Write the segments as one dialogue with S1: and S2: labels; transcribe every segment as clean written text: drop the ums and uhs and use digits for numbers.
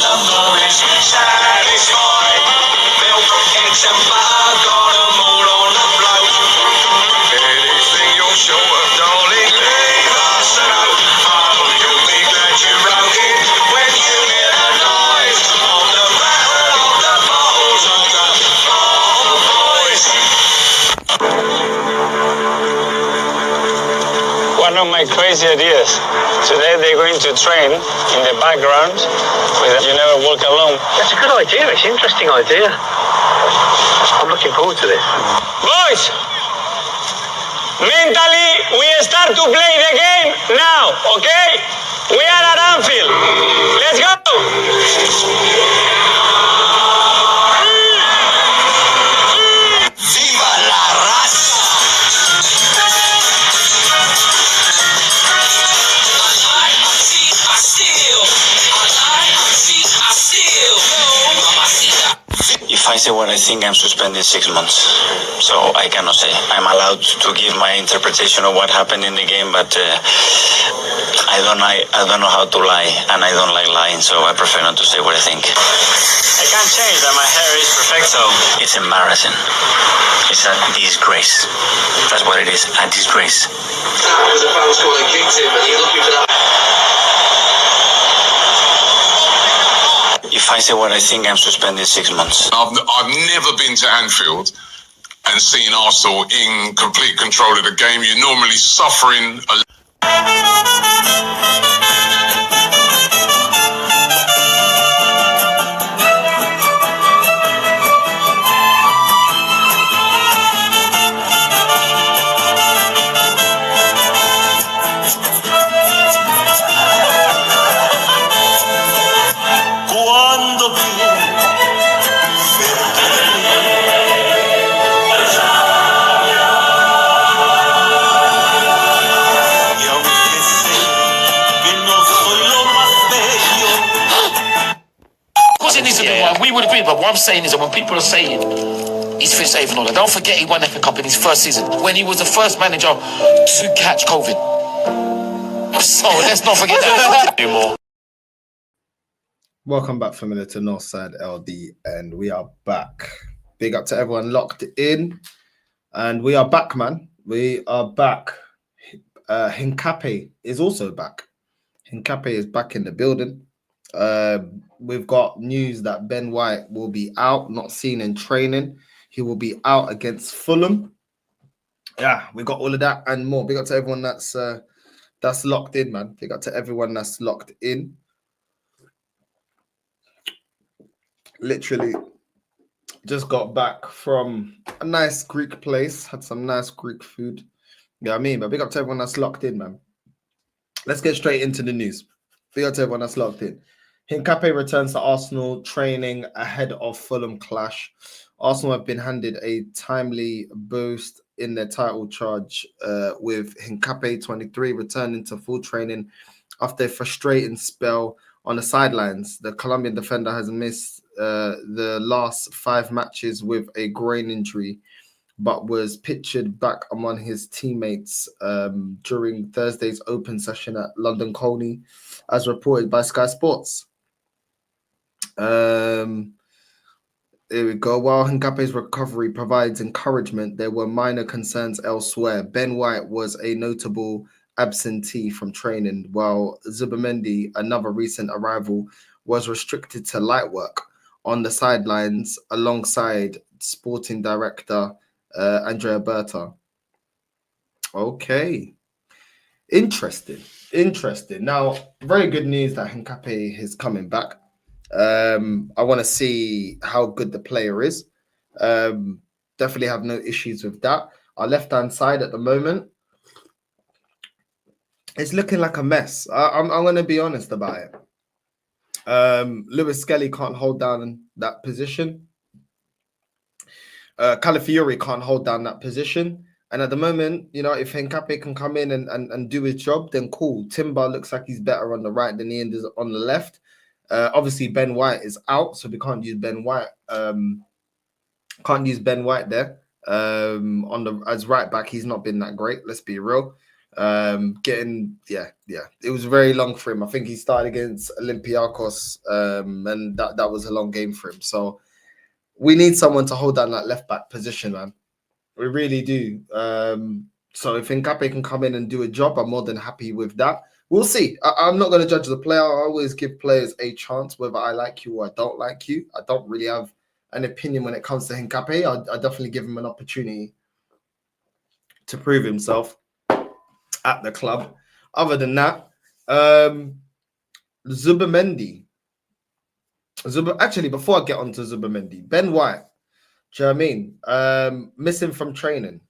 S1: the mornings satisfied. Milk, eggs and butter, got 'em all on the bloat. Anything you're short of, darling, leave us a note. Oh, you'll be glad you wrote it when you hear the noise of the rattle of the bottles of the bottle boys. One of my crazy ideas. Today they're going to train in the background with You Never Walk Alone. That's a good idea. It's an interesting idea. I'm looking forward to this. Boys, mentally we start to play the game now, okay? We are at Anfield. Let's go! Viva la raza! If I say what I think, I'm suspended 6 months. So I cannot say. I'm allowed to give my interpretation of what happened in the game, but I don't know how to lie, and I don't like lying, so I prefer not to say what I think. I can't change that my hair is perfecto. It's embarrassing. It's a disgrace. That's what it is, a disgrace. That was a bounce call and kicked him, and he's looking for that. If I say what I think, I'm suspended 6 months.
S2: I've never been to Anfield and seen Arsenal in complete control of the game. You're normally suffering a
S3: we would agree, but what I'm saying is that when people are saying he's fit, safe and all that, don't forget he won the FA Cup in his first season when he was the first manager to catch COVID. So let's not forget that anymore.
S4: Welcome back, familiar, to NorthsideLDN, and we are back. Big up to everyone locked in, and we are back, man. We are back. Hincape is also back. Hincape is back in the building. We've got news that Ben White will be out, not seen in training. He will be out against Fulham. Yeah, we got all of that and more. Big up to everyone that's locked in, man. Big up to everyone that's locked in. Literally just got back from a nice Greek place. Had some nice Greek food. You know what I mean? But big up to everyone that's locked in, man. Let's get straight into the news. Big up to everyone that's locked in. Hincape returns to Arsenal training ahead of Fulham clash. Arsenal have been handed a timely boost in their title charge with Hincape 23 returning to full training after a frustrating spell on the sidelines. The Colombian defender has missed the last 5 matches with a groin injury, but was pictured back among his teammates during Thursday's open session at London Colney, as reported by Sky Sports. Here we go. While Hincape's recovery provides encouragement, there were minor concerns elsewhere. Ben White was a notable absentee from training, while Zubimendi, another recent arrival, was restricted to light work on the sidelines alongside sporting director Andrea Berta. Okay. Interesting. Now, very good news that Hincape is coming back. I want to see how good the player is. Definitely have no issues with that. Our left-hand side at the moment, it's looking like a mess. I'm going to be honest about it. Lewis Skelly can't hold down that position. Calafiori can't hold down that position. And at the moment, you know, if Hincape can come in and do his job, then cool. Timber looks like he's better on the right than he is on the left. Obviously, Ben White is out, so we can't use Ben White. Can't use Ben White there. As right back, he's not been that great. Let's be real. It was very long for him. I think he started against Olympiacos, and that was a long game for him. So we need someone to hold down that left back position, man. We really do. So if Hincape can come in and do a job, I'm more than happy with that. We'll see. I'm not going to judge the player. I always give players a chance, whether I like you or I don't like you. I don't really have an opinion when it comes to Hincape. I definitely give him an opportunity to prove himself at the club. Other than that, Zubimendi. Actually, before I get on to Zubimendi, Ben White. Do you know what I mean? Missing from training.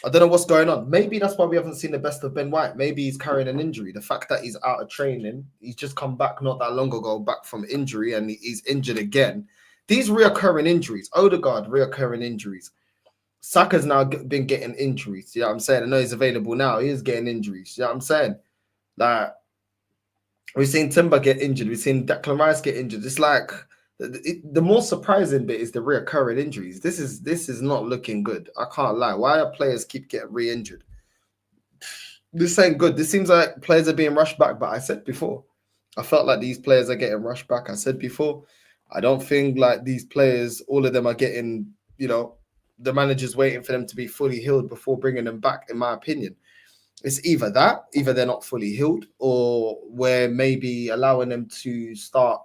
S4: I don't know what's going on. Maybe that's why we haven't seen the best of Ben White. Maybe he's carrying an injury. The fact that he's out of training, he's just come back not that long ago, back from injury, and he's injured again. These reoccurring injuries, Odegaard, reoccurring injuries. Saka's now been getting injuries. You know what I'm saying? I know he's available now. He is getting injuries. You know what I'm saying? Like, we've seen Timber get injured. We've seen Declan Rice get injured. It's like the more surprising bit is the reoccurring injuries. This is not looking good. I can't lie. Why are players keep getting re-injured? This ain't good. This seems like players are being rushed back. But I said before, I felt like these players are getting rushed back. I said before, I don't think like these players, all of them are getting, the manager's waiting for them to be fully healed before bringing them back, in my opinion. It's either they're not fully healed, or we're maybe allowing them to start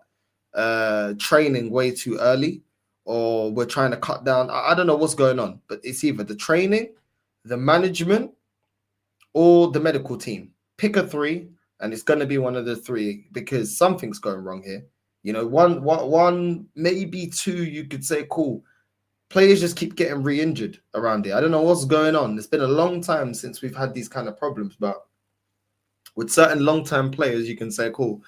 S4: training way too early, or we're trying to cut down. I don't know what's going on, but it's either the training, the management, or the medical team. Pick a three, and it's going to be one of the three, because something's going wrong here. One, maybe two, you could say, cool. Players just keep getting re-injured around here. I don't know what's going on. It's been a long time since we've had these kind of problems, but with certain long-term players, you can say, cool,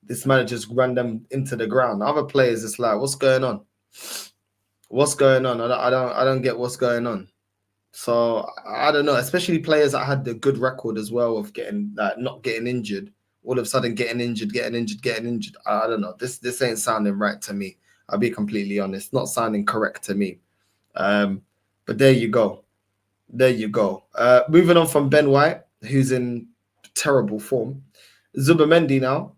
S4: this manager's run them into the ground. Other players, it's like, what's going on? What's going on? I don't get what's going on. So I don't know, especially players that had the good record as well of getting not getting injured, all of a sudden getting injured. I don't know. This ain't sounding right to me. I'll be completely honest. Not sounding correct to me. But there you go. Moving on from Ben White, who's in terrible form. Zubimendi now,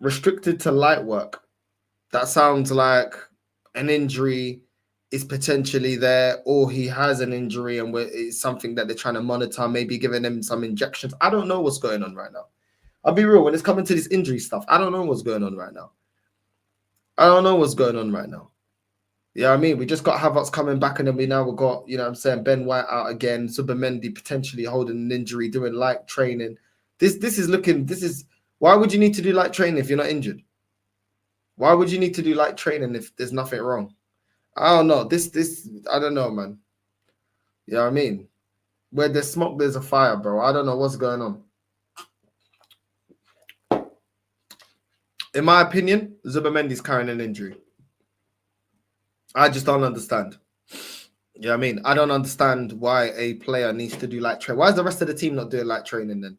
S4: restricted to light work. That sounds like an injury is potentially there, or he has an injury and it's something that they're trying to monitor, maybe giving him some injections. I don't know what's going on right now. I'll be real, when it's coming to this injury stuff, I don't know what's going on right now. Yeah, I mean, we just got Havertz coming back, and then we've got, Ben White out again, Zubimendi potentially holding an injury, doing light training. Why would you need to do light training if you're not injured? Why would you need to do light training if there's nothing wrong? I don't know. I don't know, man. You know what I mean? Where there's smoke, there's a fire, bro. I don't know what's going on. In my opinion, Zubimendi's carrying an injury. I just don't understand. You know what I mean? I don't understand why a player needs to do light training. Why is the rest of the team not doing light training then?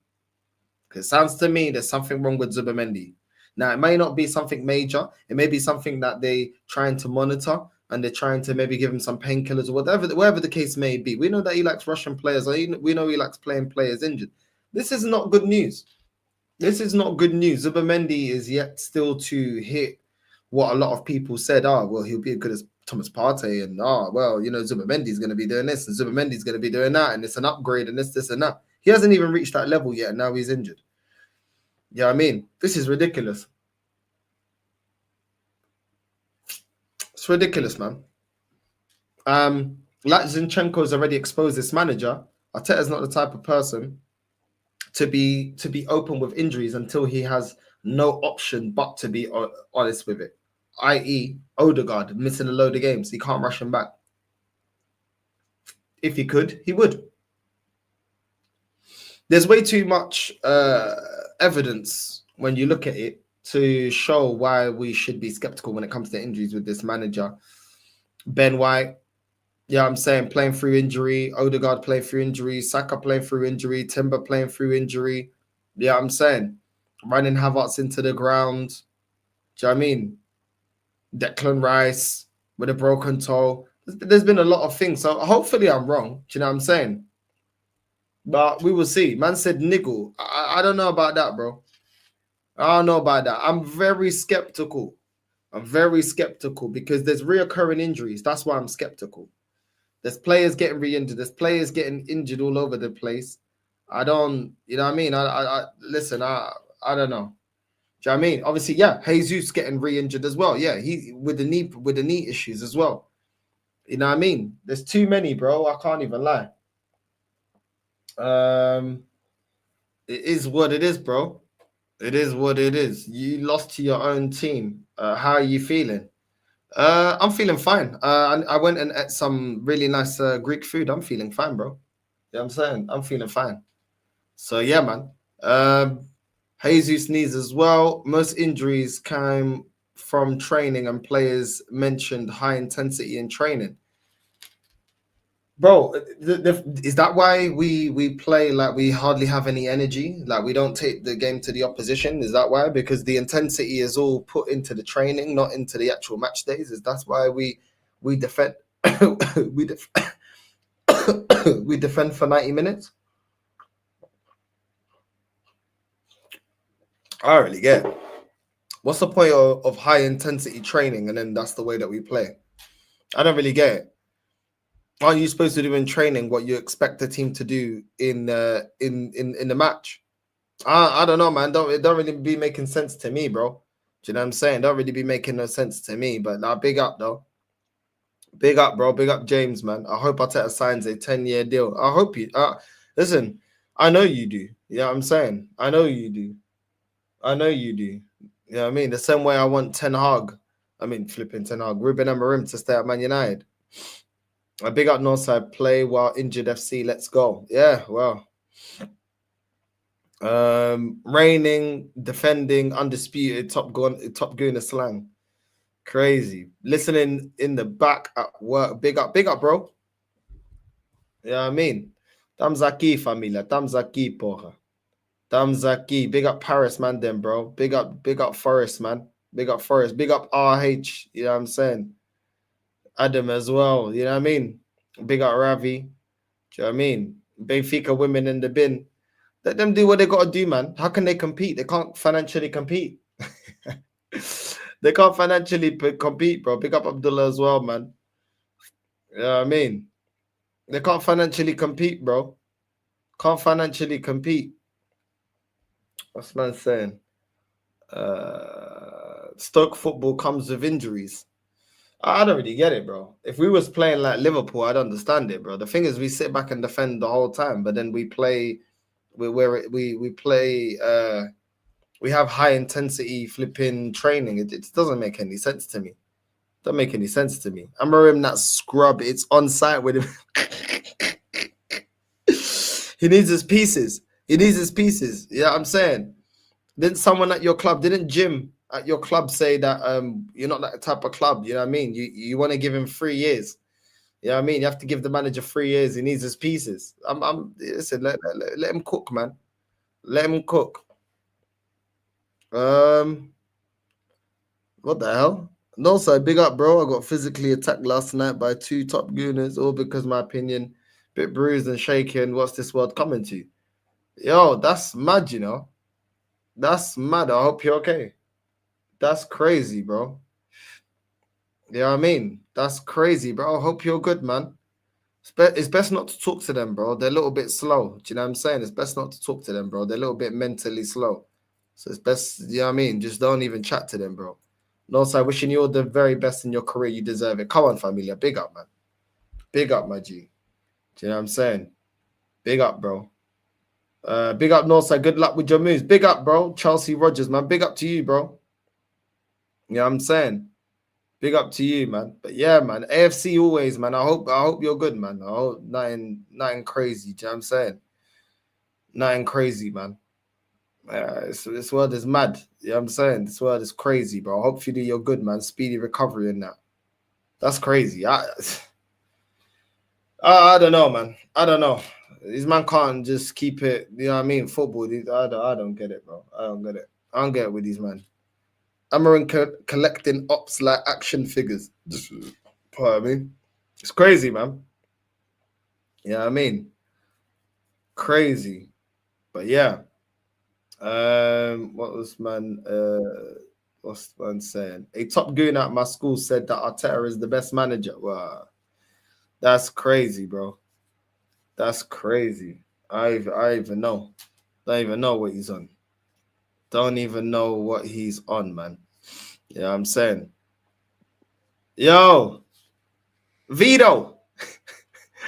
S4: Because it sounds to me there's something wrong with Zubimendi. Now, it may not be something major. It may be something that they're trying to monitor, and they're trying to maybe give him some painkillers or whatever the case may be. We know that he likes Russian players. We know he likes playing players injured. This is not good news. Zubimendi is yet still to hit what a lot of people said. Well, he'll be as good as Thomas Partey, and Zubimendi's going to be doing this, and Zubimendi's going to be doing that, and it's an upgrade, and this and that. He hasn't even reached that level yet, and now he's injured. You know what I mean? This is ridiculous. It's ridiculous, man. Zinchenko's already exposed this manager. Arteta's not the type of person to be open with injuries until he has no option but to be honest with it. I.e., Odegaard missing a load of games. He can't rush him back. If he could, he would. There's way too much evidence when you look at it to show why we should be skeptical when it comes to injuries with this manager. Ben White, I'm saying, playing through injury. Odegaard playing through injury. Saka playing through injury. Timber playing through injury. I'm saying, running Havertz into the ground. Do you know what I mean? Declan Rice with a broken toe. There's been a lot of things. So hopefully I'm wrong. Do you know what I'm saying? But we will see. Man said niggle. I don't know about that, bro. I don't know about that. I'm very skeptical. I'm very skeptical because there's reoccurring injuries. That's why I'm skeptical. There's players getting re-injured. There's players getting injured all over the place. I don't, you know what I mean? I listen, I don't know. Do you know what I mean? Obviously, yeah, Jesus getting re-injured as well. Yeah, he with the knee issues as well. You know what I mean? There's too many, bro. I can't even lie. It is what it is, bro. It is what it is. You lost to your own team. How are you feeling? I'm feeling fine. I went and ate some really nice Greek food. I'm feeling fine, bro. Yeah, I'm saying I'm feeling fine. So yeah, man. Jesus needs as well. Most injuries came from training, and players mentioned high intensity in training. Bro, is that why we play like we hardly have any energy? Like we don't take the game to the opposition? Is that why? Because the intensity is all put into the training, not into the actual match days. Is that's why we defend we def- we defend for 90 minutes? I don't really get it. What's the point of high intensity training and then that's the way that we play? I don't really get it. Aren't you supposed to do in training what you expect the team to do in the match? I don't know, man. It don't really be making sense to me, bro. Do you know what I'm saying? Don't really be making no sense to me. But now, big up though. Big up, bro. Big up, James, man. I hope Arteta signs a 10-year deal. I hope you. Listen, I know you do. You know what I'm saying? I know you do. I know you do. You know what I mean? The same way I want Ten Hag. I mean, flipping Ten Hag. Ruben Amorim to stay at Man United. A big up Northside play while injured FC. Let's go. Yeah, well. Reigning, defending, undisputed top gooner slang. Crazy. Listening in the back at work. Big up, bro. You know what I mean? Tamzaki, familia. Tamzaki, porra. Tamzaki. Big up Paris, man, then, bro. Big up Forest, man. Big up Forest. Big up RH. You know what I'm saying? Adam as well. You know what I mean? Big up Ravi. Do you know what I mean? Benfica women in the bin. Let them do what they got to do, man. How can they compete? They can't financially compete. They can't financially compete, bro. Big up Abdullah as well, man. You know what I mean? They can't financially compete, bro. Can't financially compete. What's man saying? Stoke football comes with injuries. I don't really get it, bro. If we was playing like Liverpool, I'd understand it, bro. The thing is, we sit back and defend the whole time, but then we play. We play. We have high intensity flipping training. It doesn't make any sense to me. Don't make any sense to me. Amorim, that scrub. It's on site with him. He needs his pieces. He needs his pieces. Yeah, I'm saying. Didn't someone at your club, didn't Jim at your club say that you're not that type of club? You know what I mean? You want to give him 3 years. You know what I mean? You have to give the manager 3 years. He needs his pieces. Listen, let him cook, man. Let him cook. What the hell? No, sir, big up, bro. I got physically attacked last night by 2 top gooners, all because my opinion, bit bruised and shaken. What's this world coming to? Yo, that's mad, you know. That's mad. I hope you're okay. That's crazy, bro. You know what I mean? That's crazy, bro. I hope you're good, man. It's best not to talk to them, bro. They're a little bit slow. Do you know what I'm saying? It's best not to talk to them, bro. They're a little bit mentally slow. So it's best, you know what I mean? Just don't even chat to them, bro. No, so wishing you all the very best in your career. You deserve it. Come on, familia. Big up, man. Big up, my G. Do you know what I'm saying? Big up, bro. Big up, Northside. Good luck with your moves. Big up, bro. Chelsea Rogers, man. Big up to you, bro. You know what I'm saying? Big up to you, man. But yeah, man. AFC always, man. I hope you're good, man. I hope nothing crazy. Do you know what I'm saying? Nothing crazy, man. This world is mad. You know what I'm saying? This world is crazy, bro. Hopefully you're good, man. Speedy recovery in that. That's crazy. I don't know, man. I don't know. These man can't just keep it. You know what I mean? Football. I don't get it, bro. I don't get it. I don't get it with these man. Amarin collecting ops like action figures. Just, you know what I mean? It's crazy, man. You know what I mean? crazy. But yeah. What was man? What's man saying? A top goon at my school said that Arteta is the best manager. Wow, that's crazy, bro. That's crazy. I even know. Don't even know what he's on. Don't even know what he's on, man. Yeah, I'm saying. Yo, Vito,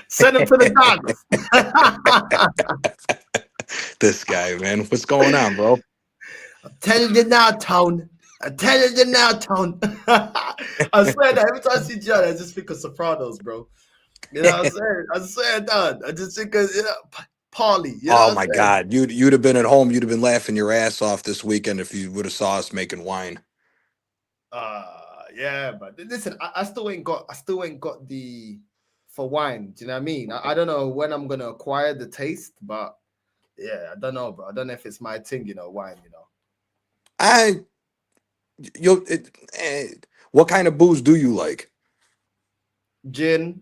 S4: send him to the dogs.
S5: This guy, man. What's going on, bro?
S4: I'm telling you now, Tone. I'm telling you now, Tone. I swear that every time I see John, I just think of Sopranos, bro. You know what I'm saying? I swear, done. I just think of Paulie. You know
S5: Oh
S4: what
S5: my
S4: I'm saying?
S5: God, you'd have been at home. You'd have been laughing your ass off this weekend if you would have saw us making wine.
S4: Yeah, but listen, I still ain't got the for wine. Do you know what I mean? I don't know when I'm gonna acquire the taste, but yeah, I don't know, bro. I don't know if it's my thing, wine,
S5: What kind of booze do you like?
S4: Gin,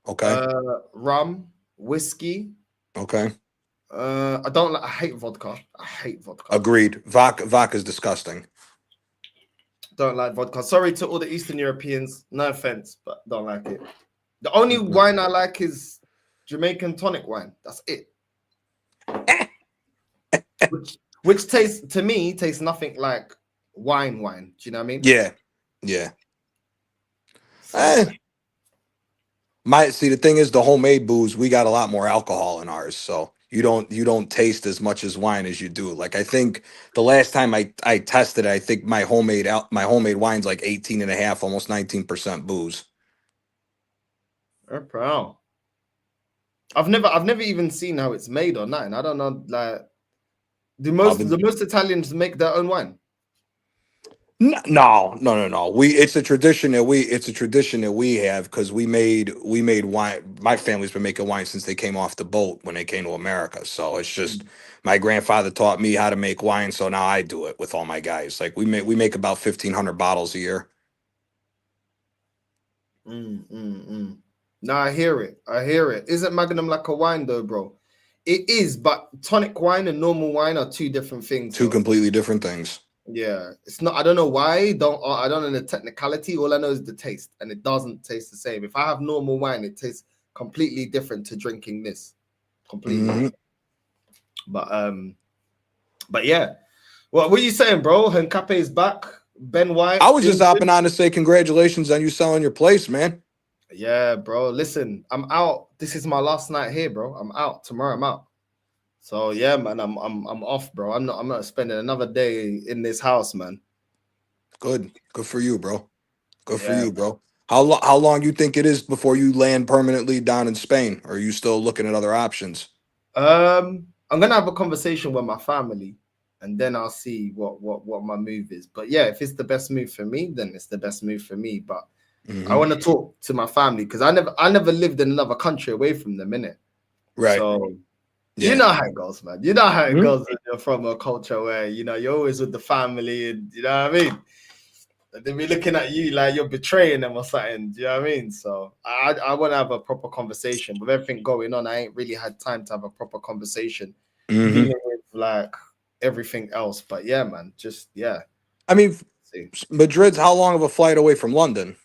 S5: Okay,
S4: rum, whiskey.
S5: okay,
S4: I don't like. I hate vodka.
S5: agreed. Vodka's disgusting.
S4: Don't like vodka. Sorry to all the Eastern Europeans. No offense, but don't like it. The only wine I like is Jamaican tonic wine. That's it. which tastes nothing like wine. Do you know what I mean?
S5: Yeah.
S4: So,
S5: The thing is, the homemade booze, we got a lot more alcohol in ours, so you don't taste as much as wine as you do. Like I think the last time I tested it, I think my homemade wine's like 18.5, almost 19% booze.
S4: bro. I've never even seen how it's made or nothing. I don't know. Like the most Italians make their own wine.
S5: No. It's a tradition that we have because we made wine. My family's been making wine since they came off the boat when they came to America. So it's just my grandfather taught me how to make wine, so now I do it with all my guys. Like we make about 1,500 bottles a year.
S4: No, I hear it. Isn't Magnum like a wine though, bro? It is, but tonic wine and normal wine are two different things.
S5: Two completely different things.
S4: Yeah, it's not. I don't know why. I don't know the technicality. All I know is the taste, and it doesn't taste the same. If I have normal wine, it tastes completely different to drinking this. Completely. But yeah. What are you saying, bro? Hincape is back. Ben White.
S5: I was just hopping on to say congratulations on you selling your place, man.
S4: Yeah, bro. Listen, I'm out. This is my last night here, bro. I'm out tomorrow. I'm out. So yeah, man, I'm off, bro. I'm not spending another day in this house, man.
S5: Good for you, bro. Good for you, bro. How long you think it is before you land permanently down in Spain? Or are you still looking at other options?
S4: I'm gonna have a conversation with my family, and then I'll see what my move is. But yeah, if it's the best move for me, then it's the best move for me. But I want to talk to my family because I never lived in another country away from them, innit?
S5: Right.
S4: So you know how it goes, man. You know how it goes when you're from a culture where you're always with the family, and you know what I mean. And they'll be looking at you like you're betraying them or something. Do you know what I mean? So I want to have a proper conversation with everything going on. I ain't really had time to have a proper conversation dealing with like everything else. But yeah, man, just yeah.
S5: I mean, Madrid's how long of a flight away from London?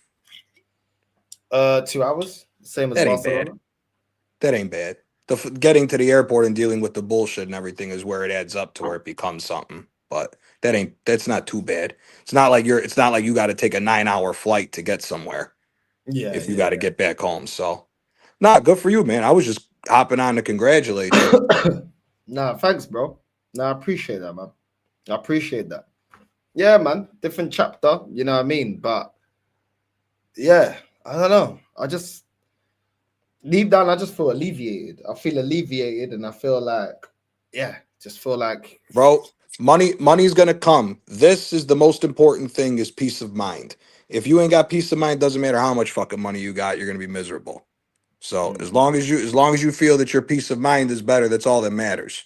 S4: 2 hours, same as Barcelona.
S5: That ain't bad. Getting to the airport and dealing with the bullshit and everything is where it adds up to where it becomes something. But that's not too bad. It's not like you got to take a 9-hour flight to get somewhere.
S4: Yeah.
S5: If you got to get back home. So, good for you, man. I was just hopping on to congratulate you.
S4: Nah, thanks, bro. Nah, I appreciate that, man. I appreciate that. Yeah, man. Different chapter, you know what I mean? But yeah, I don't know. I just deep down, I just feel alleviated. I feel alleviated, and I feel like,
S5: bro, money's gonna come. This is the most important thing: is peace of mind. If you ain't got peace of mind, doesn't matter how much fucking money you got, you're gonna be miserable. So as long as you feel that your peace of mind is better, that's all that matters.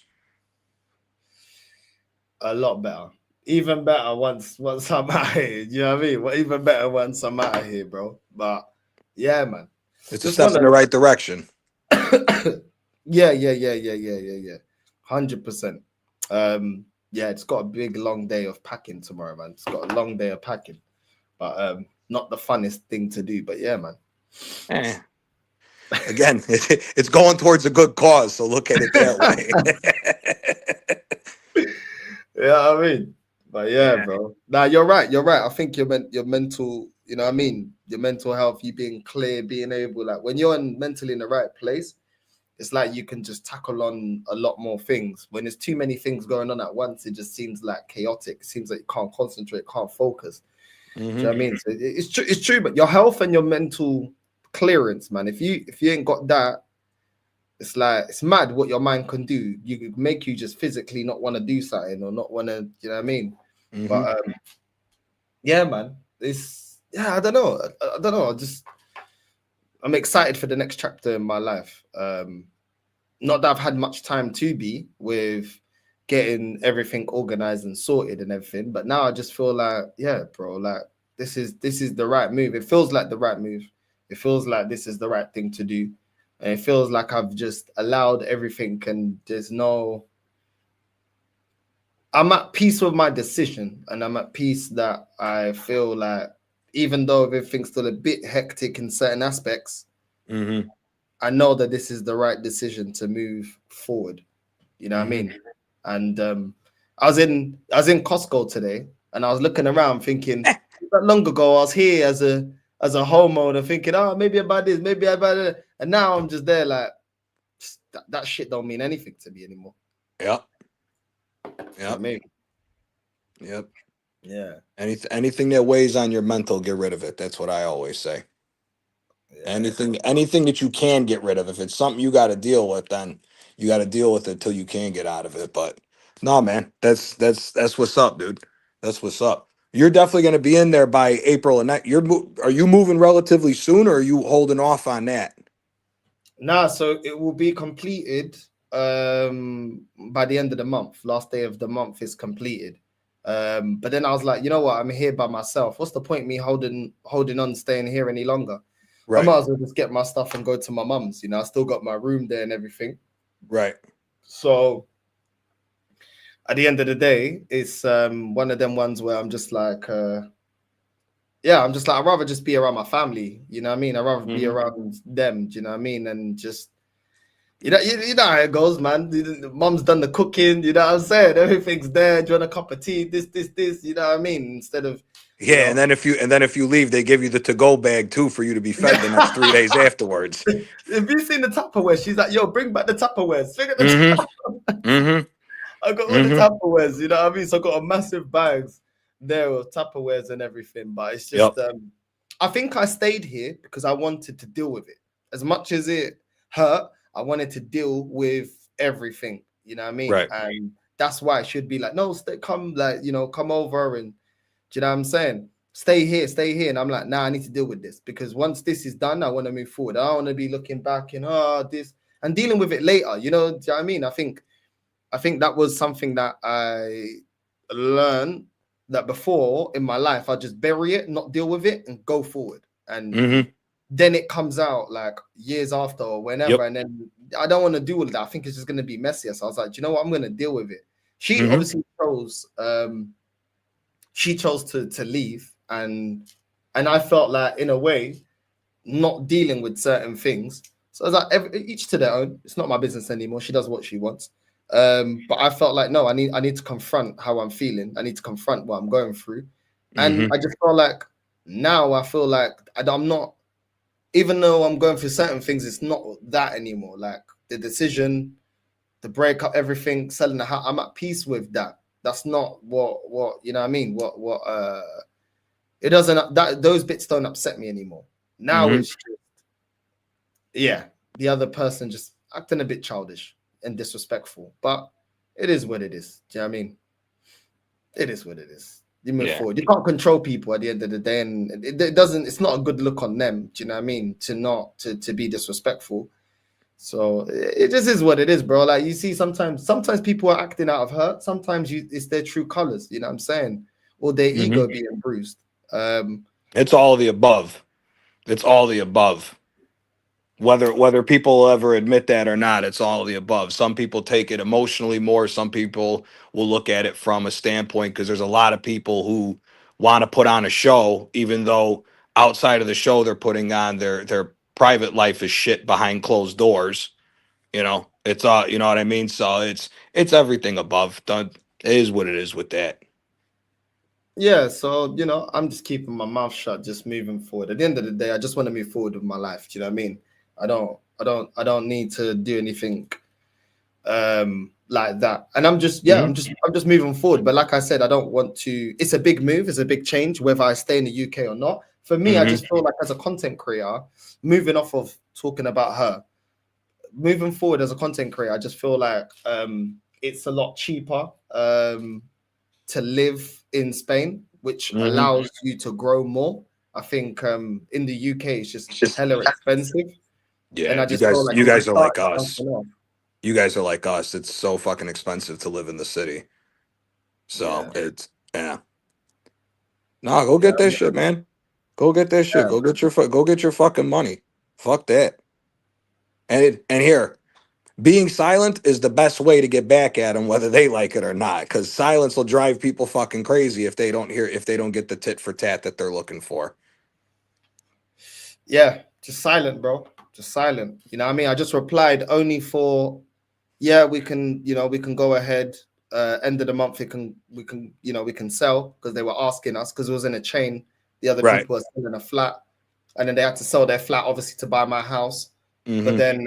S4: A lot better. Even better once I'm out here. You know what I mean? Well, even better once I'm out here, bro. But yeah, man.
S5: It's a step in the right direction.
S4: Yeah. 100%. Yeah, it's got a big long day of packing tomorrow, man. It's got a long day of packing, but not the funnest thing to do. But yeah, man.
S5: Eh. Again, it's going towards a good cause, so look at it that way.
S4: Yeah, I mean, but yeah,
S5: Yeah.
S4: bro. Nah, you're right. You're right. I think your mental, you know what I mean? Your mental health, you being clear, being able, like when you're mentally in the right place, it's like you can just tackle on a lot more things. When there's too many things going on at once, it just seems like chaotic. It seems like you can't concentrate, can't focus. Do you know what I mean? So it's true, but your health and your mental clearance, man. If you ain't got that, it's like it's mad what your mind can do. You could make you just physically not want to do something or not want to, you know what I mean? But yeah, man. I don't know. I don't know. I'm excited for the next chapter in my life. Not that I've had much time to be with getting everything organized and sorted and everything, but now I just feel like, yeah, bro, like this is the right move. It feels like the right move. It feels like this is the right thing to do. And it feels like I've just allowed everything and I'm at peace with my decision, and I'm at peace that I feel like even though everything's still a bit hectic in certain aspects, I know that this is the right decision to move forward. You know what I mean? And I was in Costco today, and I was looking around thinking, not long ago I was here as a homeowner thinking, oh, maybe about this, maybe about that, and now I'm just there like that shit don't mean anything to me anymore.
S5: Yep.
S4: You know what I mean?
S5: Yep.
S4: Yeah.
S5: Anything that weighs on your mental, get rid of it. That's what I always say. Yeah. Anything that you can get rid of. If it's something you got to deal with, then you got to deal with it till you can get out of it. But no, man, that's what's up, dude. That's what's up. You're definitely going to be in there by April, and are you moving relatively soon, or are you holding off on that?
S4: Nah, so it will be completed by the end of the month. Last day of the month is completed. But then I was like, you know what? I'm here by myself. What's the point me holding on, staying here any longer? Right. I might as well just get my stuff and go to my mum's. You know, I still got my room there and everything.
S5: Right.
S4: So at the end of the day, it's one of them ones where I'm just like, I'm just like, I'd rather just be around my family. You know what I mean? I'd rather be around them. Do you know what I mean? And just, you know how it goes, man. Mom's done the cooking. You know what I'm saying? Everything's there. Do you want a cup of tea? This. You know what I mean? Instead of
S5: and then if you leave, they give you the to-go bag too for you to be fed the next 3 days afterwards.
S4: Have you seen the Tupperware? She's like, yo, bring back the Tupperwares. I got all the Tupperwares. You know what I mean? So I got a massive bags there of Tupperwares and everything. But it's just, I think I stayed here because I wanted to deal with it. As much as it hurt, I wanted to deal with everything, you know what I mean?
S5: Right.
S4: And that's why it should be like, no, come over and, do you know what I'm saying? Stay here. And I'm like, nah, I need to deal with this because once this is done, I want to move forward. I don't want to be looking back and, this and dealing with it later, you know what I mean? I think that was something that I learned that before in my life, I just bury it, not deal with it and go forward. And then it comes out like years after or whenever. And then I don't want to do all of that. I think it's just going to be messier. So I was like, do you know what? I'm going to deal with it. She obviously chose to leave. And I felt like in a way, not dealing with certain things. So I was like, each to their own. It's not my business anymore. She does what she wants. But I felt like, no, I need to confront how I'm feeling. I need to confront what I'm going through. And I just felt like now I feel like I'm not, even though I'm going through certain things, it's not that anymore. Like the decision, the breakup, everything, selling the house, I'm at peace with that. That's not what you know what I mean? It doesn't, those bits don't upset me anymore. Now it's just, the other person just acting a bit childish and disrespectful, but it is what it is. Do you know what I mean? It is what it is. You move forward. You can't control people at the end of the day, and it's not a good look on them. Do you know what I mean? To be disrespectful. So it just is what it is, bro. Like you see, sometimes people are acting out of hurt. Sometimes it's their true colors. You know what I'm saying? Or their ego being bruised.
S5: It's all of the above. It's all the above. Whether people ever admit that or not, it's all of the above. Some people take it emotionally more. Some people will look at it from a standpoint because there's a lot of people who want to put on a show, even though outside of the show they're putting on, their private life is shit behind closed doors. You know, it's you know what I mean. So it's everything above. Done. It is what it is with that.
S4: Yeah, so I'm just keeping my mouth shut, just moving forward. At the end of the day, I just want to move forward with my life. Do you know what I mean? I don't need to do anything like that. And I'm just I'm just moving forward. But like I said, I don't want to. It's a big move. It's a big change, whether I stay in the UK or not. For me, I just feel like as a content creator, moving off of talking about her, moving forward as a content creator, I just feel like it's a lot cheaper to live in Spain, which allows you to grow more. I think in the UK it's just hella expensive, and
S5: Yeah,
S4: I just feel like
S5: you
S4: if you
S5: guys are
S4: start
S5: like us.
S4: something off,
S5: You guys are like us. It's so fucking expensive to live in the city. So
S4: yeah,
S5: it's yeah. Nah, go get that shit, man. Go get that shit.
S4: yeah,
S5: Go get your fucking money. Fuck that. And here, being silent is the best way to get back at them, whether they like it or not. Because silence will drive people fucking crazy if they don't get the tit for tat that they're looking for.
S4: yeah, just silent, bro, just silent. You know what I mean? I just replied only for yeah, we can we can go ahead. End of the month, we can sell because they were asking us because it was in a chain. The other
S5: Right.
S4: people were selling a flat, and then they had to sell their flat obviously to buy my house. But then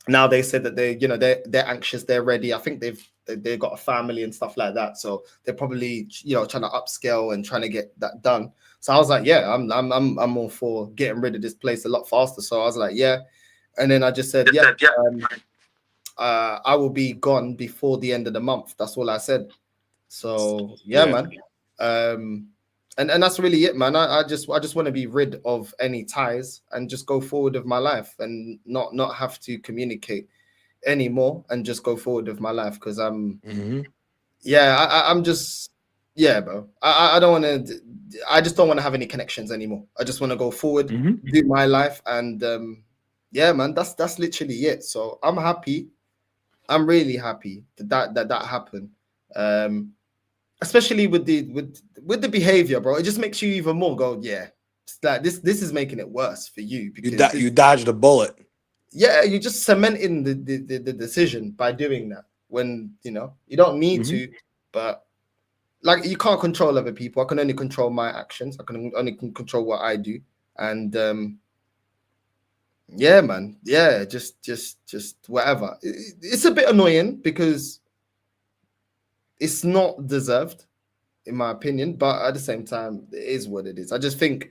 S4: now they said that they're anxious, they're ready. I think they've got a family and stuff like that, so they're probably trying to upscale and trying to get that done. So I was like, yeah, I'm all for getting rid of this place a lot faster. So I was like, yeah, and then I just said, yeah, I will be gone before the end of the month. That's all I said. So yeah, man. And that's really it, man. I just want to be rid of any ties and just go forward with my life and not have to communicate anymore and just go forward with my life because I'm I'm just bro. I don't want to. I just don't want to have any connections anymore. I just want to go forward, do my life, and yeah, man. That's literally it. So I'm happy. I'm really happy that happened. Especially with the behavior, bro. It just makes you even more go, yeah. It's like this is making it worse for you because
S5: You dodged a bullet.
S4: yeah, you're just cementing the decision by doing that when you don't need to, but like you can't control other people. I can only control my actions. I can only control what I do, and yeah, man, yeah, just whatever. It's a bit annoying because it's not deserved, in my opinion, but at the same time, it is what it is. I just think,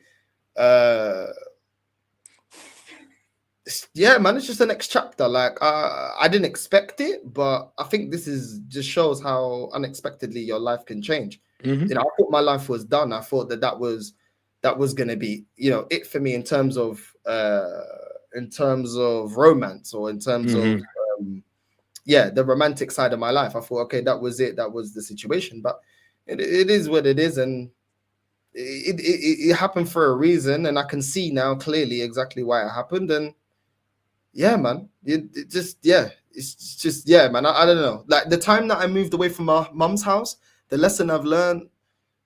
S4: yeah, man, it's just the next chapter. Like, I didn't expect it, but I think this just shows how unexpectedly your life can change. I thought my life was done. I thought that was gonna be, it for me in terms of romance or in terms of the romantic side of my life. I thought, okay, that was it. That was the situation. But it is what it is, and it happened for a reason, and I can see now clearly exactly why it happened. And yeah, man, it's just man. I don't know. Like the time that I moved away from my mum's house, the lesson I've learned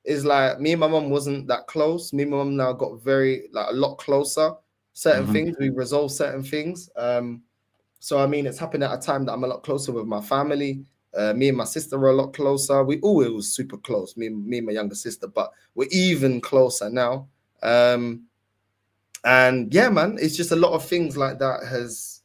S4: is like me and my mum wasn't that close. Me and my mum now got a lot closer. Certain things we resolved, certain things. So I mean, it's happened at a time that I'm a lot closer with my family. Me and my sister were a lot closer. We always was super close. Me and my younger sister, but we're even closer now. And yeah, man, it's just a lot of things like that has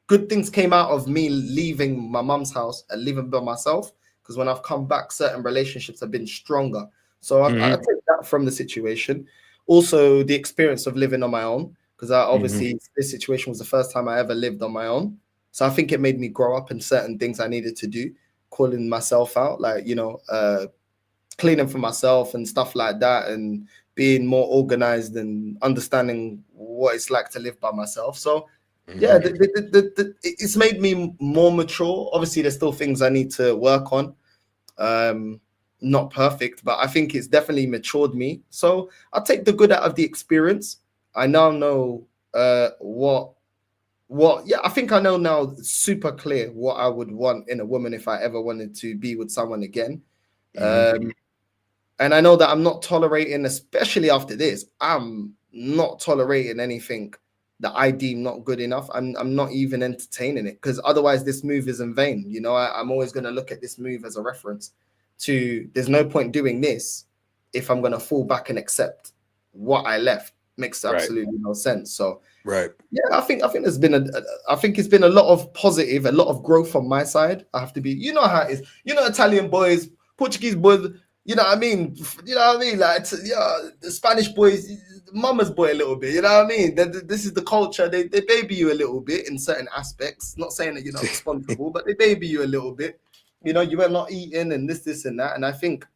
S4: good things came out of me leaving my mum's house and living by myself. Because when I've come back, certain relationships have been stronger. So I take that from the situation. Also, the experience of living on my own. Because obviously this situation was the first time I ever lived on my own. So I think it made me grow up in certain things I needed to do, calling myself out, like, cleaning for myself and stuff like that, and being more organized and understanding what it's like to live by myself. So yeah, it's made me more mature. Obviously, there's still things I need to work on. Not perfect, but I think it's definitely matured me. So I'll take the good out of the experience. I now know what yeah, I think I know now super clear what I would want in a woman if I ever wanted to be with someone again.
S5: Mhm.
S4: And I know that I'm not tolerating, especially after this, I'm not tolerating anything that I deem not good enough. I'm not even entertaining it, because otherwise this move is in vain. You know, I'm always going to look at this move as a reference to, there's no point doing this if I'm going to fall back and accept what I left. Makes
S5: Right.
S4: absolutely no sense. So
S5: Right.
S4: yeah, I think there's been I think it's been a lot of positive, a lot of growth from my side. I have to be, you know how it is. You know, Italian boys, Portuguese boys, you know what I mean? You know what I mean? Like, yeah, the Spanish boys, mama's boy a little bit, you know what I mean? This is the culture. They baby you a little bit in certain aspects. Not saying that you're not responsible, but they baby you a little bit. You know, you were not eating and this and that. And I think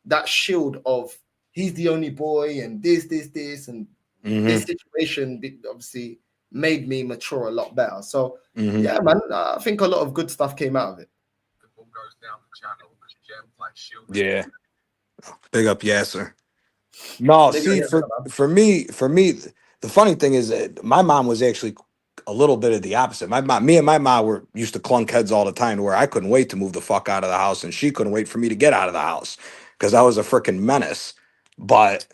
S4: that shield of he's the only boy and this, and this
S5: Mhm.
S4: situation obviously made me mature a lot better. So
S5: Mhm.
S4: yeah, man, I think a lot of good stuff came out of it.
S5: Yeah. Big up Yasser. No,
S4: Maybe
S5: see, for me, the funny thing is that my mom was actually a little bit of the opposite. Me and my mom were used to clunk heads all the time, where I couldn't wait to move the fuck out of the house, and she couldn't wait for me to get out of the house because I was a freaking menace. But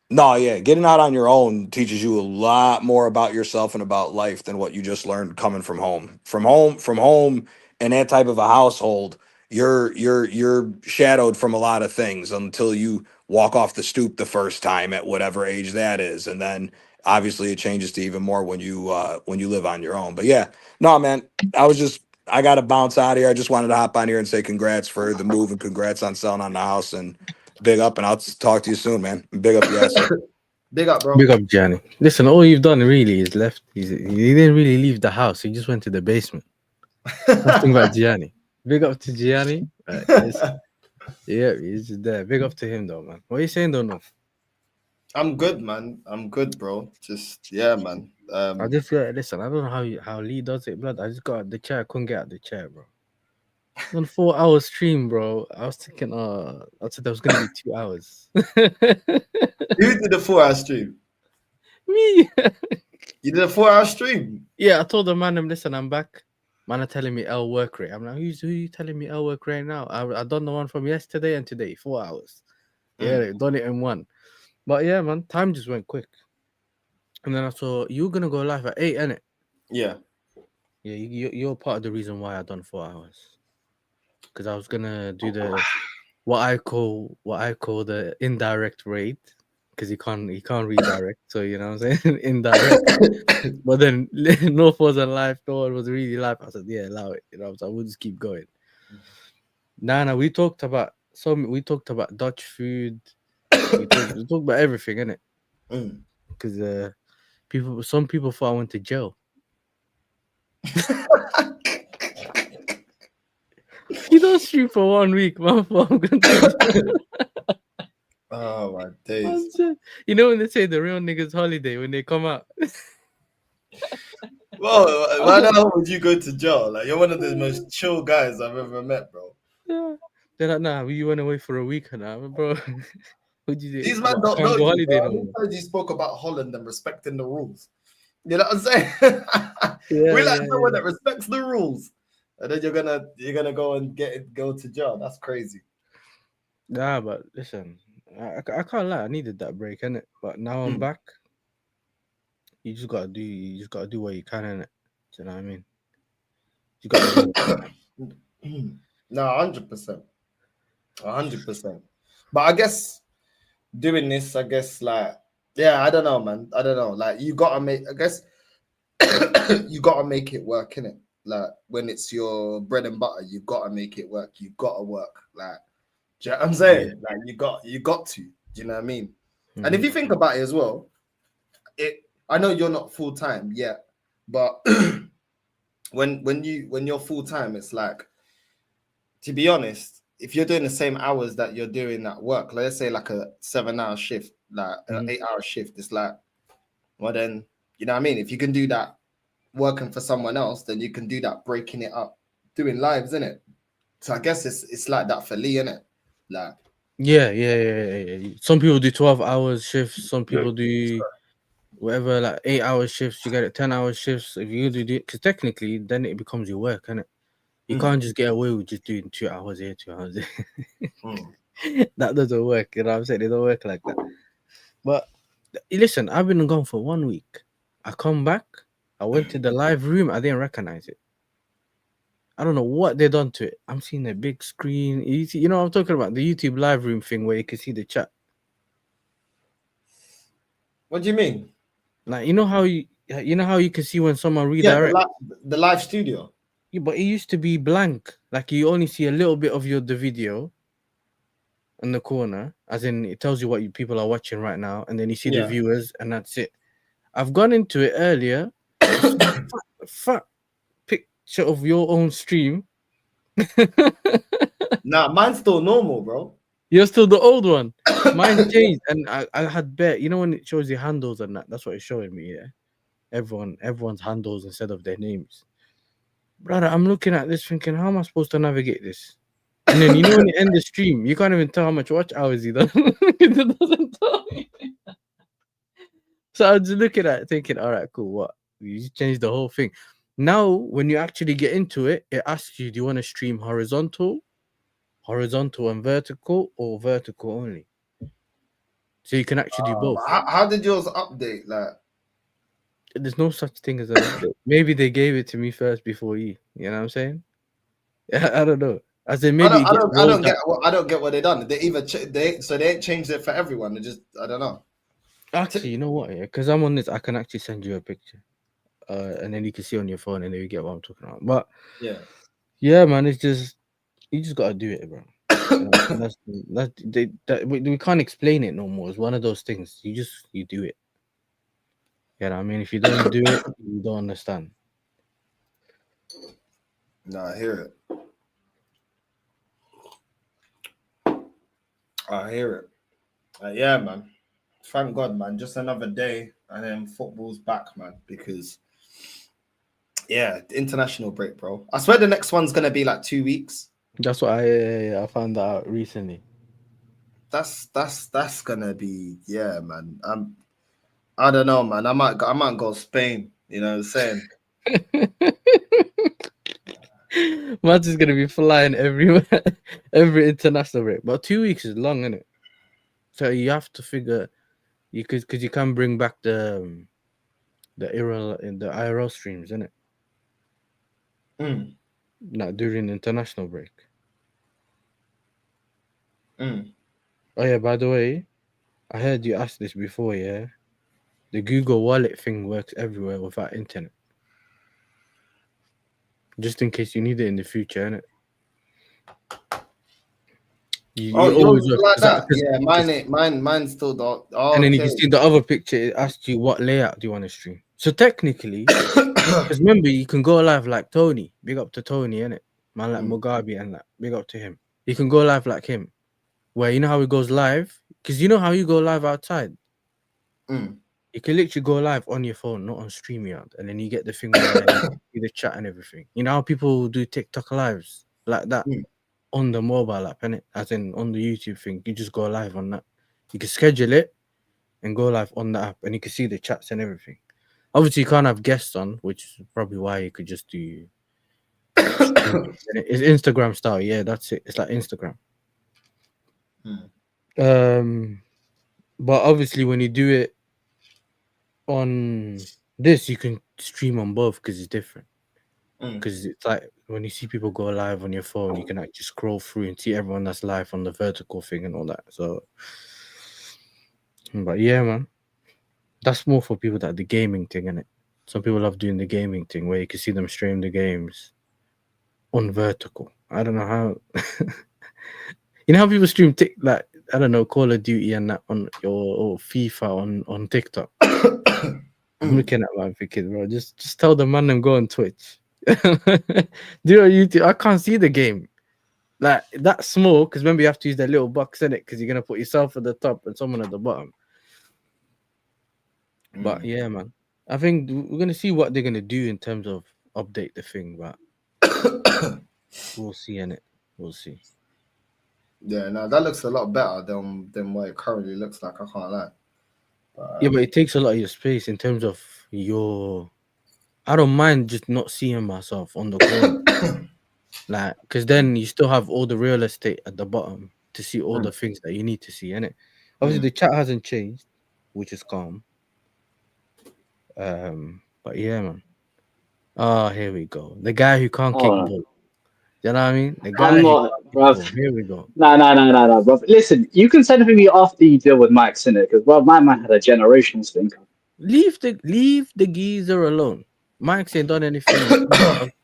S5: no, yeah, getting out on your own teaches you a lot more about yourself and about life than what you just learned coming from home. From home in that type of a household, you're shadowed from a lot of things until you walk off the stoop the first time at whatever age that is, and then obviously it changes to even more when you live on your own. But yeah, no, man, I got to bounce out of here. I just wanted to hop on here and say congrats for the move and congrats on selling on the house, and big up, and I'll talk to you soon, man. Big up, Yasser.
S4: Big up,
S6: Big
S4: bro.
S6: up, Gianni. Listen, all you've done really is left. He didn't really leave the house. He just went to the basement. That's the thing about Gianni. Big up to Gianni. Yeah, he's just there. Big up to him, though, man. What are you saying, though, no?
S4: I'm good, man. I'm good, bro. Just yeah, man.
S6: I just listen. I don't know how Lee does it, blood. I just got out the chair. I couldn't get out the chair, bro. On 4 hour stream, bro. I was thinking, I said there was gonna be 2 hours.
S4: Who did the 4-hour stream?
S6: Me.
S4: You did a 4-hour stream.
S6: Yeah, I told the man, listen, I'm back. Man are telling me L work rate. I'm like, who you telling me L work rate now? I done the one from yesterday and today, 4 hours. Yeah, they've done it in one. But yeah, man, time just went quick. And then I saw you're gonna go live at 8, innit?
S4: Yeah.
S6: Yeah, you're part of the reason why I done 4 hours. Because I was gonna do the what I call the indirect rate. Because he can't redirect. So you know what I'm saying? Indirect. But then North wasn't live, no one was really live. I said, yeah, allow it. You know, so we'll just keep going. Nah, we talked about Dutch food. we talked about everything, innit? Because some people thought I went to jail. You don't stream for 1 week, man. I'm going to
S4: Oh my days.
S6: You know when they say the real niggas holiday when they come out.
S4: Well, why the hell would you go to jail? Like, you're one of the most chill guys I've ever met, bro.
S6: Yeah. They're like, nah, you went away for a week now, bro. What'd you do?
S4: These men
S6: I
S4: don't
S6: can't
S4: know
S6: go
S4: you,
S6: holiday
S4: bro.
S6: no more.
S4: I heard you spoke about Holland and respecting the rules. You know what I'm saying?
S6: Yeah,
S4: We like someone that respects the rules, and then you're gonna go and go to jail. That's crazy.
S6: Nah, but listen, I can't lie. I needed that break, innit? But now I'm back. You just gotta do what you can, innit? Do you know what I mean? You gotta do
S4: No, 100%, 100%. But I guess doing this, like, yeah, I don't know, man. I don't know. Like, you gotta make. I guess you gotta make it work, innit? Like, when it's your bread and butter, you gotta make it work. You gotta work. Like, do you know what I'm saying? Like, you got to. Do you know what I mean? And if you think about it as well, I know you're not full time yet, but when you're full time, it's like, to be honest, if you're doing the same hours that you're doing at work, let's say like a 7-hour shift, like an 8-hour shift, it's like, well then, you know what I mean? If you can do that working for someone else, then you can do that breaking it up, doing lives, innit? So I guess it's like that for Lee, innit? Like,
S6: Yeah. Some people do 12 hours shifts. Some people do whatever, like 8-hour shifts, you get it 10-hour shifts. If you do it, because technically, then it becomes your work, innit? You can't just get away with just doing 2 hours here, 2 hours there. That doesn't work. You know what I'm saying? It don't work like that. But listen, I've been gone for 1 week. I come back. I went to the live room. I didn't recognize it. I don't know what they done to it. I'm seeing a big screen. You know what I'm talking about? The YouTube live room thing where you can see the chat.
S4: What do you mean?
S6: Like, you know how you can see when someone
S4: Yeah,
S6: redirect.
S4: the live studio.
S6: Yeah, but it used to be blank. Like you only see a little bit of the video in the corner, as in it tells you what people are watching right now, and then you see the
S4: Yeah.
S6: viewers, and that's it. I've gone into it earlier. It's fat picture of your own stream.
S4: Nah, mine's still normal, bro.
S6: You're still the old one. Mine changed, and I had bet. You know when it shows your handles and that, that's what it's showing me. Yeah, everyone's handles instead of their names. Brother, I'm looking at this thinking, how am I supposed to navigate this? And then you know when you end the stream, you can't even tell how much watch hours you done. It doesn't tell you. So I was just looking at it thinking, all right, cool. What? You just changed the whole thing. Now, when you actually get into it, it asks you, do you want to stream horizontal and vertical, or vertical only? So you can actually do both.
S4: How did yours update? Like,
S6: There's no such thing as an update. Maybe they gave it to me first before you. You know what I'm saying? I don't know. I said maybe
S4: I don't get what they done. They either they ain't changed it for everyone. They just, I don't know.
S6: Actually, you know what? Yeah, because I'm on this, I can actually send you a picture, and then you can see on your phone, and then you get what I'm talking about. But yeah, man, it's just you just gotta do it, bro. We can't explain it no more. It's one of those things. You do it. Yeah, I mean, if you don't do it, you don't understand.
S4: No, I hear it. Yeah, man. Thank God, man. Just another day, and then football's back, man. Because yeah, the international break, bro. I swear the next one's gonna be like 2 weeks.
S6: That's what I found that out recently.
S4: That's gonna be, yeah, man. I don't know, man. I might go Spain. You know what I'm saying?
S6: Man's is gonna be flying everywhere, every international break. But 2 weeks is long, isn't it? So you have to figure because you can bring back the IRL streams, isn't it? Not during the international break. Oh yeah, by the way, I heard you ask this before, yeah. The Google Wallet thing works everywhere without internet. Just in case you need it in the future, innit? You always
S4: yours like that? Yeah, mine still don't. Oh,
S6: and then you can see the other picture. It asks you what layout do you want to stream. So technically, because remember, you can go live like Tony. Big up to Tony, innit? Man like Mugabe and that. Big up to him. You can go live like him. Where you know how he goes live? Because you know how you go live outside? You can literally go live on your phone, not on StreamYard. And then you get the thing where you see the chat and everything. You know how people do TikTok lives like that on the mobile app, innit? As in on the YouTube thing. You just go live on that. You can schedule it and go live on the app. And you can see the chats and everything. Obviously, you can't have guests on, which is probably why you could just do... It's Instagram style. Yeah, that's it. It's like Instagram. But obviously, when you do it on this, you can stream on both because it's different. Because it's like when you see people go live on your phone, you can actually scroll through and see everyone that's live on the vertical thing and all that. So, but yeah, man, that's more for people that the gaming thing, innit? Some people love doing the gaming thing where you can see them stream the games on vertical. I don't know how. You know how people stream like I don't know, Call of Duty and that on or FIFA on TikTok. I'm looking at my thinking, bro, just tell the man them go on Twitch. Do it on YouTube. I can't see the game. Like that's small because remember you have to use that little box in it because you're gonna put yourself at the top and someone at the bottom. But yeah, man. I think we're gonna see what they're gonna do in terms of update the thing, but we'll see in it. We'll see.
S4: Yeah, no, that looks a lot better than what it currently looks like. I can't lie.
S6: Yeah, but it takes a lot of your space in terms of your. I don't mind just not seeing myself on the corner, like, because then you still have all the real estate at the bottom to see all the things that you need to see, innit? Obviously, the chat hasn't changed, which is calm. But yeah, man. Oh, here we go. The guy who can't kick
S7: Oh,
S6: ball. You know what I mean? The
S7: I'm
S6: guy who
S7: not,
S6: can't kick
S7: bruv.
S6: ball. Here we go.
S7: No, bruv. Listen, you can send for me after you deal with Mike's in it, because well, my man had a generational stinker.
S6: Leave the geezer alone. Mike's ain't done anything. He's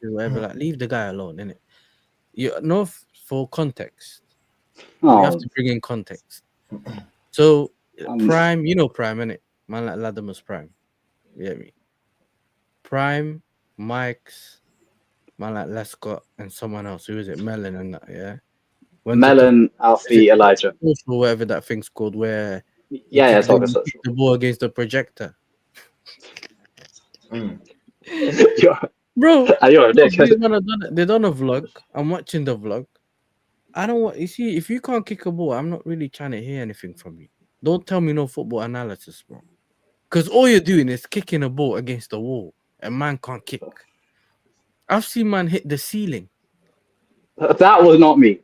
S6: whatever. Like, leave the guy alone, innit? You know, for context, we have
S7: Oh,
S6: to bring in context. So
S7: um,
S6: Prime, you know Prime, innit? Man like Latimer's Prime. You get me? Prime, Mike's, man like Lescott, and someone else. Who is it? Melon and that, yeah? Went to
S7: Melon, Alfie, Elijah.
S6: or whatever that thing's called, where
S7: Yeah,
S6: you
S7: Soccer
S6: kick
S7: Social.
S6: the ball against the projector. Bro,
S7: You're a dick.
S6: they done a vlog. I'm watching the vlog. I don't want you see if you can't kick a ball, I'm not really trying to hear anything from you. Don't tell me no football analysis, bro. Because all you're doing is kicking a ball against the wall, and man can't kick. I've seen man hit the ceiling.
S7: That was not me.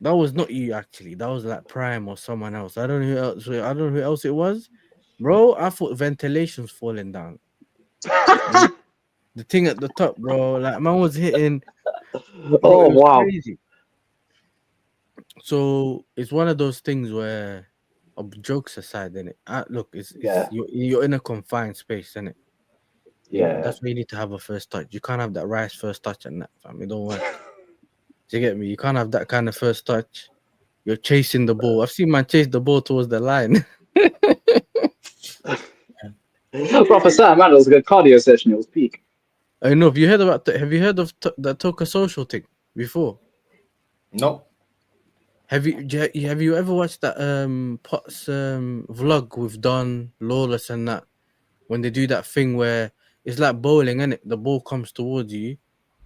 S6: That was not you actually. That was like Prime or someone else. I don't know who else. I don't know who else it was, bro. I thought ventilation's falling down. The thing at the top, bro. Like man was hitting. Bro,
S7: Oh
S6: it was
S7: wow.
S6: crazy. So it's one of those things where, jokes aside, innit? Look, it's
S7: Yeah.
S6: you're in a confined space, innit?
S7: Yeah.
S6: That's why you need to have a first touch. You can't have that Rice first touch and that, fam. It don't work. Do you get me? You can't have that kind of first touch. You're chasing the ball. I've seen man chase the ball towards the line.
S7: Bro, for Sam, man, it was a good cardio session. It was peak.
S6: I know. Have you heard about? Have you heard of the Toka Social thing before?
S4: Nope.
S6: Have you ever watched that Potts vlog with Don Lawless and that, when they do that thing where it's like bowling, and the ball comes towards you,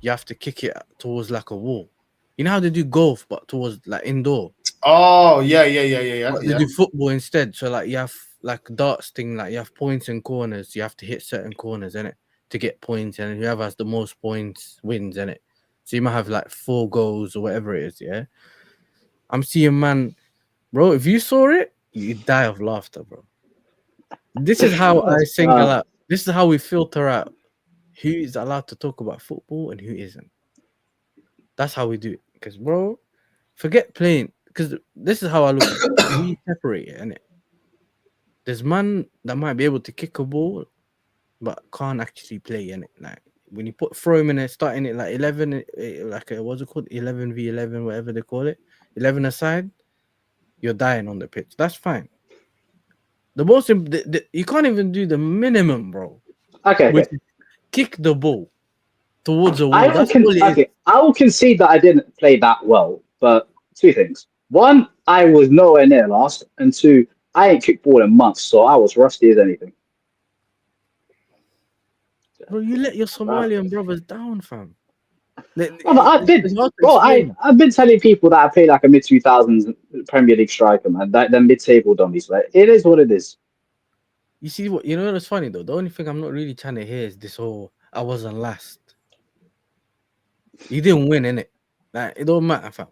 S6: you have to kick it towards like a wall. You know how they do golf but towards like indoor?
S4: Oh yeah.
S6: But they do football instead. So like you have like darts thing, like you have points and corners. You have to hit certain corners in it to get points, and whoever has the most points wins in it. So you might have like 4 goals or whatever it is, yeah. I'm seeing man, bro. If you saw it, you'd die of laughter, bro. This is how I single out. This is how we filter out who is allowed to talk about football and who isn't. That's how we do it. Because, bro, forget playing. Because this is how I look at it. We separate it, innit? There's man that might be able to kick a ball, but can't actually play, innit? Like, when you throw him in it, starting it like 11, like, what's it called? 11v11, whatever they call it. 11 aside, you're dying on the pitch. That's fine. The most, you can't even do the minimum, bro.
S7: Okay.
S6: Kick the ball towards a wall. That's all it is.
S7: I will concede that I didn't play that well, but 2 things. 1, I was nowhere near last, and 2, I ain't kicked ball in months, so I was rusty as anything.
S6: Bro, you let your Somalian brothers down, fam.
S7: I've been telling people that I play like a mid-2000s Premier League striker, man. That they're mid-table dummies. Like, it is what it is.
S6: You see what? You know what's funny though? The only thing I'm not really trying to hear is this whole "I wasn't last." You didn't win, innit? Like, it don't matter, fam.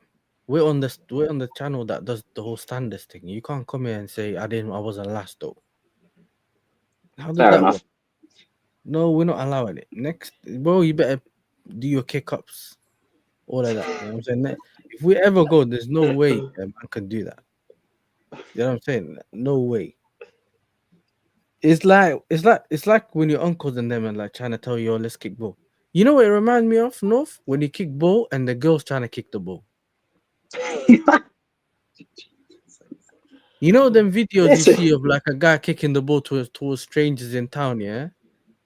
S6: We're on the channel that does the whole standards thing. You can't come here and say I wasn't last though. How does
S7: Fair
S6: that
S7: enough.
S6: work? No, we're not allowing it. Next, bro, you better do your kick-ups, all of that. You know what I'm saying? If we ever go, there's no way a man can do that. You know what I'm saying? No way. It's like when your uncles and them are like trying to tell you, "Oh, let's kick ball." You know what it reminds me of, North? When you kick ball and the girl's trying to kick the ball. You know them videos you see of like a guy kicking the ball towards strangers in town, yeah?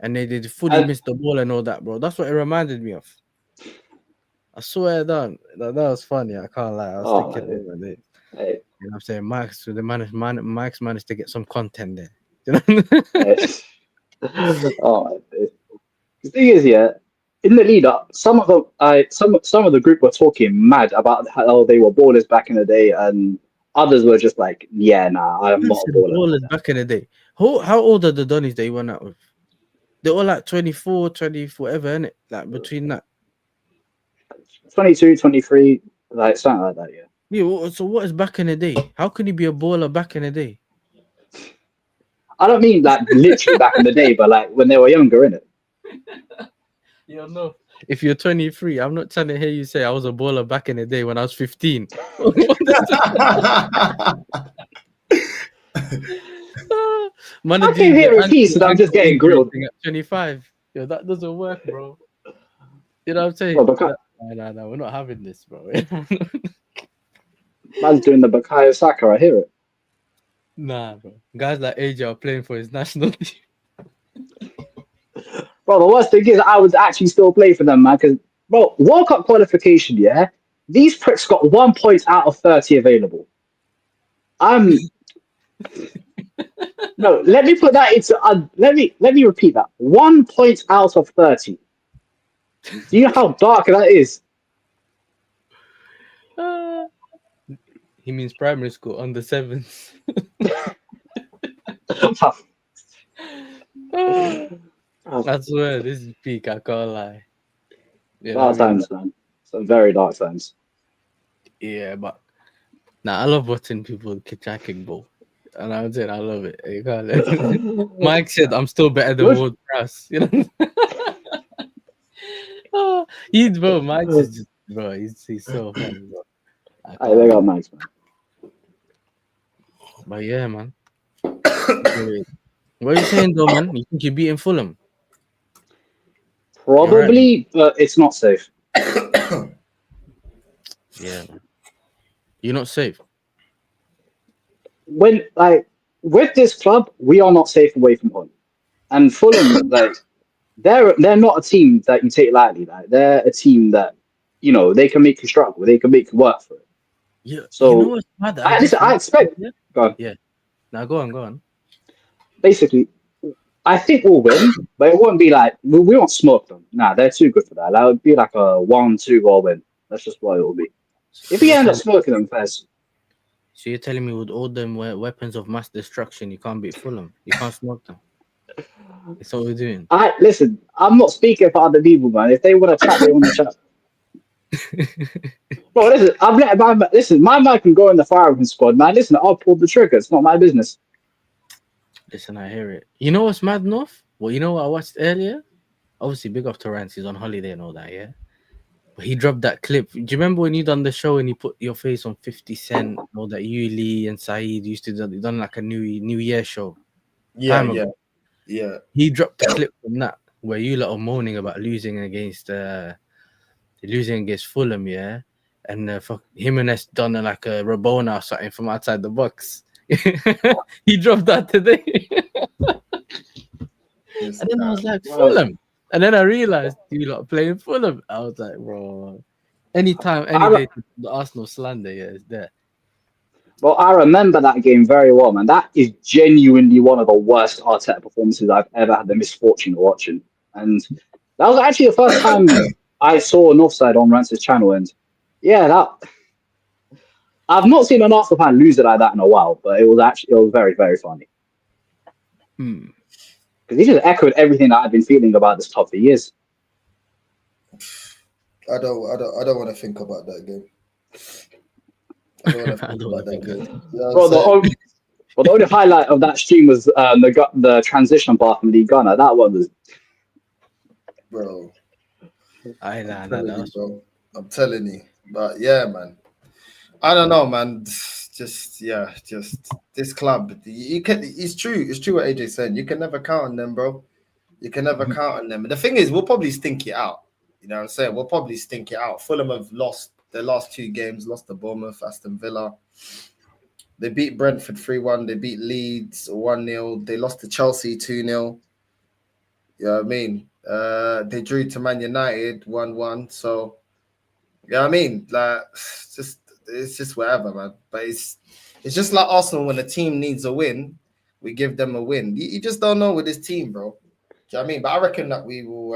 S6: And they fully missed the ball and all that, bro. That's what it reminded me of. I swear down. That was funny. I can't lie. I was thinking over it. You know what I'm saying? Mike's managed to get some content there. You know?
S7: Oh, the thing is, yeah, in the lead up, some of the group were talking mad about how they were ballers back in the day, and Others were just like, yeah, nah, I'm not a baller.
S6: Ballers back in the day. How old are the Donnies that you went out with? They're all like 24, 20, whatever, innit? Like between that.
S7: 22, 23, like something like that, yeah.
S6: Yeah, so what is back in the day? How can you be a baller back in the day?
S7: I don't mean like literally back in the day, but like when they were younger, innit?
S6: You know, if you're 23, I'm not trying to hear you say I was a baller back in the day when I was 15. Man,
S7: I came here in peace and I'm just getting grilled.
S6: at 25. Yo, that doesn't work, bro. You know what I'm saying?
S7: Well,
S6: No, we're not having this, bro.
S7: man's doing the Bukayo Saka, I hear it.
S6: Nah, bro. Guys like AJ are playing for his national team.
S7: Bro, the worst thing is I would actually still play for them, man, because, bro, World Cup qualification, yeah? These pricks got 1 point out of 30 available. No, let me put that into let me repeat that. 1 point out of 30. Do you know how dark that is?
S6: He means primary school under sevens. I swear, this is peak. I can't lie. You know
S7: Dark
S6: what I mean?
S7: times, man. Some very dark times.
S6: Yeah, but I love watching people tracking ball. And I would say I love it. You can't Mike said I'm still better than Ward Prowse. You know? Bro, Mike's is just, bro, he's so funny, bro.
S7: They got Max, man.
S6: But yeah, man. What are you saying though, man? You think you're beating Fulham?
S7: Probably, right, but it's not safe.
S6: Yeah, man. You're not safe.
S7: When with this club, we are not safe away from home. And Fulham, they're not a team that you take lightly. Like they're a team that, you know, they can make you struggle. They can make you work for it.
S6: Yeah.
S7: So
S6: you know what's mad?
S7: I expect.
S6: Yeah.
S7: Go on.
S6: Yeah. Now go on.
S7: Basically, I think we'll win, but it won't be like we won't smoke them. Nah, they're too good for that. That would be like a 1-2 goal win. That's just what it will be. If we end up smoking them first.
S6: So you're telling me with all them weapons of mass destruction, you can't beat Fulham? You can't smoke them? That's what we're doing.
S7: Listen, I'm not speaking for other people, man. If they want to chat, they want to chat. Bro, listen, my man can go in the firing squad, man. Listen, I'll pull the trigger. It's not my business.
S6: Listen, I hear it. You know what's mad enough? Well, you know what I watched earlier? Obviously, big up to Rance. He's on holiday and all that, yeah? But he dropped that clip. Do you remember when you done the show and you put your face on 50 Cent? All that you, Lee, and Saeed used to done like a New Year show.
S4: Yeah.
S6: He dropped the clip from that where you lot are moaning about losing against Fulham, yeah? And Jimenez done like a Rabona or something from outside the box. He dropped that today. And then I was like, Fulham. And then I realized you lot playing Fulham. I was like, bro, anytime, any day, the Arsenal slander, yeah, is there.
S7: Well, I remember that game very well, man. That is genuinely one of the worst Arteta performances I've ever had the misfortune of watching. And that was actually the first time I saw Northside on Rance's channel. And yeah, I've not seen an Arsenal fan lose it like that in a while, but it was very, very funny. Because he just echoed everything that I've been feeling about this top for years.
S4: I don't want to think about that game. I don't want to think about that game.
S7: Bro, the only highlight of that stream was the transition bar from Lee Gunner. That one was,
S4: bro.
S6: Bro.
S4: I'm telling you, but yeah, man. I don't know, man. Just this club. It's true. It's true what AJ said. You can never count on them, bro. You can never count on them. And the thing is, we'll probably stink it out. You know what I'm saying? We'll probably stink it out. Fulham have lost their last 2 games. Lost to Bournemouth, Aston Villa. They beat Brentford 3-1. They beat Leeds 1-0. They lost to Chelsea 2-0. You know what I mean? They drew to Man United 1-1. So, you know what I mean? Like, it's just whatever, man. But it's just like Arsenal when a team needs a win, we give them a win. You just don't know with this team, bro. Do you know what I mean? But I reckon that we will.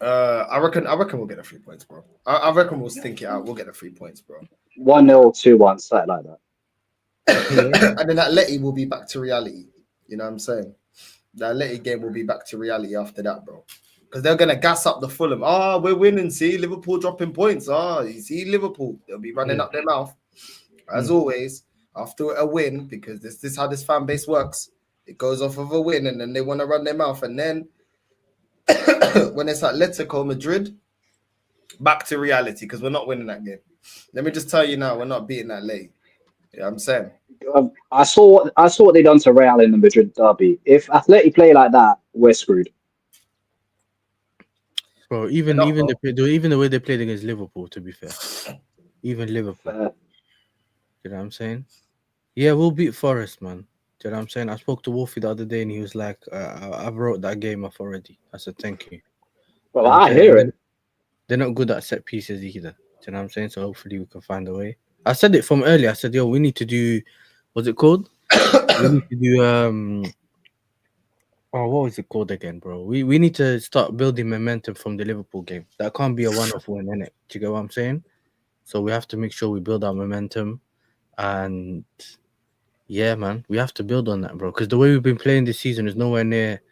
S4: I reckon we'll get the 3 points, bro. I reckon we'll stink it out. We'll get the 3 points, bro.
S7: 1-0, 2-1, something like that.
S6: Yeah.
S4: And then that Letty will be back to reality. You know what I'm saying? That Letty game will be back to reality after that, bro. Because they're gonna gas up the Fulham. Oh, we're winning. See Liverpool dropping points. Oh, you see Liverpool. They'll be running
S6: Yeah.
S4: up their mouth as always after a win, because this is how this fan base works. It goes off of a win, and then they want to run their mouth, and then when it's Atletico Madrid, back to reality because we're not winning that game. Let me just tell you now, we're not beating that late. You know what I'm saying?
S7: I saw what they done to Real in the Madrid derby. If Atleti play like that, we're screwed.
S6: Bro,
S4: They're
S6: even
S4: not,
S6: even
S4: bro.
S6: even the way they played against Liverpool, to be fair. Even Liverpool.
S7: Uh,
S6: You know what I'm saying? Yeah, we'll beat Forest, man. Do you know what I'm saying? I spoke to Wolfie the other day and he was like, I've wrote that game off already. I said, thank you.
S7: well,
S6: You know what I'm
S7: I
S6: saying?
S7: hear
S6: And
S7: it.
S6: they're not good at set pieces either. Do you know what I'm saying? So hopefully we can find a way. I said it from earlier. I said, yo, we need to do, what's it called? We need to do, oh, what was it called again, bro? We need to start building momentum from the Liverpool game. That can't be a one-off win, innit? Do you get what I'm saying? So we have to make sure we build our momentum. And yeah, man, we have to build on that, bro. Because the way we've been playing this season is nowhere near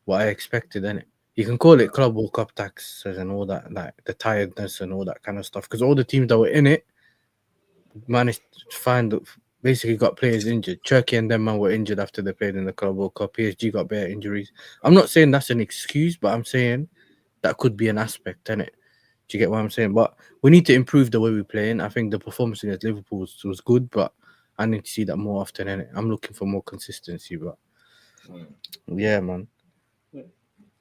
S6: what I expected, innit? You can call it Club World Cup taxes and all that, like the tiredness and all that kind of stuff. Because all the teams that were in it managed to find, basically got players injured. Turkey and them man were injured after they played in the Club World Cup. PSG got bare injuries. I'm not saying that's an excuse, but I'm saying that could be an aspect, innit? Do you get what I'm saying? But we need to improve the way we play. And I think the performance against Liverpool was good, but I need to see that more often. And I'm looking for more consistency. But yeah, man.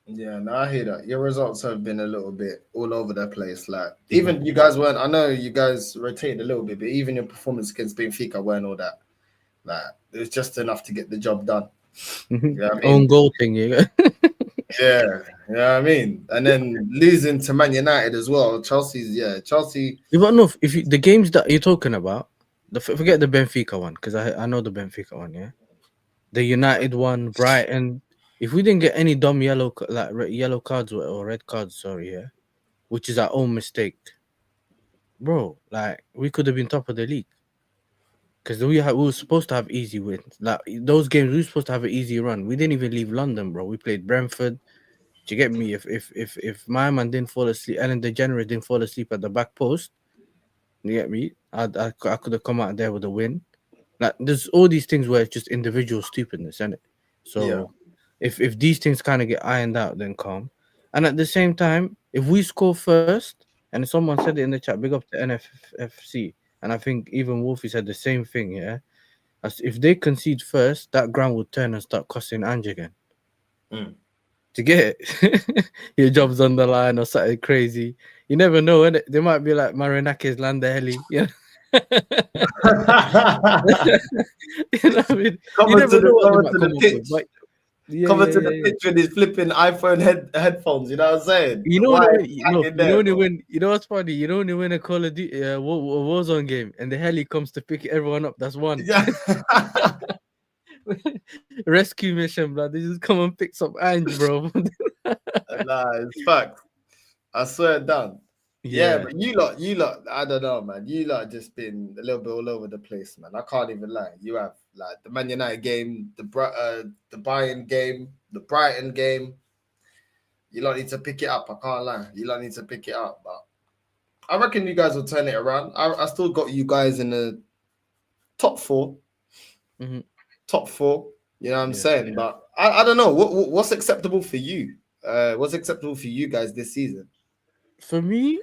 S4: Yeah, no, I hear that. Your results have been a little bit all over the place. Like, even you guys weren't, I know you guys rotated a little bit, but even your performance against Benfica weren't all that. Like, it was just enough to get the job done. You know what I
S6: Own
S4: mean?
S6: goal thing, yeah.
S4: Yeah, you know what I mean? And then losing to Man United as well. Chelsea.
S6: But no, if you, the games that you're talking about, forget the Benfica one because I know the Benfica one, yeah. The United one, Brighton. If we didn't get any dumb yellow cards or red cards, sorry, yeah, which is our own mistake, bro. Like we could have been top of the league because we were supposed to have easy wins. Like those games, we were supposed to have an easy run. We didn't even leave London, bro. We played Brentford. Do you get me? If my man didn't fall asleep, Ellen DeGeneres didn't fall asleep at the back post. You get me? I could have come out there with a win. Like there's all these things where it's just individual stupidness, isn't it?
S4: Yeah.
S6: So if these things kind of get ironed out, then calm. And at the same time, if we score first, and someone said it in the chat, big up to NFFC, and I think even Wolfie said the same thing. Yeah, as if they concede first, that ground will turn and start cussing Ange again. To get it, your job's on the line or something crazy. You never know, innit? They might be like Marinakis Landaheli, yeah. You know what I mean? You never know what they might come up with. But
S4: Coming to the pitch with his flipping iPhone headphones. You know what I'm saying?
S6: You
S4: The
S6: know when
S4: wire
S6: you know,
S4: hanging
S6: you know
S4: there,
S6: when you
S4: bro.
S6: win. You know what's funny? You know when you win a Call of Duty, Warzone game, and the heli comes to pick everyone up. That's one
S4: Yeah.
S6: rescue mission, bro. They just come and pick up Ange, bro.
S4: Nah, it's fact. I swear down. Yeah,
S6: Yeah.
S4: but you lot, I don't know, man. You lot just been a little bit all over the place, man. I can't even lie. You have like the Man United game, the Bayern game, the Brighton game. You lot need to pick it up. I can't lie. You lot need to pick it up, but I reckon you guys will turn it around. I still got you guys in the top 4.
S6: Mhm.
S4: Top 4. You know what I'm
S6: Yeah.
S4: saying? But I don't know. What's acceptable for you? What's acceptable for you guys this season?
S6: For me,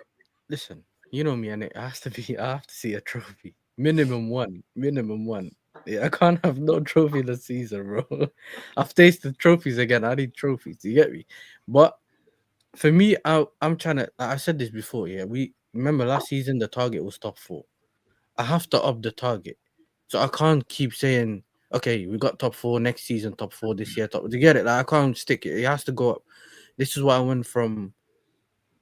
S6: listen, you know me, and it has to be. I have to see a trophy, minimum one, minimum one. Yeah, I can't have no trophy this season, bro. I've tasted trophies again. I need trophies. You get me? But for me, I'm trying to. I said this before. Yeah, we remember last season the target was top 4. I have to up the target, so I can't keep saying, okay, we got top 4 next season, top 4 this year. Top. You get it? Like, I can't stick it. It has to go up. This is why I went from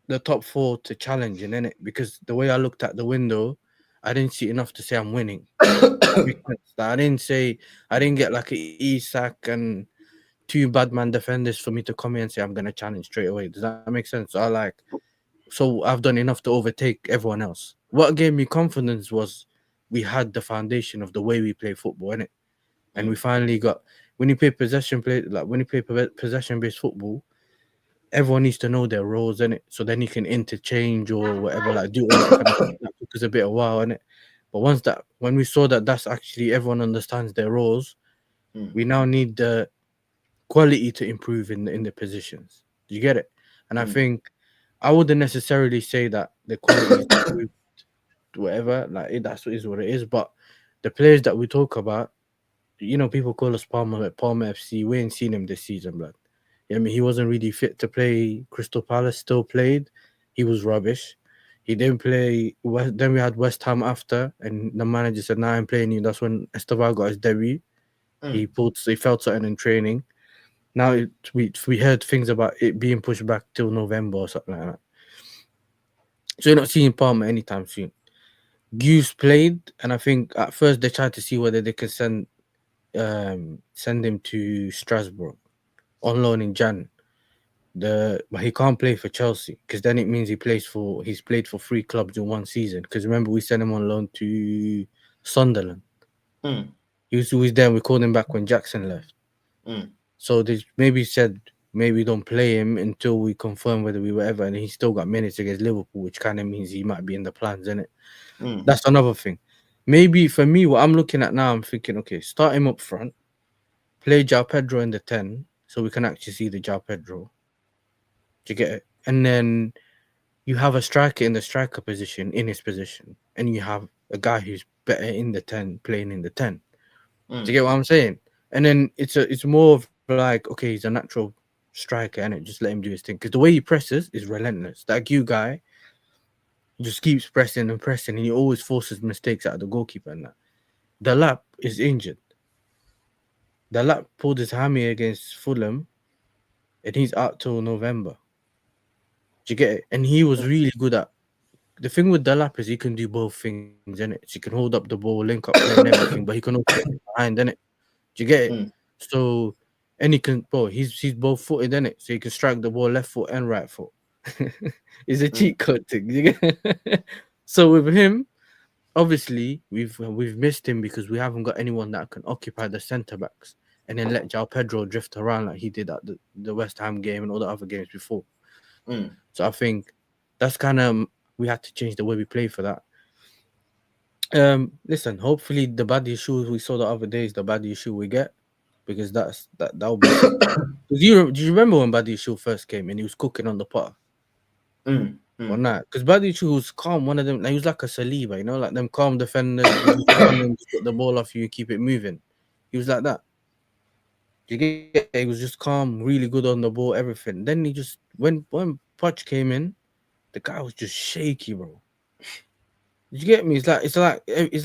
S6: the top 4 to challenging, innit? Because the way I looked at the window, I didn't see enough to say I'm winning. That makes sense. Like, I didn't get like an Isak and 2 bad man defenders for me to come in and say I'm gonna challenge straight away. Does that make sense? So I like so I've done enough to overtake everyone else. What gave me confidence was we had the foundation of the way we play football, innit? And we finally got when you play possession based football, everyone needs to know their roles in it, so then you can interchange or whatever, like do all that kind of stuff. That took us a bit of a while, innit? But when we saw that that's actually everyone understands their roles, we now need the quality to improve in the positions. Do you get it? And I think I wouldn't necessarily say that the quality is improved, whatever, like that's what it is. But the players that we talk about, people call us Palmer FC. We ain't seen him this season, blood. I mean, he wasn't really fit to play. Crystal Palace still played. He was rubbish. He didn't play. Then we had West Ham after, and the manager said, "Nah, I'm playing you." That's when Esteban got his debut. He felt something in training. Now we heard things about it being pushed back till November or something like that. So you're not seeing Palmer anytime soon. Goose played, and I think at first they tried to see whether they could send him to Strasbourg on loan in Jan. But he can't play for Chelsea because then it means he's played for 3 clubs in one season. Because remember we sent him on loan to Sunderland. He was always there. We called him back when Jackson left. So they maybe said maybe don't play him until we confirm whether we whatever, and he still got minutes against Liverpool, which kind of means he might be in the plans, isn't it? That's another thing. Maybe for me, what I'm looking at now, I'm thinking, okay, start him up front, play João Pedro in the 10, so we can actually see the João Pedro. Do you get it? And then you have a striker in the striker position, in his position, and you have a guy who's better in the 10 playing in the 10. Do you get what I'm saying? And then it's more of like, okay, he's a natural striker, and just let him do his thing. Because the way he presses is relentless. That Q guy just keeps pressing and pressing, and he always forces mistakes out of the goalkeeper. And that the lap is injured. The lap pulled his hammy against Fulham, and he's out till November. Do you get it? And he was really good at the thing with Delap is he can do both things, innit? So he can hold up the ball, link up play and everything, but he can also get behind, innit? Do you get it? So and he can he's both footed, innit? So he can strike the ball left foot and right foot. It's a cheat code thing. You get it? So with him, obviously we've missed him because we haven't got anyone that can occupy the centre backs and then let João Pedro drift around like he did at the West Ham game and all the other games before. So I think that's kind of we had to change the way we play for that. Listen, hopefully the bad issue we saw the other day is the bad issue we get because that'll be sick. Do you remember when Badi Issue first came and he was cooking on the pot? Or not? Because Badi Issue was calm, one of them, like, he was like a Saliba, like them calm defenders, just get the ball off you and keep it moving. He was like that. He was just calm, really good on the ball, everything. Then he just when Poch came in, the guy was just shaky, bro. Did you get me? It's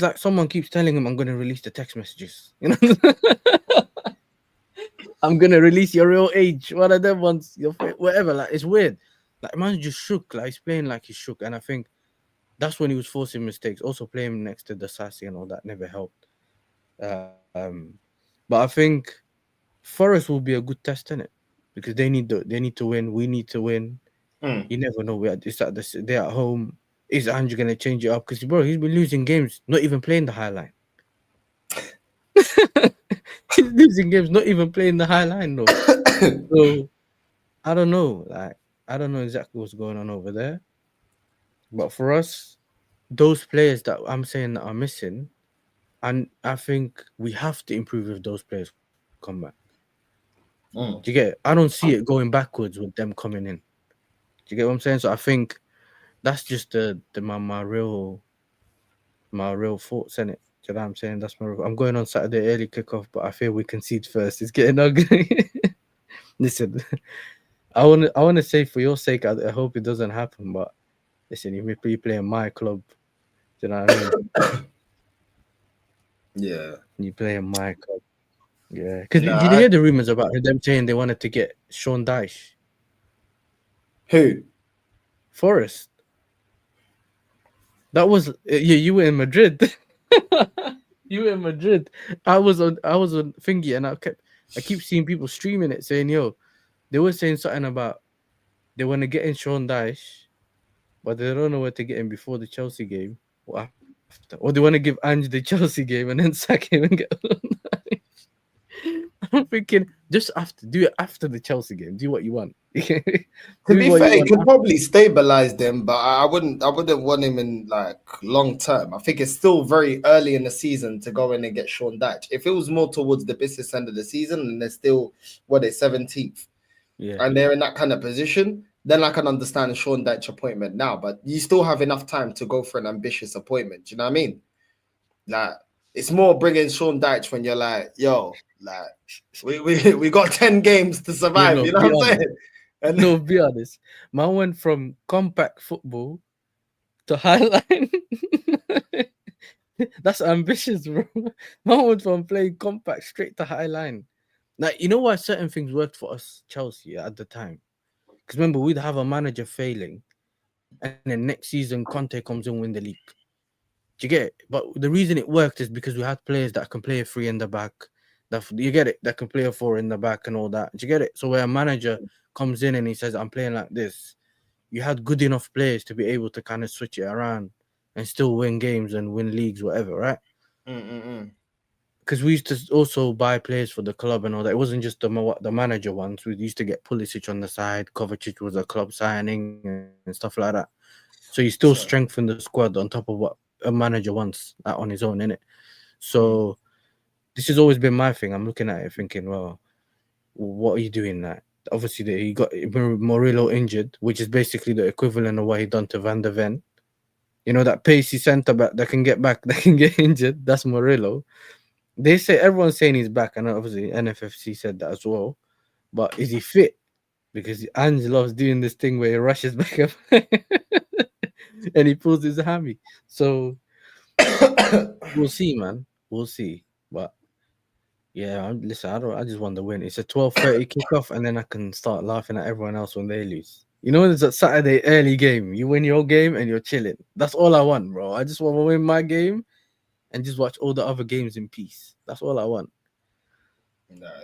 S6: like someone keeps telling him, "I'm gonna release the text messages." I'm gonna release your real age. One of them ones, your whatever. Like it's weird. Like man just shook. Like he's playing like he shook, and I think that's when he was forcing mistakes. Also playing next to the Sassy and all that never helped. But I think Forest will be a good test in it because they need to win. We need to win. You never know. They're at home. Is Andrew gonna change it up? Because bro, he's been losing games, not even playing the high line. He's losing games, not even playing the high line though. So I don't know. Like I don't know exactly what's going on over there. But for us, those players that I'm saying that are missing, and I think we have to improve if those players come back. Do you get it? I don't see it going backwards with them coming in. Do you get what I'm saying? So I think that's just my real thoughts in it. Do you know what I'm saying? I'm going on Saturday early kickoff, but I feel we concede first. It's getting ugly. Listen, I want to say for your sake, I hope it doesn't happen. But listen, you play in my club. Do you know what I mean?
S4: Yeah,
S6: you play in my club. Yeah, because did you hear the rumors about them saying they wanted to get Sean Dyche?
S4: Who?
S6: Forest. That was you were in Madrid. You were in Madrid. I was on Thingy, and I keep seeing people streaming it saying, "Yo," they were saying something about they want to get in Sean Dyche but they don't know where to get him before the Chelsea game or after. Or they want to give Ange the Chelsea game and then sack him and get. I'm thinking just after, do it after the Chelsea game. Do what you want.
S4: To
S6: Do
S4: be
S6: what
S4: fair,
S6: you
S4: it
S6: want.
S4: could probably stabilize them, but I wouldn't want him in like long term. I think it's still very early in the season to go in and get Sean Dyche. If it was more towards the business end of the season and they're still 17th
S6: Yeah,
S4: and they're in that kind of position, then I can understand Sean Dyche appointment now. But you still have enough time to go for an ambitious appointment. Do you know what I mean? Like it's more bringing Sean Dyche when you're like, yo, like we got 10 games to
S6: you
S4: survive.
S6: know,
S4: You know
S6: be
S4: what I'm
S6: honest.
S4: saying? And
S6: No, be honest. Man went from compact football to highline. That's ambitious, bro. Man went from playing compact straight to highline. Like, you know why certain things worked for us, Chelsea, at the time? Because remember, we'd have a manager failing, and then next season Conte comes and win the league. Do you get it? But the reason it worked is because we had players that can play a three in the back. That you get it, that can play a four in the back and all that. Do you get it? So where a manager comes in and he says, "I'm playing like this," you had good enough players to be able to kind of switch it around and still win games and win leagues, whatever, right? Because we used to also buy players for the club and all that. It wasn't just the manager ones. We used to get Pulisic on the side. Kovacic was a club signing and stuff like that. So you still strengthen the squad on top of what a manager wants on his own, innit? So this has always been my thing. I'm looking at it thinking, well, what are you doing that? Obviously, he got Murillo injured, which is basically the equivalent of what he done to Van der Ven. You know, that pacey centre back that can get back, that can get injured. That's Murillo. They say everyone's saying he's back, and obviously NFFC said that as well. But is he fit? Because Ange loves doing this thing where he rushes back up and he pulls his hammy. So we'll see, man. We'll see. But yeah, listen, I just want to win. It's a 12:30 kickoff, and then I can start laughing at everyone else when they lose. You know, it's a Saturday early game. You win your game and you're chilling. That's all I want, bro. I just want to win my game and just watch all the other games in peace. That's all I want.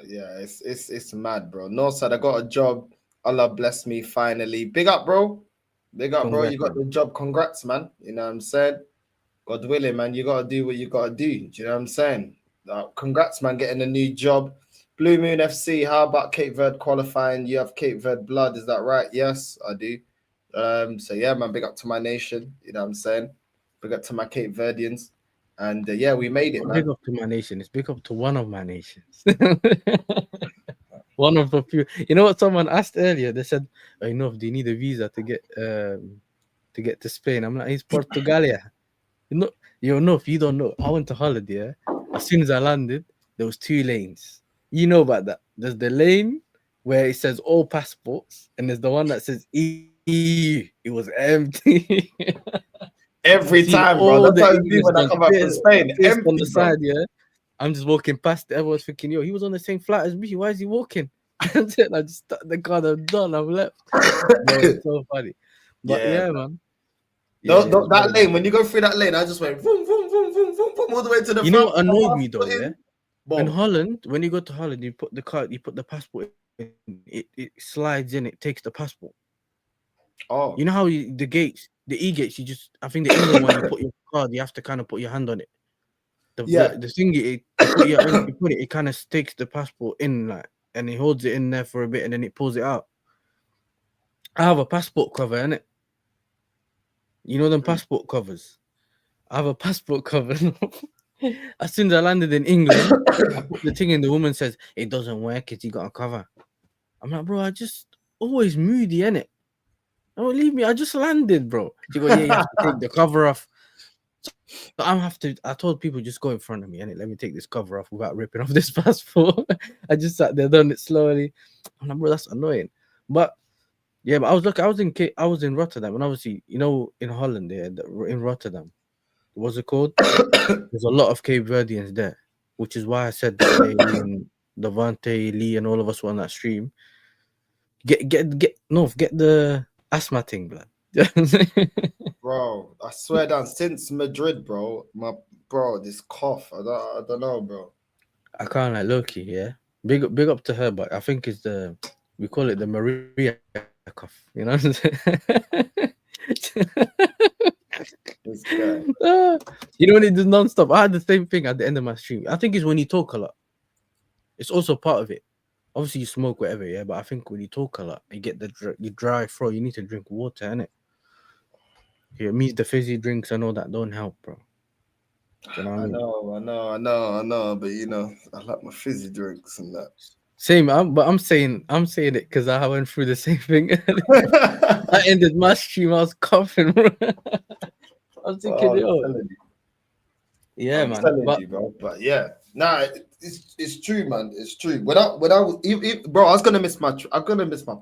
S4: Yeah, it's mad, bro. Northside, I got a job. Allah bless me finally. Big up, bro. Big up, bro.
S6: Congrats,
S4: You got
S6: man.
S4: the job. Congrats, man. You know what I'm saying? God willing, man. You gotta do what you gotta do. Do you know what I'm saying? Congrats, man, getting a new job. Blue Moon FC, how about Cape Verde qualifying? You have Cape Verde blood, is that right? Yes, I do. So yeah, man, big up to my nation. You know what I'm saying? Big up to my Cape Verdeans. And yeah, we made it,
S6: Not big
S4: man.
S6: up to my nation. It's big up to one of my nations. One of the few. You know what someone asked earlier? They said, "I know if they need a visa to get to Spain." I'm like, "It's Portugalia." You know, if you don't know, I went to holiday. Yeah? As soon as I landed, there was two lanes. You know about that. There's the lane where it says all passports, and there's the one that says EU. It was empty.
S4: Every
S6: Seen
S4: time, bro.
S6: all
S4: That's
S6: the
S4: how I do
S6: English
S4: when I
S6: ones
S4: come back from Spain.
S6: pissed on
S4: Empty,
S6: the
S4: bro.
S6: side, yeah. I'm just walking past it. Everyone's thinking, yo, he was on the same flight as me. Why is he walking? That's it. I just stuck the car, I'm done. I'm left. Bro, it's so funny. But
S4: Yeah,
S6: yeah,
S4: bro.
S6: man. Yeah, it was
S4: That
S6: very
S4: lane,
S6: nice.
S4: when you go through that lane, I just went boom, boom, boom, boom, boom, boom, all the way to the
S6: You know
S4: front.
S6: what annoyed me though, yeah? In
S4: Boom.
S6: Holland, when you go to Holland, you put the passport in, it slides in, it takes the passport.
S4: Oh,
S6: You know how the gates, the e-gates, I think the England one, you put your card, you have to kind of put your hand on it.
S4: yeah.
S6: The thing you put it, it kind of sticks the passport in, like, and it holds it in there for a bit and then it pulls it out. I have a passport cover, innit? You know them passport covers? I have a passport cover. As soon as I landed in England, I put the thing in, the woman says, "It doesn't work, you got a cover." I'm like, bro, I just always moody, innit? Don't leave me. I just landed, bro. She go, yeah, you have to take the cover off. So I told people, just go in front of me, and let me take this cover off without ripping off this passport. I just sat there, done it slowly. I'm like, bro, that's annoying. But yeah, but I was in Rotterdam, and obviously, you know, in Holland, there, in Rotterdam, what's it called? There's a lot of Cape Verdeans there, which is why I said that day me and Devante, Lee, and all of us were on that stream. Get the asthma thing, blood.
S4: Bro, I swear down since Madrid, bro, this cough. I don't know, bro.
S6: I can't like Loki, yeah. Big up to her, but I think it's we call it the Maria cough, you know what I'm saying?
S4: This guy.
S6: You know when he does non-stop, I had the same thing at the end of my stream. I think it's when you talk a lot. It's also part of it. Obviously, you smoke whatever, yeah. But I think when you talk a lot, you get you dry throat. You need to drink water, innit? Yeah, it means the fizzy drinks and all that don't help, bro. Do you know what I mean?
S4: I know, but you know, I like my fizzy drinks and that.
S6: Same, but I'm saying it because I went through the same thing. I ended my stream. I was coughing, bro. I was thinking,
S4: I'm
S6: yo,
S4: telling you.
S6: yeah,
S4: I'm
S6: man.
S4: telling
S6: But
S4: you, bro. But yeah, nah, it's true, man. It's true. When I was, bro, I was gonna miss my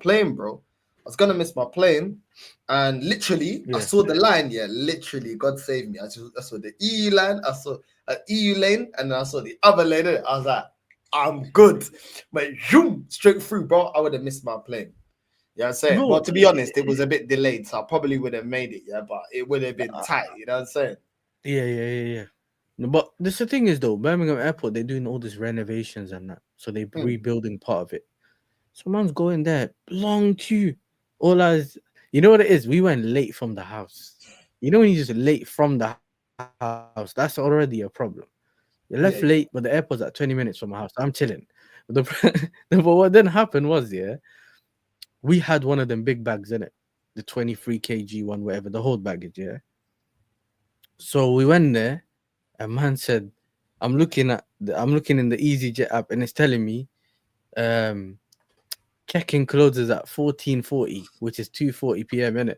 S4: plane, bro. I was gonna miss my plane, and literally, I
S6: yeah,
S4: saw the line. Yeah, literally, God save me. I saw the EU line. I saw an EU lane, and then I saw the other lane. I was like, I'm good, but zoom straight through, bro. I would have missed my plane. Yeah, I'm saying.
S6: bro.
S4: Well, to be honest, it was a bit delayed, so I probably would have made it. Yeah, but it would have been tight. You know what I'm saying?
S6: Yeah. No, but this the thing is though, Birmingham Airport, they're doing all these renovations and that, so they're rebuilding part of it. So man's going there, long queue. All as you know what it is, we went late from the house. You know when you just late from the house, that's already a problem. You left
S4: Yeah.
S6: late, but the airport's at 20 minutes from my house. I'm chilling. But but what then happened was, yeah, we had one of them big bags in it, the 23 kg one, whatever, the whole baggage, yeah. So we went there, and man said, I'm looking in the EasyJet app, and it's telling me, check-in closes at 14:40, which is 2:40 p.m. innit?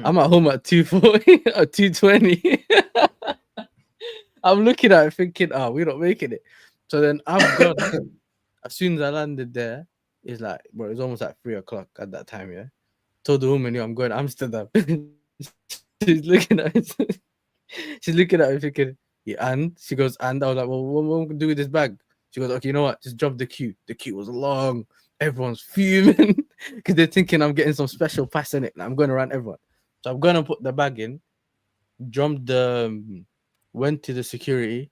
S6: I'm at home at 2:40 or 2:20. I'm looking at it thinking, we're not making it. So then I've gone. As soon as I landed there, it's like, bro, it's almost like 3 o'clock at that time, yeah. Told the woman, yo, I'm going to Amsterdam. She's looking at it. She's looking at me thinking, yeah, and she goes, and I was like, well, what am I gonna do with this bag? She goes, okay, you know what? Just jump the queue. The queue was long. Everyone's fuming because they're thinking I'm getting some special pass in it. And I'm going around everyone. So I'm gonna put the bag in, jumped went to the security,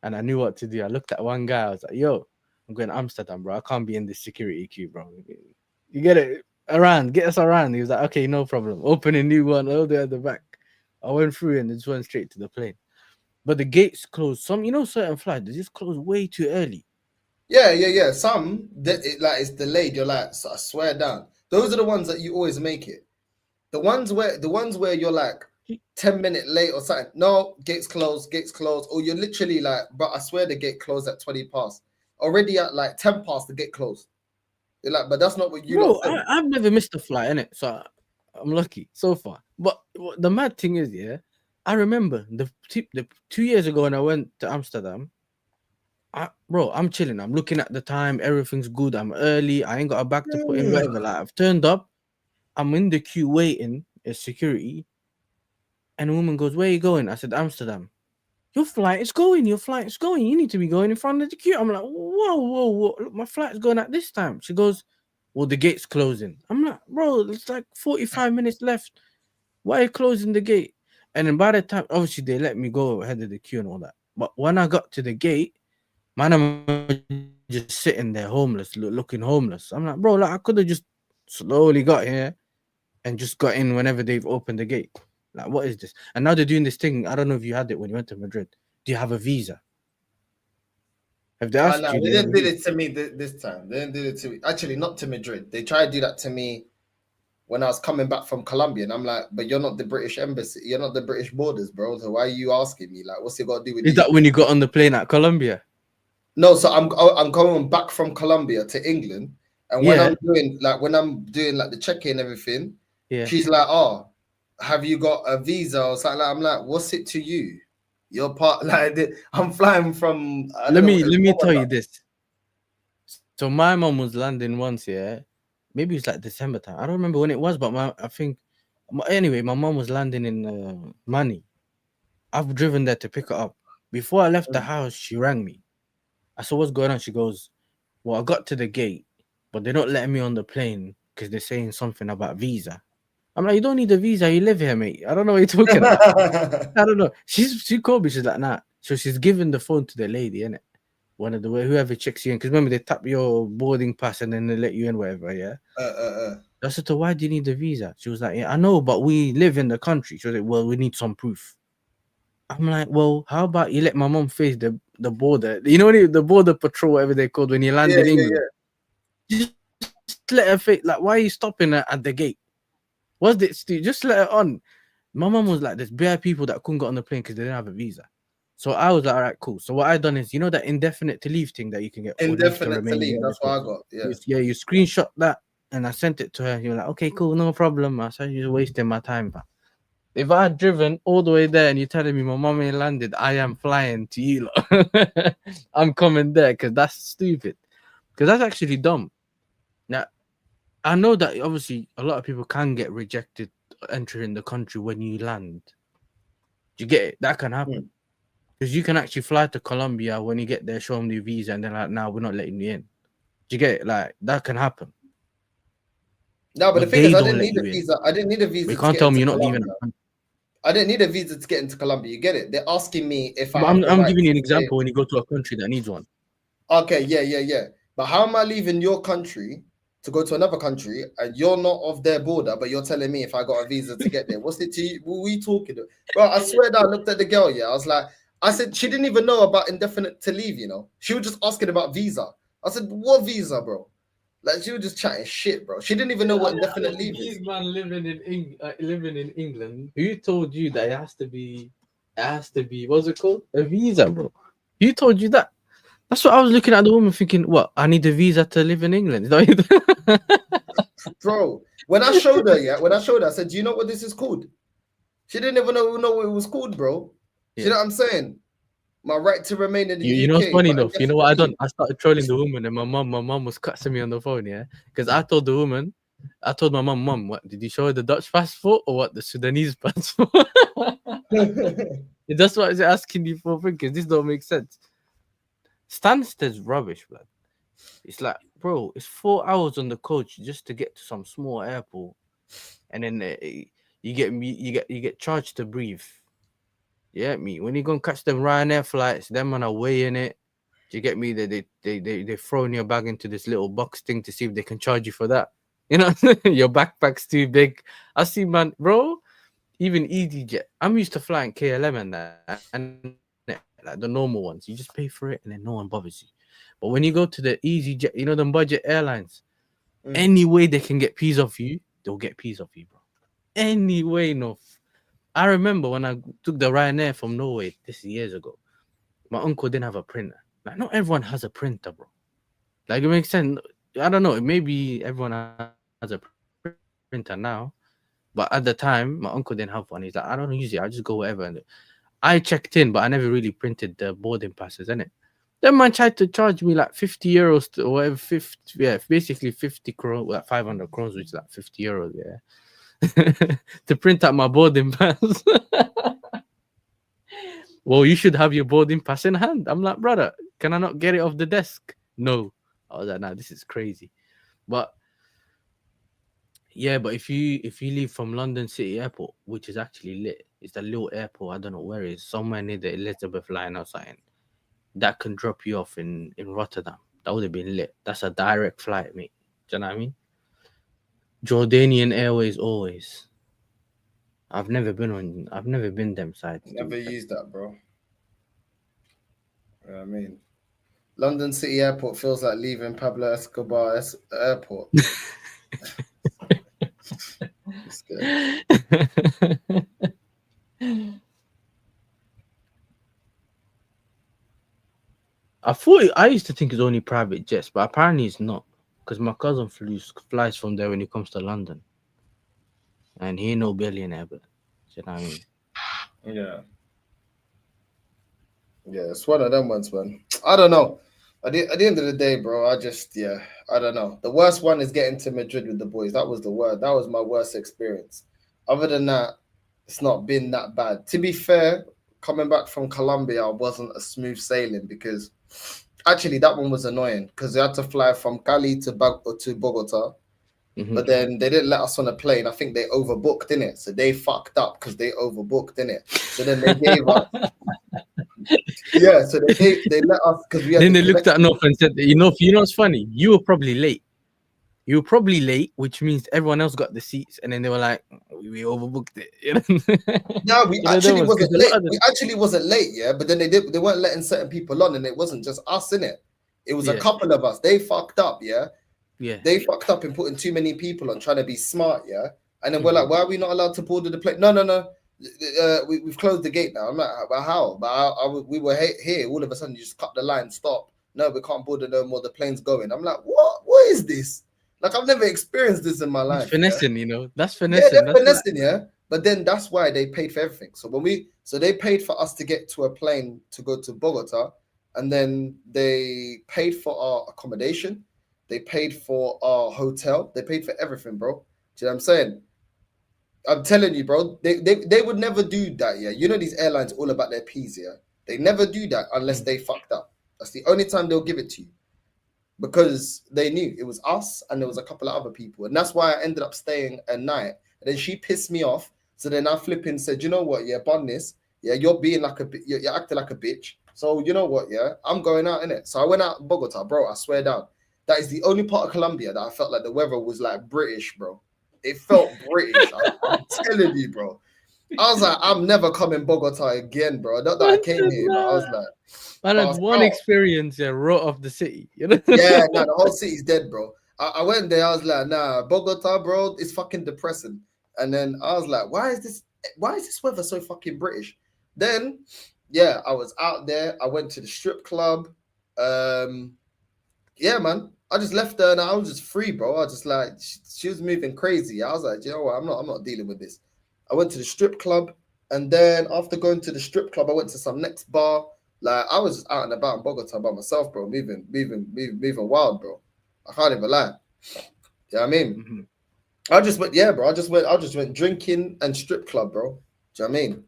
S6: and I knew what to do. I looked at one guy, I was like, yo, I'm going to Amsterdam, bro. I can't be in this security queue, bro. You get it around, get us around. He was like, okay, no problem. Open a new one all the way at the back. I went through and just went straight to the plane. But the gates closed. Certain flights, they just close way too early.
S4: Yeah. Some like it's delayed. You're like, so I swear down. Those are the ones that you always make it. The ones where you're like 10 minutes late or something. No, gates closed. Or you're literally like, but I swear the gate closed at 20 past. Already at like 10 past, the gate closed. You're like, but that's not what you
S6: Bro,
S4: said.
S6: I've never missed a flight, innit? So I'm lucky so far. But the mad thing is, yeah, I remember the 2 years ago when I went to Amsterdam. Bro, I'm chilling. I'm looking at the time. Everything's good. I'm early. I ain't got a bag to put in. Whatever. Like I've turned up. I'm in the queue waiting as security. And a woman goes, "Where are you going?" I said, "Amsterdam." Your flight is going. You need to be going in front of the queue. I'm like, whoa. Look, my flight's going at this time. She goes, well, the gate's closing. I'm like, bro, it's like 45 minutes left. Why are you closing the gate? And then by the time, obviously, they let me go ahead of the queue and all that. But when I got to the gate, man, I'm just sitting there homeless, looking homeless. I'm like, bro, like, I could have just slowly got here and just got in whenever they've opened the gate. Like, what is this? And now they're doing this thing. I don't know if you had it when you went to Madrid. Do you have a visa? Have they asked you?
S4: They didn't do it to me this time. They didn't do it to me. Actually, not to Madrid. They tried to do that to me when I was coming back from Colombia. And I'm like, but you're not the British embassy. You're not the British borders, bro. So why are you asking me? Like, what's it got to do with
S6: Is that when you got on the plane at Colombia?
S4: No, so I'm going back from Colombia to England. And when I'm doing like the check-in and everything, she's like, oh, have you got a visa or something? Like, I'm like, what's it to you? You're part like I'm flying from.
S6: Let me tell you this. So my mom was landing once, yeah. Maybe it's like December time. I don't remember when it was, but anyway, my mom was landing in Mani. I've driven there to pick her up. Before I left the house, she rang me. I said, what's going on? She goes, well, I got to the gate, but they're not letting me on the plane because they're saying something about visa. I'm like, you don't need a visa. You live here, mate. I don't know what you're talking about. I don't know. She called me. She's like, nah. So she's giving the phone to the lady, innit? one of the whoever checks you in, because remember they tap your boarding pass and then they let you in, whatever. Yeah. I said to her, why do you need a visa? She was like, yeah, I know, but we live in the country. She was like, well, we need some proof. I'm like, well, how about you let my mom face the border? You know the border patrol, whatever they called when you land in England. Just let her face. Like, why are you stopping her at the gate? What's this? Just let her on. My mom was like, there's bare people that couldn't get on the plane because they didn't have a visa. So I was like, all right, cool. So what I done is, you know, that indefinite to leave thing that you can get, or leave to
S4: Indefinite to
S6: remain.
S4: leave. That's what I got. Yeah.
S6: Yeah, you screenshot that and I sent it to her. You're like, okay, cool, no problem. I said, you're wasting my time, but if I had driven all the way there and you're telling me my mom ain't landed, I am flying to you. I'm coming there because that's stupid. Because that's actually dumb. Now, I know that obviously a lot of people can get rejected entering the country when you land. Do you get it? That can happen. Because you can actually fly to Colombia when you get there, show them the visa, and they're like, "No, we're not letting you in." Do you get it? Like that can happen.
S4: No, but the thing
S6: they
S4: is, I
S6: don't
S4: didn't
S6: let
S4: need
S6: you
S4: a
S6: in.
S4: visa. I didn't need a visa
S6: You
S4: to
S6: can't
S4: get
S6: tell me
S4: into
S6: you're not leaving.
S4: Colombia. I didn't need a visa to get into Colombia. You get it? They're asking me if I
S6: But
S4: have the
S6: I'm
S4: right
S6: giving you an
S4: to
S6: example
S4: stay.
S6: when you go to a country that needs one.
S4: Okay, yeah. But how am I leaving your country to go to another country and you're not of their border, but you're telling me if I got a visa to get there? What's it to you? What are we talking about? Bro, I swear that I looked at the girl, yeah. I was like, I said, she didn't even know about indefinite to leave, you know. She was just asking about visa. I said, what visa, bro? Like, she was just chatting shit, bro. She didn't even know what indefinite leave is.
S6: These man living in England. Who told you that it has to be? What's it called? A visa, bro. Who told you that? That's what I was looking at the woman thinking. What? I need a visa to live in England.
S4: Bro, when I showed her, I said, do you know what this is called? She didn't even know what it was called, bro. You know what I'm saying? My right to remain in the
S6: You
S4: UK.
S6: know what's funny
S4: but
S6: enough? You know what I done?
S4: indefinitely.
S6: I started trolling the woman, and my mom was cussing me on the phone, yeah. Because I told the woman, I told my mom, what did you show her the Dutch passport or what the Sudanese passport? That's what I was asking you for, because this don't make sense. Stansted's rubbish, blood. It's like, bro, it's 4 hours on the coach just to get to some small airport, and then you get charged to breathe. Yeah, me. When you gonna catch them Ryanair flights, them man are weighing it. Do you get me? They throw in your bag into this little box thing to see if they can charge you for that. You know, your backpack's too big. I see, man, bro. Even EasyJet. I'm used to flying KLM and that, and like the normal ones. You just pay for it, and then no one bothers you. But when you go to the EasyJet, you know, the budget airlines, any way they can get peas off you, they'll get peas off you, bro. Any way, no. I remember when I took the Ryanair from Norway this years ago. My uncle didn't have a printer. Like, not everyone has a printer, bro. Like, it makes sense. I don't know. Maybe everyone has a printer now, but at the time, my uncle didn't have one. He's like, I don't use it. I just go wherever. And I checked in, but I never really printed the boarding passes, innit? Then man tried to charge me like 50 euros to, or whatever, 50, yeah, basically 50 crowns, like 500 crowns, which is like 50 euros, yeah, to print out my boarding pass. Well, you should have your boarding pass in hand. I'm like, brother, can I not get it off the desk? No. I was like, nah, this is crazy. But yeah, but if you leave from London City Airport, which is actually lit, it's the little airport, I don't know where it is, somewhere near the Elizabeth line or something, that can drop you off in Rotterdam. That would have been lit. That's a direct flight, mate. Do you know what I mean? Jordanian Airways always. I've never been them sides.
S4: Never used that, bro. You know what I mean? London City Airport feels like leaving Pablo Escobar Airport.
S6: I used to think it's only private jets, but apparently it's not. Because my cousin flies from there when he comes to London. And he ain't no billionaire, but you know what I mean?
S4: Yeah. Yeah, it's one of them ones, man. I don't know. At the end of the day, bro, I don't know. The worst one is getting to Madrid with the boys. That was the worst. That was my worst experience. Other than that, it's not been that bad. To be fair, coming back from Colombia wasn't a smooth sailing because actually that one was annoying because they had to fly from Cali to Bogota.
S6: Mm-hmm.
S4: But then they didn't let us on a plane. I think they overbooked in it. So they fucked up because they overbooked in it. So then they gave us yeah, so they let us because we had
S6: Then
S4: the
S6: they looked at North and said, you know what's funny? You were probably late. You were probably late, which means everyone else got the seats, and then they were like, we overbooked it. You know?
S4: No, we
S6: You know,
S4: actually
S6: there was
S4: wasn't
S6: 'cause a
S4: late.
S6: lot of
S4: We
S6: them,
S4: actually wasn't late, yeah. But then they weren't letting certain people on, and it wasn't just us in it. It was a
S6: Yeah.
S4: couple of us. They fucked up, yeah.
S6: yeah.
S4: They fucked up in putting too many people on, trying to be smart, yeah. And then we're like, why are we not allowed to board the plane? No. We've closed the gate now. I'm like, but how? But we were here. All of a sudden, you just cut the line, stop. No, we can't board it no more. The plane's going. I'm like, what? What is this? Like, I've never experienced this in my life.
S6: Finessing, you know, that's
S4: Yeah,
S6: finessing.
S4: they're
S6: That's
S4: finessing, yeah. But then that's why they paid for everything. So they paid for us to get to a plane to go to Bogota, and then they paid for our accommodation, they paid for our hotel, they paid for everything, bro. Do you know what I'm saying? I'm telling you, bro, they would never do that, yeah. You know these airlines all about their P's, yeah. They never do that unless they fucked up. That's the only time they'll give it to you. Because they knew it was us and there was a couple of other people. And that's why I ended up staying a night. And then she pissed me off. So then I flipping said, you know what? Yeah, bun this. Yeah, you're being like you're acting like a bitch. So you know what? Yeah, I'm going out in it. So I went out in Bogota, bro. I swear down. That is the only part of Colombia that I felt like the weather was like British, bro. It felt British. I'm telling you, bro. I was like, I'm never coming Bogota again, bro. Not that I came here, but I was like,
S6: I had one
S4: out.
S6: experience, yeah, wrote off the city. You know?
S4: Yeah, nah, the whole city's dead, bro. I went there, I was like, nah, Bogota, bro, it's fucking depressing. And then I was like, why is this weather so fucking British? Then, yeah, I was out there. I went to the strip club. Yeah, man. I just left her and I was just free, bro. I just like she was moving crazy. I was like, you know what? I'm not dealing with this. I went to the strip club, and then after going to the strip club, I went to some next bar. Like I was just out and about in Bogota by myself, bro, moving wild, bro. I can't even lie. You know what I mean? I just went, yeah, bro. I just went drinking and strip club, bro. Do you know what I mean?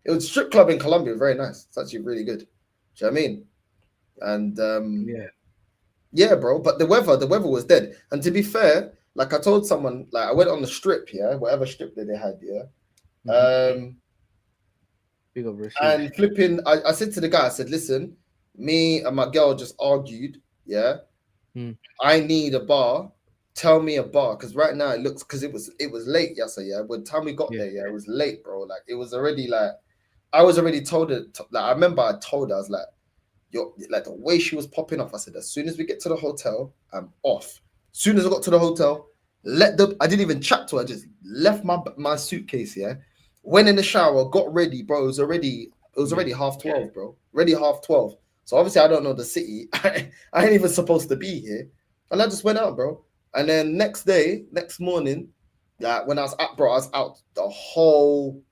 S4: It was strip club in Colombia, very nice. It's actually really good. Do you know what I mean? And yeah, bro. But the weather was dead. And to be fair, like I told someone, like I went on the strip, yeah, whatever strip that they had, yeah.
S6: Big up Rashid.
S4: And flipping, I said to the guy, I said, listen, me and my girl just argued, yeah. I need a bar. Tell me a bar, because right now it looks, because it was late yesterday, yeah. By the time we got there, yeah, it was late, bro. Like it was already like, I was already told it. Like I remember I told her, I was like, yo, like the way she was popping off, I said, as soon as we get to the hotel, I'm off. As soon as I got to the hotel, I didn't even chat to her, I just left my suitcase, yeah. Went in the shower, got ready, bro. It was already 12:30, bro. Ready 12:30. So obviously I don't know the city. I ain't even supposed to be here. And I just went out, bro. And then next morning, like when I was out, bro, I was out the whole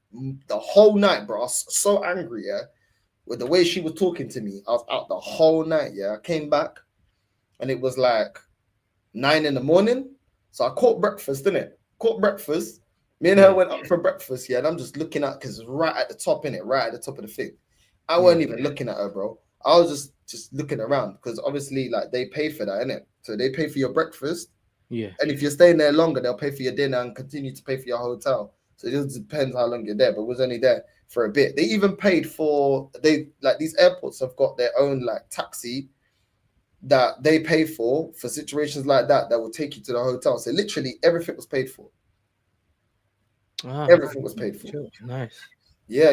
S4: night, bro. I was so angry, yeah, with the way she was talking to me. I was out the whole night, yeah. I came back and it was like 9 a.m. So I caught breakfast, didn't it? Caught breakfast. Me and her went up for breakfast, yeah, and I'm just looking at, because it's right at the top, innit? Right at the top of the thing. I wasn't even looking at her, bro. I was just looking around, because obviously, like, they pay for that, innit? So they pay for your breakfast.
S6: Yeah.
S4: And if you're staying there longer, they'll pay for your dinner and continue to pay for your hotel. So it just depends how long you're there, but was only there for a bit. They even paid for, these airports have got their own, like, taxi that they pay for situations like that will take you to the hotel. So literally everything was paid for. Everything was paid for.
S6: Nice.
S4: Yeah.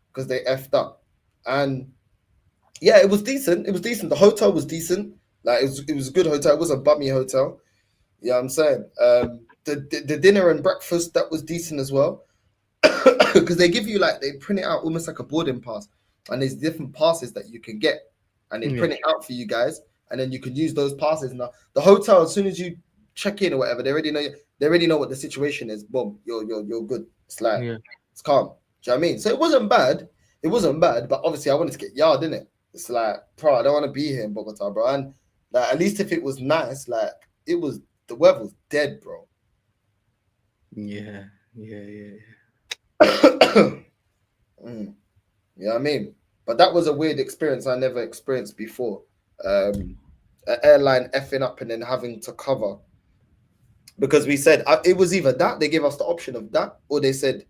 S4: Because they effed up. And yeah, it was decent. The hotel was decent. Like it was a good hotel. It was a bummy hotel. Yeah, I'm saying. The dinner and breakfast, that was decent as well. Because they give you, like, they print it out almost like a boarding pass. And there's different passes that you can get. And they print it out for you guys. And then you can use those passes. Now the hotel, as soon as you check in or whatever, they already know what the situation is. Boom, you're good. It's like it's calm. Do you know what I mean? So it wasn't bad. But obviously I wanted to get yard, didn't it? It's like, bro, I don't want to be here in Bogota, bro. And like, at least if it was nice, like the weather was dead, bro.
S6: Yeah.
S4: You know what I mean? But that was a weird experience I never experienced before. An airline effing up and then having to cover. Because we said it was either that, they gave us the option of that, or they said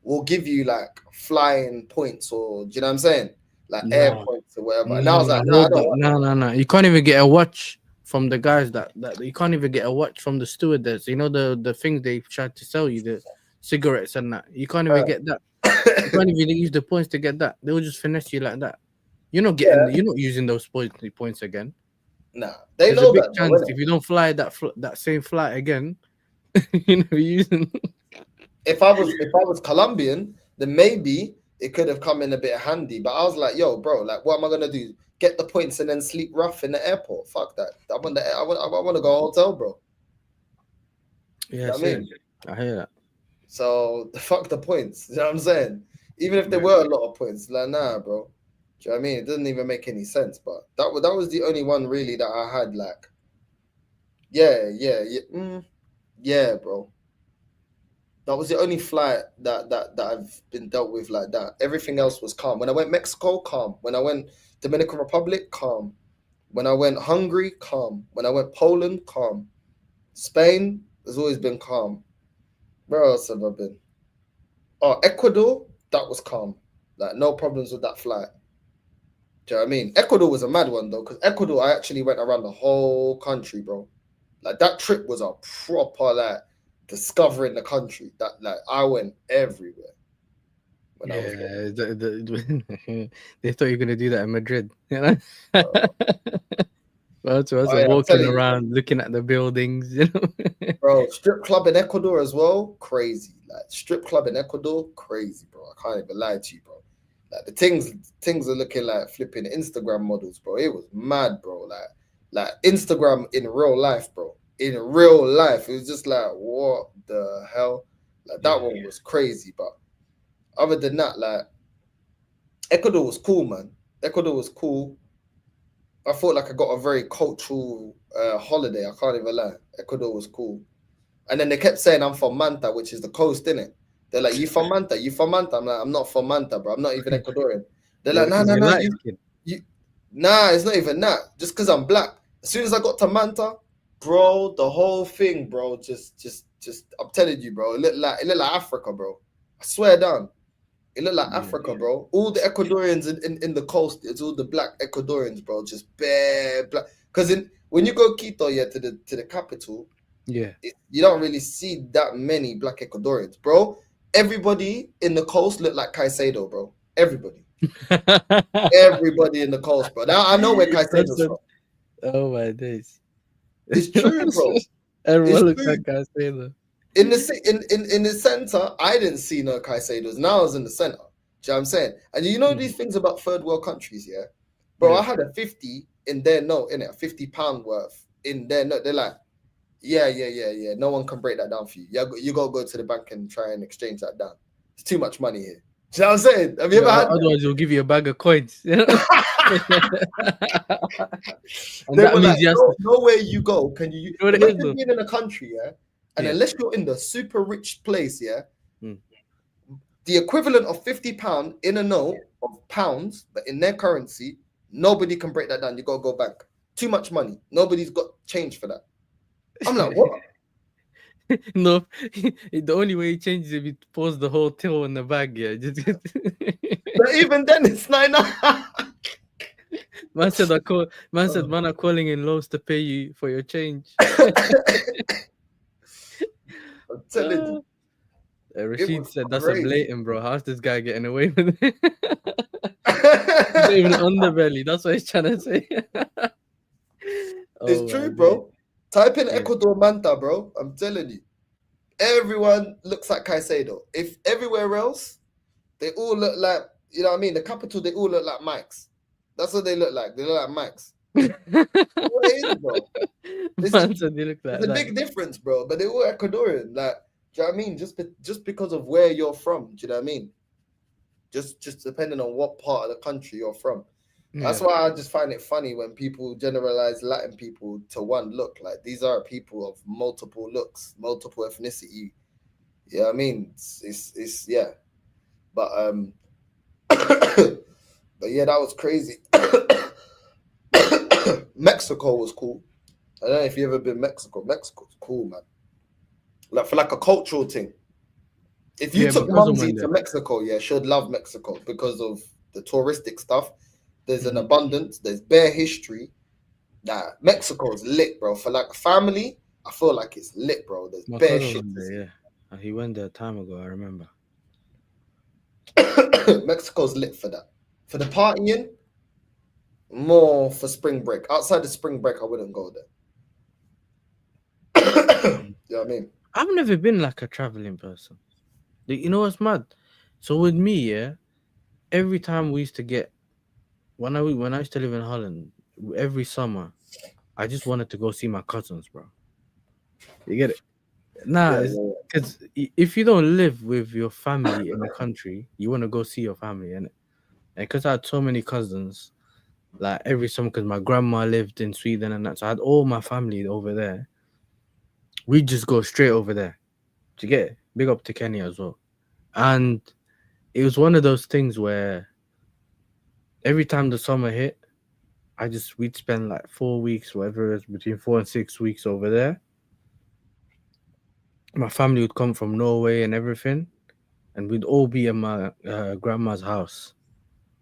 S4: will give you like flying points, or do you know what I'm saying? Like air
S6: No.
S4: points or whatever. And
S6: No,
S4: I was like, nah, I
S6: hold
S4: don't
S6: up.
S4: want
S6: No. You can't even get a watch from the guys that you can't even get a watch from the stewardess. You know the things they tried to sell you, the cigarettes and that. You can't even get that. You can't even use the points to get that. They will just finesse you like that. You're not getting. You're not using those points again.
S4: Nah, they
S6: There's
S4: know
S6: a big
S4: that,
S6: chance
S4: though, innit?
S6: if you don't fly that same flight again, you're never using.
S4: If I was Colombian, then maybe it could have come in a bit handy. But I was like, yo, bro, like, what am I gonna do? Get the points and then sleep rough in the airport? Fuck that. I want to go hotel, bro.
S6: Yeah,
S4: You know what I mean?
S6: I hear that.
S4: So fuck the points. You know what I'm saying? Even if there were a lot of points, like nah, bro. Do you know what I mean? It doesn't even make any sense. But that was the only one really that I had. Like, yeah, bro. That was the only flight that I've been dealt with like that. Everything else was calm. When I went Mexico, calm. When I went Dominican Republic, calm. When I went Hungary, calm. When I went Poland, calm. Spain has always been calm. Where else have I been? Oh, Ecuador, that was calm. Like no problems with that flight. Do you know what I mean? Ecuador was a mad one though, because Ecuador, I actually went around the whole country, bro. Like that trip was a proper like discovering the country. That like I went everywhere. When I was there.
S6: They thought you were gonna do that in Madrid. You know, well, to us
S4: Oh, yeah, I'm
S6: walking
S4: telling you,
S6: around, looking at the buildings. You know,
S4: bro, strip club in Ecuador as well, crazy. Like strip club in Ecuador, crazy, bro. I can't even lie to you, bro. Like the things are looking like flipping Instagram models, bro. It was mad, bro. Like Instagram in real life, bro. In real life, it was just like, what the hell? Like that one was crazy. But other than that, like Ecuador was cool, man. Ecuador was cool. I felt like I got a very cultural holiday. I can't even lie. Ecuador was cool. And then they kept saying I'm from Manta, which is the coast, innit? They're like, you from Manta? You from Manta? I'm like, I'm not from Manta, bro. I'm not even Ecuadorian. They're like, nah, nah, it's not even that. Just because I'm black. As soon as I got to Manta, bro, the whole thing, bro, just I'm telling you, bro, it looked like Africa, bro. I swear down. It looked like Africa, bro. All the Ecuadorians in the coast, it's all the black Ecuadorians, bro. Just bare black. Because when you go Quito, to the capital, you don't really see that many black Ecuadorians, bro. Everybody in the coast look like Caicedo, bro. Everybody. Everybody in the coast, bro. Now I know where Caicedo's from.
S6: Oh my days.
S4: It's true, bro.
S6: Everyone looks like Caicedo.
S4: In the center, I didn't see no Caicedos. Now I was in the center. Do you know what I'm saying? And you know these things about third world countries, yeah? Bro, I had a 50 in their note, innit? A £50 worth in their note. They're like, yeah. No one can break that down for you. You gotta go to the bank and try and exchange that down. It's too much money here. Do you know what I'm saying? Have you ever had
S6: otherwise you'll give you a bag of coins. You know? And
S4: they
S6: that
S4: were
S6: means
S4: like, nowhere you go can you
S6: know what it
S4: imagine
S6: is, though?
S4: being in a country, yeah? And unless you're in the super rich place, yeah, the equivalent of £50 in a note of pounds, but in their currency, nobody can break that down. You gotta go back. Too much money. Nobody's got change for that. I'm like, what?
S6: No, the only way he changes if he pours the whole till in the bag, yeah.
S4: But even then, it's not enough.
S6: Man said, man are calling in loans to pay you for your change.
S4: I'm telling you.
S6: Rashid said, that's a blatant, bro. How's this guy getting away with it? He's not even underbelly. That's what he's trying to say.
S4: It's true, bro. Type in Ecuador Manta, bro. I'm telling you. Everyone looks like Caicedo. If everywhere else, they all look like, you know what I mean? The capital, they all look like Mike's. That's what they look like. They look like Mike's. What it is, bro. It's a big difference, bro. But they're all Ecuadorian. Like, do you know what I mean? Just because of where you're from. Do you know what I mean? Just depending on what part of the country you're from. That's why I just find it funny when people generalize Latin people to one look. Like, these are people of multiple looks, multiple ethnicity. You know what I mean? It's yeah. But but yeah, that was crazy. Mexico was cool. I don't know if you ever been Mexico. Mexico's cool, man. Like for like a cultural thing. If you
S6: Yeah, my
S4: took
S6: cousin
S4: Mumsy
S6: went
S4: to
S6: there.
S4: Mexico, yeah, she'd love Mexico because of the touristic stuff. There's an
S6: Mhm.
S4: abundance. There's bare history. Nah, Mexico's lit, bro. For like family, I feel like it's lit, bro. There's
S6: My
S4: bare
S6: cousin
S4: shit
S6: went
S4: to
S6: there,
S4: see.
S6: yeah. He went there a time ago, I remember.
S4: Mexico's lit for that. For the partying, more for spring break. Outside the spring break, I wouldn't go there. You know what I mean?
S6: I've never been like a traveling person. You know what's mad? So with me, yeah, every time we used to get when I used to live in Holland, every summer, I just wanted to go see my cousins, bro. You get it? Nah,
S4: Yeah,
S6: it's
S4: yeah,
S6: because if you don't live with your family in the country, you want to go see your family, innit? And because I had so many cousins, like every summer, because my grandma lived in Sweden and that, so I had all my family over there. We just go straight over there. Do you get it? Big up to Kenya as well. And it was one of those things where every time the summer hit, we'd spend like 4 weeks, whatever it is, between 4 and 6 weeks over there. My family would come from Norway and everything, and we'd all be in my grandma's house.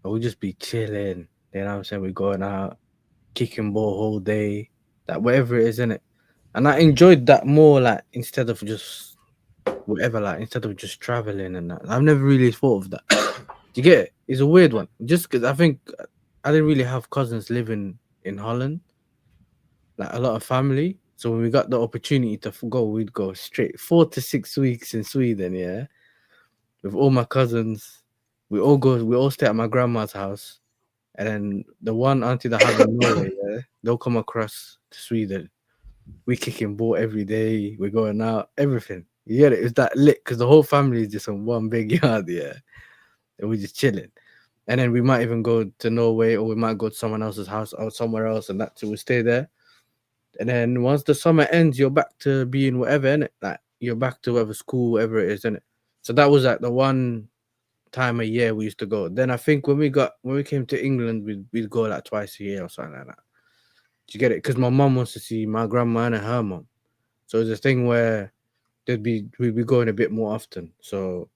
S6: And we'd just be chilling. You know what I'm saying? We're going out, kicking ball whole day, like whatever it is, in it. And I enjoyed that more, like instead of just whatever, like instead of just traveling and that. I've never really thought of that. Do you get it? It's a weird one. Just because I think I didn't really have cousins living in Holland, like a lot of family. So when we got the opportunity to go, we'd go straight 4 to 6 weeks in Sweden, yeah, with all my cousins. We all stay at my grandma's house. And then the one auntie that I have in Norway, yeah, they'll come across to Sweden. We kicking ball every day. We're going out, everything. You get it? It's that lit because the whole family is just on one big yard, yeah. And we're just chilling. And then we might even go to Norway or we might go to someone else's house or somewhere else and that's we stay there. And then once the summer ends, you're back to being whatever, innit? Like you're back to whatever school, whatever it is, innit? So that was like the one time a year we used to go. Then I think when we came to England, we'd go like twice a year or something like that. Do you get it? Because my mum wants to see my grandma and her mum. So it's a thing where we'd be going a bit more often. So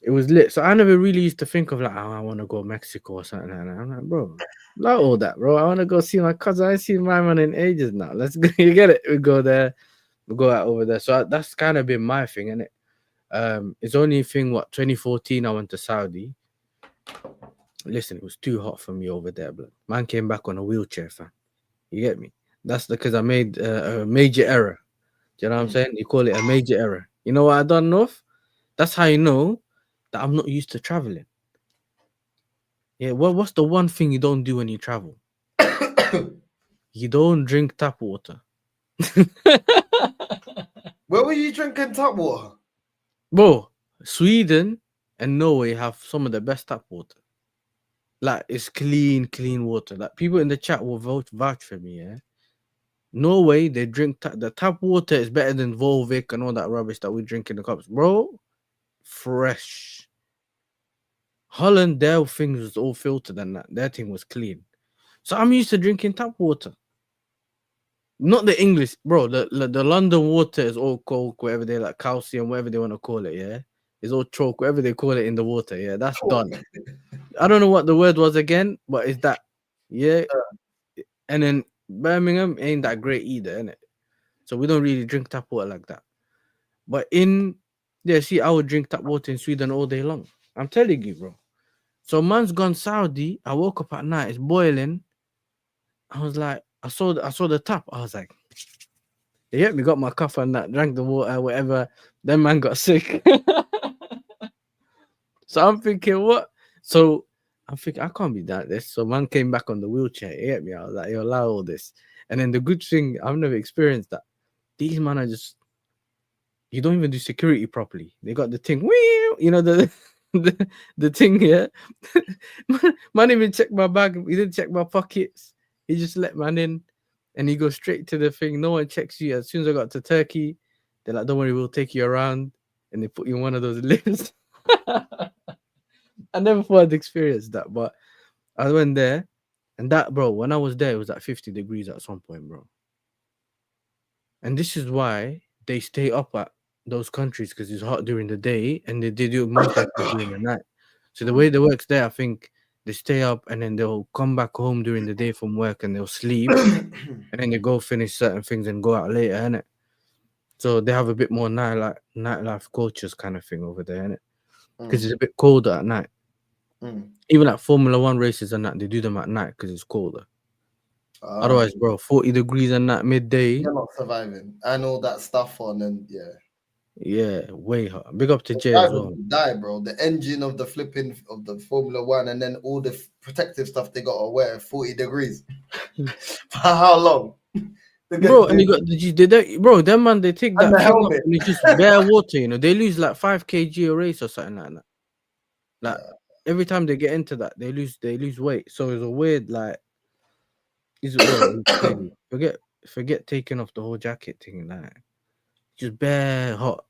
S6: it was lit. So I never really used to think of like, oh, I want to go Mexico or something like that. I'm like, bro, not all that, bro. I want to go see my cousin. I ain't seen my man in ages now. Let's go. You get it? We go there. We go out over there. So that's kind of been my thing, innit? It's only thing 2014 I went to Saudi. Listen, it was too hot for me over there, blood. Man came back on a wheelchair, fam. You get me? That's because I made a major error. Do you know what I'm saying? You call it a major error. You know what I done, North? That's how you know that I'm not used to traveling. Yeah, what's the one thing you don't do when you travel? You don't drink tap water.
S4: Where were you drinking tap water?
S6: Bro, Sweden and Norway have some of the best tap water. Like it's clean water. Like people in the chat will vouch for me, yeah. Norway, they drink the tap water is better than Volvic and all that rubbish that we drink in the cups, bro. Fresh. Holland, their things was all filtered and that. Their thing was clean. So I'm used to drinking tap water. Not the English, bro. The London water is all coke, whatever they like, calcium, whatever they want to call it, yeah. It's all chalk, whatever they call it in the water, yeah. That's done. I don't know what the word was again, but it's that, yeah. And then Birmingham ain't that great either, innit? So we don't really drink tap water like that. But see, I would drink tap water in Sweden all day long. I'm telling you, bro. So man's gone Saudi. I woke up at night, it's boiling. I was like, I saw the tap. I was like, yeah, we got my cup and that, drank the water, whatever. Then man got sick. So I'm thinking, what? So I'm thinking, I can't be that this. So man came back on the wheelchair. You get me? I was like, you allow all this. And then the good thing, I've never experienced that. These man are just, you don't even do security properly. They got the thing, you know, the thing here. Man even checked my bag. He didn't check my pockets. He just let man in and he goes straight to the thing. No one checks you. As soon as I got to Turkey, they're like, don't worry, we'll take you around. And they put you in one of those lifts. I never thought I'd experienced that, but I went there. And that, bro, when I was there, it was at 50 degrees at some point, bro. And this is why they stay up at those countries because it's hot during the day, and they do most of it during the night. So the way it works there, I think they stay up and then they'll come back home during the day from work and they'll sleep, and then they go finish certain things and go out later, innit? So they have a bit more nightlife cultures kind of thing over there, innit? Because it's a bit colder at night. Even like Formula One races and that, they do them at night because it's colder. Otherwise, bro, 40 degrees and that midday.
S4: You're not surviving. And all that stuff on, and
S6: Yeah, way hot. Big up to Jay as well.
S4: Die, bro. The engine of the flipping of the Formula One, and then all the protective stuff they got to wear 40 degrees. For how long?
S6: Bro, and you got bro, them man, they take that
S4: And the
S6: thing up
S4: helmet.
S6: and it's just bare water, you know. They lose like 5 kg a race or something like that. Like every time they get into that, they lose weight. So it's a weird, like, bro, forget taking off the whole jacket thing, like just bare hot.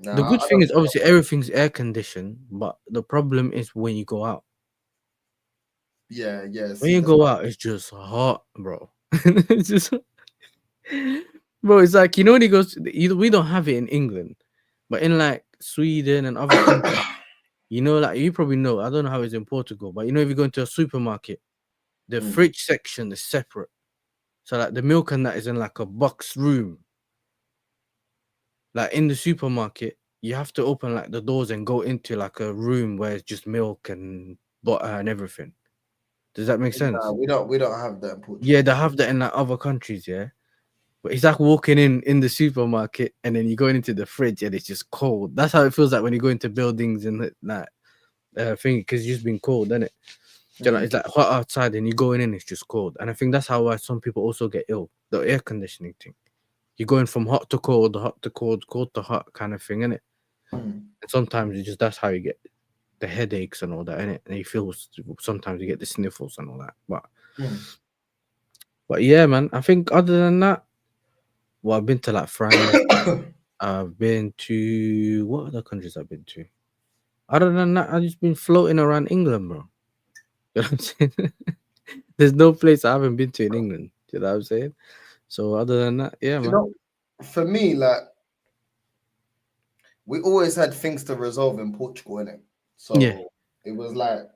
S6: The good thing is obviously everything's air conditioned, but the problem is when you go out.
S4: Yeah.
S6: When you go out, it's just hot, bro. It's just, bro, it's like, you know, when he goes, we don't have it in England, but in like Sweden and other countries, you know, like you probably know, I don't know how it's in Portugal, but you know, if you go into a supermarket, the fridge section is separate. So like the milk and that is in like a box room. Like in the supermarket, you have to open like the doors and go into like a room where it's just milk and butter and everything. Does that make sense?
S4: We don't have that in Portugal.
S6: Yeah, they have that in like other countries, yeah. But it's like walking in the supermarket and then you're going into the fridge and it's just cold. That's how it feels like when you go into buildings and that thing, because it's just been cold, isn't it? You know, it's like hot outside and you're going in, it's just cold. And I think that's how some people also get ill, the air conditioning thing. You're going from hot to cold, hot to cold, cold to hot kind of thing, innit? And sometimes it's just that's how you get the headaches and all that, innit? And you feel sometimes you get the sniffles and all that. But yeah, man, I think other than that, well, I've been to like France. I've been to what other countries I've been to? Other than that, I've just been floating around England, bro. You know what I'm saying? There's no place I haven't been to in England. You know what I'm saying? So other than that, yeah, man.
S4: You know, for me, like, we always had things to resolve in Portugal, innit? So it was like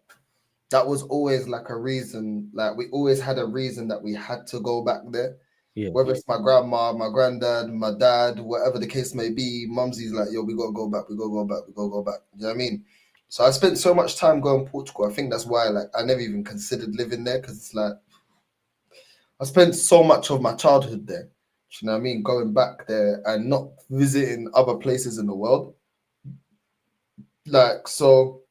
S4: that was always like a reason. Like we always had a reason that we had to go back there.
S6: Yeah.
S4: Whether it's my grandma, my granddad, my dad, whatever the case may be, mumsy's like, yo, we gotta go back, we gotta go back, we gotta go back. You know what I mean? So I spent so much time going to Portugal. I think that's why, like, I never even considered living there, because it's like I spent so much of my childhood there. You know what I mean? Going back there and not visiting other places in the world. Like, so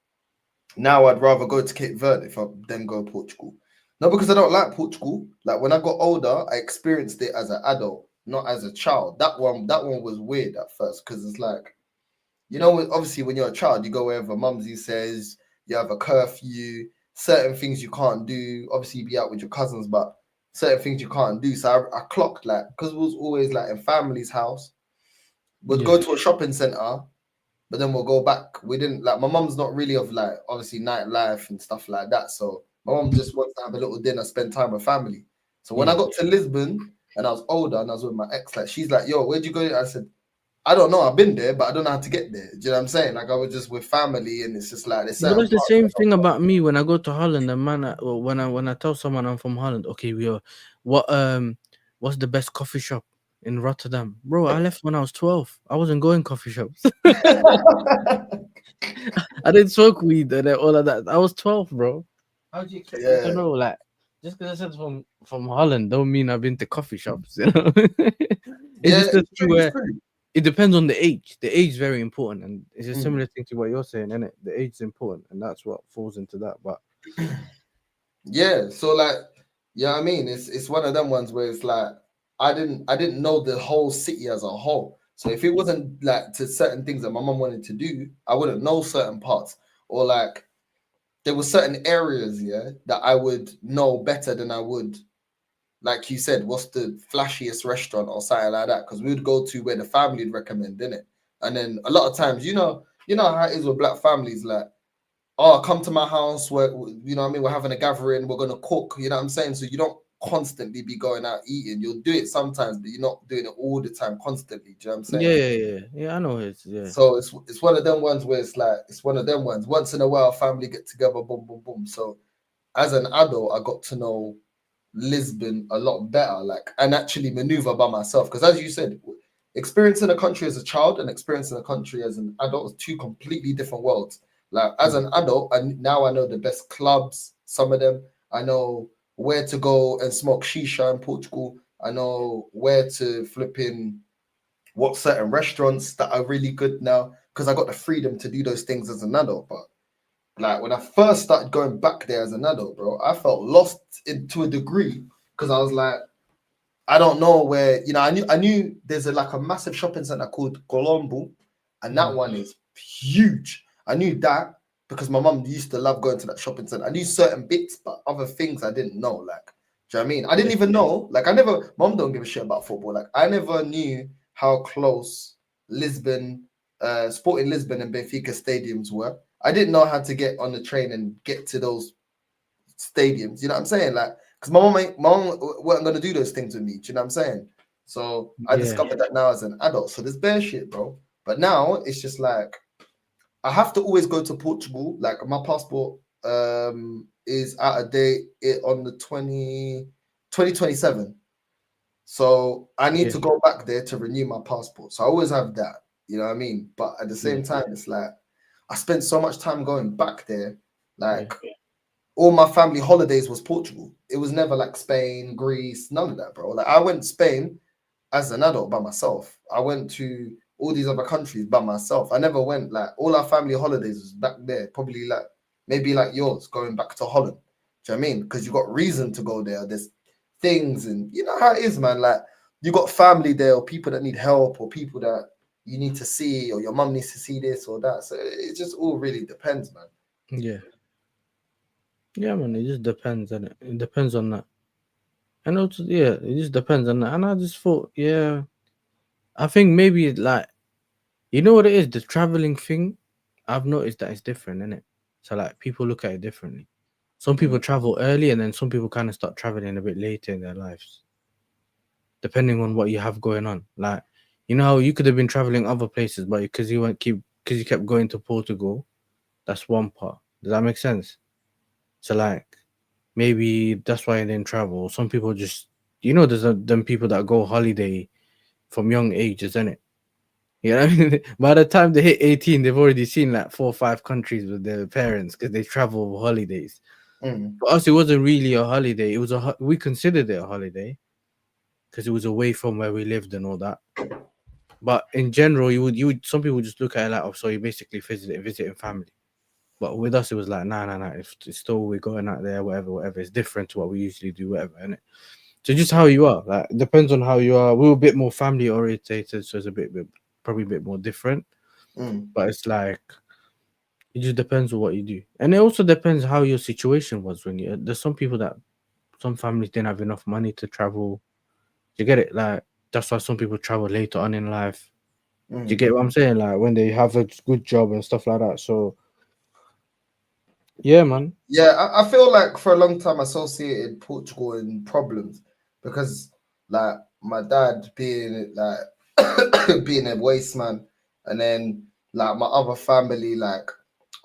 S4: now I'd rather go to Cape Verde if I then go to Portugal. Not because I don't like Portugal. Like when I got older, I experienced it as an adult, not as a child. That one was weird at first, because it's like, you know, obviously when you're a child, you go wherever mumsy says, you have a curfew, certain things you can't do. Obviously, you be out with your cousins, but certain things you can't do. So I clocked, like, because it was always like in family's house, we'd go to a shopping center, but then we'll go back. We didn't, like, my mum's not really of like obviously nightlife and stuff like that. So my mum just wants to have a little dinner, spend time with family. So when I got to Lisbon and I was older and I was with my ex, like, she's like, yo, where'd you go? I said, I don't know. I've been there, but I don't know how to get there. Do you know what I'm saying? Like, I was just with family, and it's just like this.
S6: But it's the same thing about me when I go to Holland. And man, when I tell someone I'm from Holland, okay, what's the best coffee shop in Rotterdam, bro? I left when I was 12. I wasn't going coffee shops. I didn't smoke weed and all of that. I was 12, bro. How do you expect me to know? Like, just because I said from Holland, don't mean I've been to coffee shops. You know? It's just true. It depends on the age. The age is very important, and it's a similar thing to what you're saying, isn't it? The age is important, and that's what falls into that. But
S4: yeah, so like, yeah, I mean, it's one of them ones where it's like I didn't know the whole city as a whole. So if it wasn't like to certain things that my mum wanted to do, I wouldn't know certain parts, or like there were certain areas, that I would know better than I would. Like you said, what's the flashiest restaurant or something like that? Because we would go to where the family would recommend, didn't it? And then a lot of times, you know how it is with black families, like, oh, come to my house, where, you know what I mean, we're having a gathering, we're gonna cook, you know what I'm saying? So you don't constantly be going out eating. You'll do it sometimes, but you're not doing it all the time, constantly. Do you know what I'm saying?
S6: Yeah. I know it's
S4: So it's one of them ones where it's like it's one of them ones. Once in a while, family get together, boom, boom, boom. So as an adult, I got to know Lisbon a lot better, like, and actually maneuver by myself. Because as you said, experiencing a country as a child and experiencing a country as an adult is two completely different worlds. Like as an adult, and now I know the best clubs, some of them. I know where to go and smoke shisha in Portugal. I know where to flip in what certain restaurants that are really good now because I got the freedom to do those things as an adult. But like when I first started going back there as an adult, bro, I felt lost to a degree because I was like, I don't know where, you know, I knew there's like a massive shopping center called Colombo, and that one is huge. I knew that because my mum used to love going to that shopping center. I knew certain bits, but other things I didn't know. Like, do you know what I mean? I didn't even know, like, mom don't give a shit about football. Like, I never knew how close Lisbon, Sporting Lisbon and Benfica stadiums were. I didn't know how to get on the train and get to those stadiums. You know what I'm saying? Like, because my mom weren't gonna do those things with me. Do you know what I'm saying? So I discovered that now as an adult. So there's bare shit, bro. But now it's just like I have to always go to Portugal. Like my passport is out of date on the 2027. So I need to go back there to renew my passport. So I always have that. You know what I mean? But at the same time, it's like I spent so much time going back there. Like all my family holidays was Portugal. It was never like Spain, Greece, none of that, bro. Like I went to Spain as an adult by myself. I went to all these other countries by myself. I never went like all our family holidays was back there, probably like maybe like yours, going back to Holland. Do you know what I mean? Because you got reason to go there. There's things, and you know how it is, man. Like you got family there, or people that need help, or people that you need to see, or your mum needs to see this or that. So it just all really depends, man.
S6: Yeah, man. It just depends, and it depends on that. And also, it just depends on that. And I just thought, I think maybe like, you know what it is, the traveling thing. I've noticed that it's different, isn't it? So like people look at it differently. Some people travel early, and then some people kind of start traveling a bit later in their lives, depending on what you have going on. Like, you know, how you could have been traveling other places, but because you kept going to Portugal, that's one part. Does that make sense? So like, maybe that's why I didn't travel. Some people just, you know, there's them people that go holiday from young ages, isn't it? You know what I mean? By the time they hit 18, they've already seen like 4 or 5 countries with their parents because they travel holidays. For us, it wasn't really a holiday. It was we considered it a holiday because it was away from where we lived and all that. But in general, you would some people just look at it like, oh, so you basically visiting family. But with us, it was like, nah. It's still we're going out there, whatever. It's different to what we usually do, whatever, innit? So just how you are, like, it depends on how you are. We were a bit more family orientated, so it's probably a bit more different. But it's like, it just depends on what you do, and it also depends how your situation was when you. There's some people that some families didn't have enough money to travel. You get it? Like that's why some people travel later on in life. Do you get what I'm saying? Like when they have a good job and stuff like that. So yeah, man.
S4: Yeah, I feel like for a long time associated Portugal in problems because like my dad being like being a waste man, and then like my other family like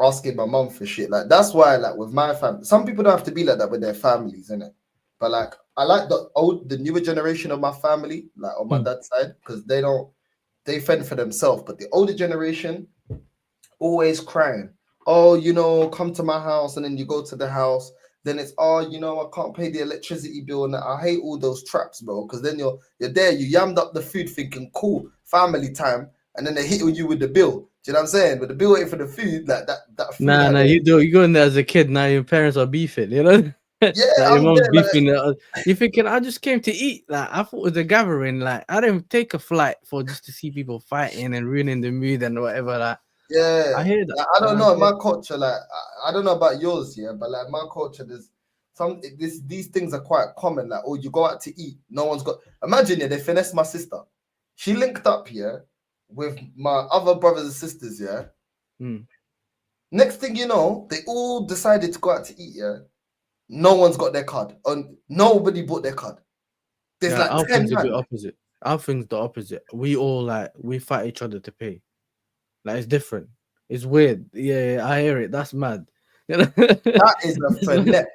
S4: asking my mum for shit. Like that's why like with my family, some people don't have to be like that with their families, innit? But like I like the newer generation of my family, like on my dad's side, because they fend for themselves. But the older generation always crying. Oh, you know, come to my house, and then you go to the house. Then it's you know, I can't pay the electricity bill, and I hate all those traps, bro. Because then you're there, you yammed up the food, thinking cool, family time, and then they hit you with the bill. Do you know what I'm saying? But the bill waiting for the food, like that food.
S6: Nah, you go in there as a kid. Now your parents are beefing, you know.
S4: Yeah,
S6: like your
S4: I'm
S6: mom's
S4: there,
S6: beefing. You thinking I just came to eat? Like I thought it was a gathering. Like I didn't take a flight for just to see people fighting and ruining the mood and whatever. Like
S4: yeah,
S6: I hear that.
S4: like, I don't know my culture. Like I don't know about yours, yeah, but like my culture, there's these things are quite common. Like, oh, you go out to eat, no one's got. Imagine, yeah, they finessed my sister. She linked up here with my other brothers and sisters, yeah. Next thing you know, they all decided to go out to eat, yeah. no one's got their card. Nobody bought their card. There's
S6: Yeah,
S4: like
S6: our
S4: 10
S6: thing's a bit
S4: man.
S6: opposite. Our thing's the opposite. We all we fight each other to pay. Like it's different. It's weird. Yeah, I hear it. That's mad.
S4: That is a finesse.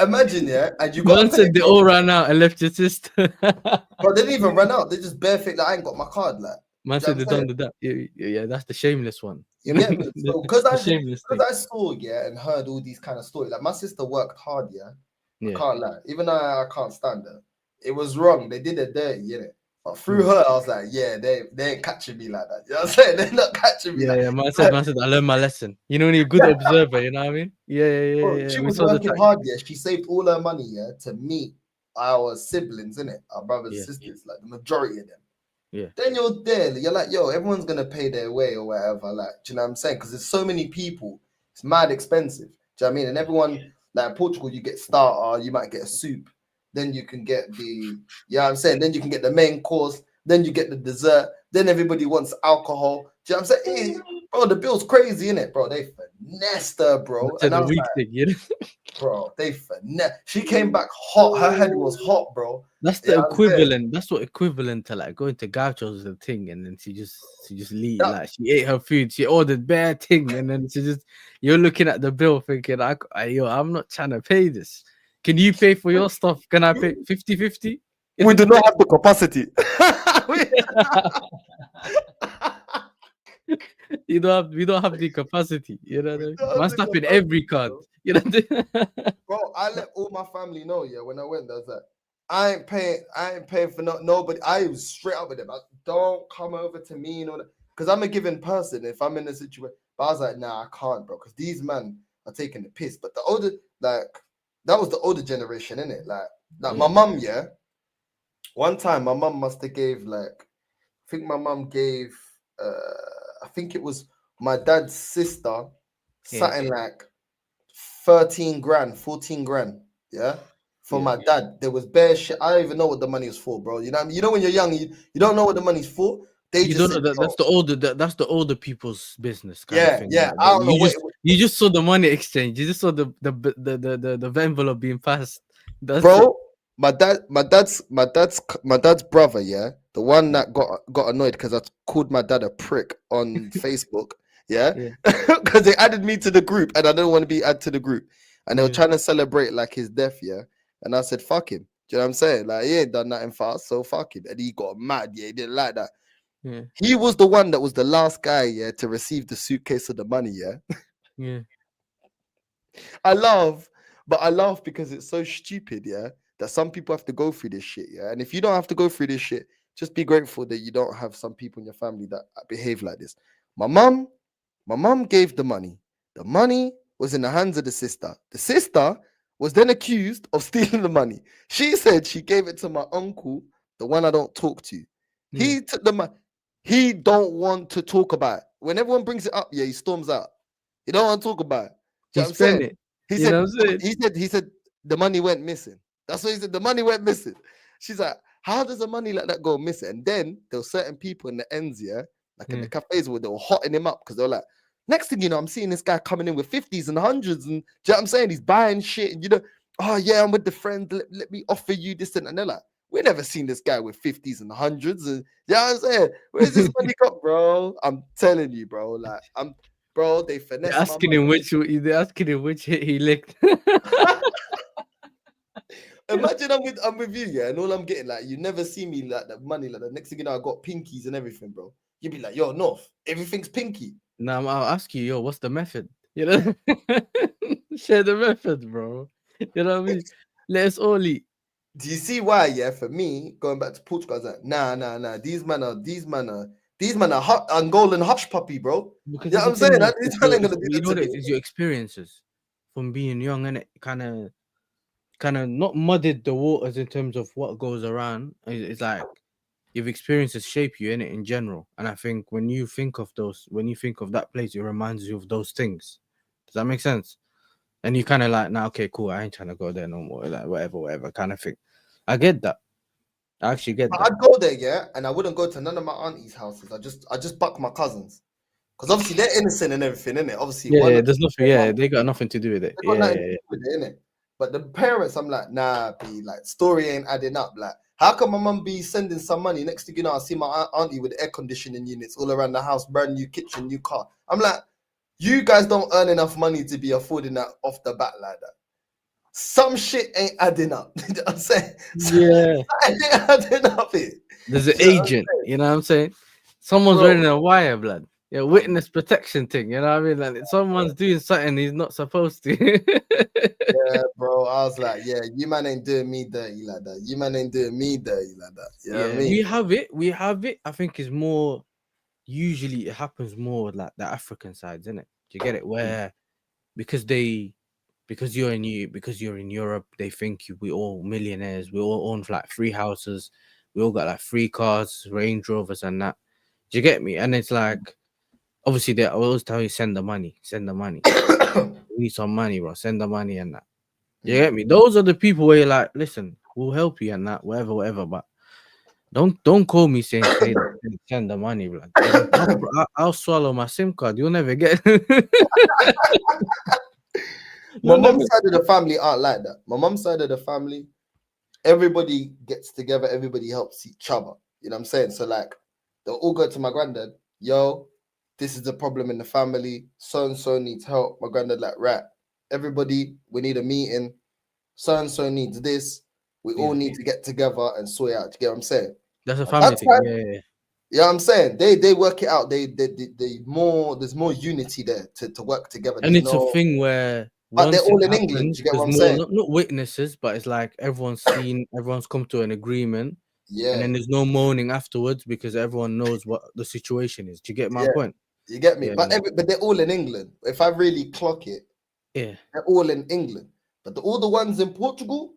S4: Imagine, yeah, and you got
S6: Man
S4: to pay,
S6: said they
S4: bro.
S6: all ran out and left your sister.
S4: Bro, they didn't even run out. They just barefaced like I ain't got my card. Like,
S6: Man
S4: do you
S6: said
S4: know
S6: they
S4: what I'm
S6: done that. Yeah, that's the shameless one.
S4: You get me? So, because
S6: The shameless thing.
S4: I saw, yeah, and heard all these kind of stories. Like my sister worked hard, yeah. I
S6: Yeah.
S4: can't lie. Even though I can't stand her. It was wrong. They did it dirty, innit? But through her, I was like, yeah, they ain't catching me like that. You know what I'm saying? They're not catching me.
S6: Yeah, man said, I learned my lesson. You know, when you're a good observer, you know what I mean? Yeah.
S4: She
S6: We
S4: was
S6: saw the
S4: working
S6: track.
S4: hard, yeah. She saved all her money, yeah, to meet our siblings, innit? Our brothers and sisters, like the majority of them.
S6: Yeah.
S4: Then you're there, you're like, yo, everyone's gonna pay their way or whatever. Like, do you know what I'm saying? Because there's so many people, it's mad expensive. Do you know what I mean? And everyone, like in Portugal, you get starter, you might get a soup, then you can get the, you know what I'm saying? Then you can get the main course, then you get the dessert, then everybody wants alcohol. Do you know what I'm saying? Bro, the bill's crazy, innit, bro? They finessed her, bro.
S6: To
S4: And I
S6: the
S4: was
S6: weak
S4: like,
S6: thing, you know?
S4: bro, they finesse. She came back hot. Her head was hot, bro.
S6: That's the equivalent. That's what equivalent to like going to Gaucho's the thing, and then she just leave. Like she ate her food, she ordered bare thing, and then you're looking at the bill thinking, I'm not trying to pay this. Can you pay for your stuff? Can I pay 50-50?
S4: We do not have the capacity.
S6: We don't have the capacity. You know, man, stop in every card.
S4: Bro.
S6: You know,
S4: Bro, I let all my family know. Yeah, when I went, I was like, I ain't paying for nobody. I was straight up with them. Don't come over to me, you know, because I'm a given person. If I'm in a situation, but I was like, nah, I can't, bro, because these men are taking the piss. But the older, like, that was the older generation, innit? Like my mum, yeah. One time, my mum must have gave like, I think my mum gave, I think it was my dad's sister, something like 13 grand, 14 grand, yeah. For my dad, there was bare shit. I don't even know what the money was for, bro. You know what I mean? You know when you're young, you don't know what the money's for.
S6: You don't know that that's the older people's business. Kind of thing,
S4: yeah.
S6: Like,
S4: I don't know
S6: you just saw the money exchange. You just saw the envelope being passed. That's
S4: bro.
S6: it.
S4: My dad's brother, yeah, the one that got annoyed because I called my dad a prick on Facebook, yeah, because they added me to the group and I didn't want to be added to the group, and they were trying to celebrate like his death, yeah, and I said fuck him. Do you know what I'm saying? Like he ain't done nothing fast, so fuck him, and he got mad. Yeah, he didn't like that.
S6: Yeah.
S4: He was the one that was the last guy, yeah, to receive the suitcase of the money, yeah.
S6: Yeah.
S4: I laugh because it's so stupid, yeah, that some people have to go through this shit, yeah. And if you don't have to go through this shit, just be grateful that you don't have some people in your family that behave like this. My mum gave the money. The money was in the hands of the sister. The sister was then accused of stealing the money. She said she gave it to my uncle, the one I don't talk to. He took the money. He don't want to talk about it. When everyone brings it up, yeah, he storms out. He don't want to talk about it. You know what I'm saying? He said the money went missing. That's what he said. The money went missing. She's like, how does the money like that go missing? And then there were certain people in the ends, yeah, like in the cafes where they were hotting him up because they were like, next thing you know, I'm seeing this guy coming in with 50s and 100s, and do you know what I'm saying? He's buying shit, and you know, oh yeah, I'm with the friend. Let me offer you this, and they're like, we never seen this guy with 50s and 100s, and you know what I'm saying? Where's this money come, bro? I'm telling you, bro. Like, bro, they finesse.
S6: They're asking him which hit he licked.
S4: Imagine I'm with you, yeah, and all I'm getting, like, you never see me like that money, like the next thing you know, I got pinkies and everything, bro. You'd be like, yo, North, everything's pinky.
S6: Now I'll ask you, yo, what's the method? You know, share the method, bro. You know what I mean? Let us all eat.
S4: Do you see why? Yeah, for me, going back to Portugal, I was like, nah. These men are Angolan hush puppy, bro.
S6: Because
S4: you know what I'm saying?
S6: It's your experiences from being young, and it kind of not muddied the waters in terms of what goes around. It's like your experiences shape you in it in general. And I think when you think of that place, it reminds you of those things. Does that make sense? And you kind of like, nah, okay, cool. I ain't trying to go there no more. Like whatever kind of thing. I get that. I actually get that.
S4: I'd go there, yeah, and I wouldn't go to none of my aunties' houses. I just buck my cousins. Because obviously they're innocent and everything, innit? Obviously,
S6: there's nothing. Yeah, they got nothing to do with it.
S4: They got nothing to do with it, innit? But the parents, I'm like, nah, be like, story ain't adding up. Like, how come my mum be sending some money? Next thing you know, I see my auntie with air conditioning units all around the house, brand new kitchen, new car. I'm like, you guys don't earn enough money to be affording that off the bat like that. Some shit ain't adding up. You know what I'm saying?
S6: Yeah.
S4: Ain't adding up it.
S6: There's an
S4: Do you know what I'm
S6: agent, you know what I'm saying? Someone's
S4: Bro.
S6: wearing a wire, blood. Yeah, witness protection thing, you know what I mean? Like someone's doing something he's not supposed to.
S4: Yeah, bro. I was like, yeah, you man ain't doing me dirty like that. You man ain't doing me dirty like that. You know what I mean?
S6: We have it. I think it's more usually it happens more like the African sides, isn't it? Do you get it? Where because you're in Europe, they think we all millionaires, we all own like 3 houses, we all got like 3 cars, Range Rovers and that. Do you get me? And it's like obviously they always tell you send the money. We need some money, bro. Send the money and that. You get me? Those are the people where you're like, listen, we'll help you and that, whatever. But don't call me saying send the money, bro. I'll swallow my SIM card. You'll never get.
S4: My mom's side of the family aren't like that. My mom's side of the family, everybody gets together, everybody helps each other. You know what I'm saying? So like, they'll all go to my granddad. Yo, this is the problem in the family. So and so needs help. My granddad like, right, everybody, we need a meeting. So and so needs this. We all need to get together and sort it out. Do you get what I'm saying?
S6: That's a family thing.
S4: Time,
S6: yeah.
S4: You know what I'm saying? They work it out. They more. There's more unity there to work together.
S6: And
S4: There's
S6: it's a thing where
S4: but they're all in
S6: happens,
S4: England. Do you get what I'm
S6: there's
S4: saying?
S6: not witnesses, but it's like everyone's come to an agreement.
S4: Yeah.
S6: And then there's no moaning afterwards because everyone knows what the situation is. Do you get my point?
S4: You get me?
S6: Yeah.
S4: But they're all in England. If I really clock it,
S6: Yeah.
S4: they're all in England. But all the ones in Portugal,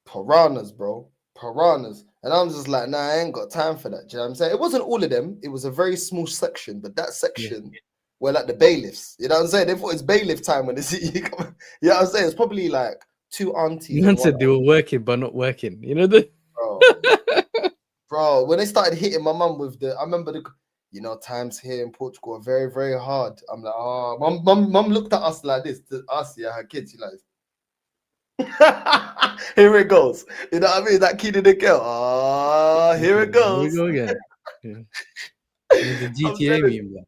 S4: piranhas, bro. Piranhas. And I'm just like, nah, I ain't got time for that. Do you know what I'm saying? It wasn't all of them. It was a very small section, but that section were like the bailiffs. You know what I'm saying? They thought it's bailiff time when they see you come. You know what I'm saying? It's probably like 2 aunties.
S6: Man said they were working but not working. You know the
S4: bro, when they started hitting my mum with I remember times here in Portugal are very, very hard. I'm like, oh, mum looked at us like this, to us, her kids, like, here it goes. You know what I mean? That kid in the girl. Oh, here it goes.
S6: Here we go again. The GTA meme.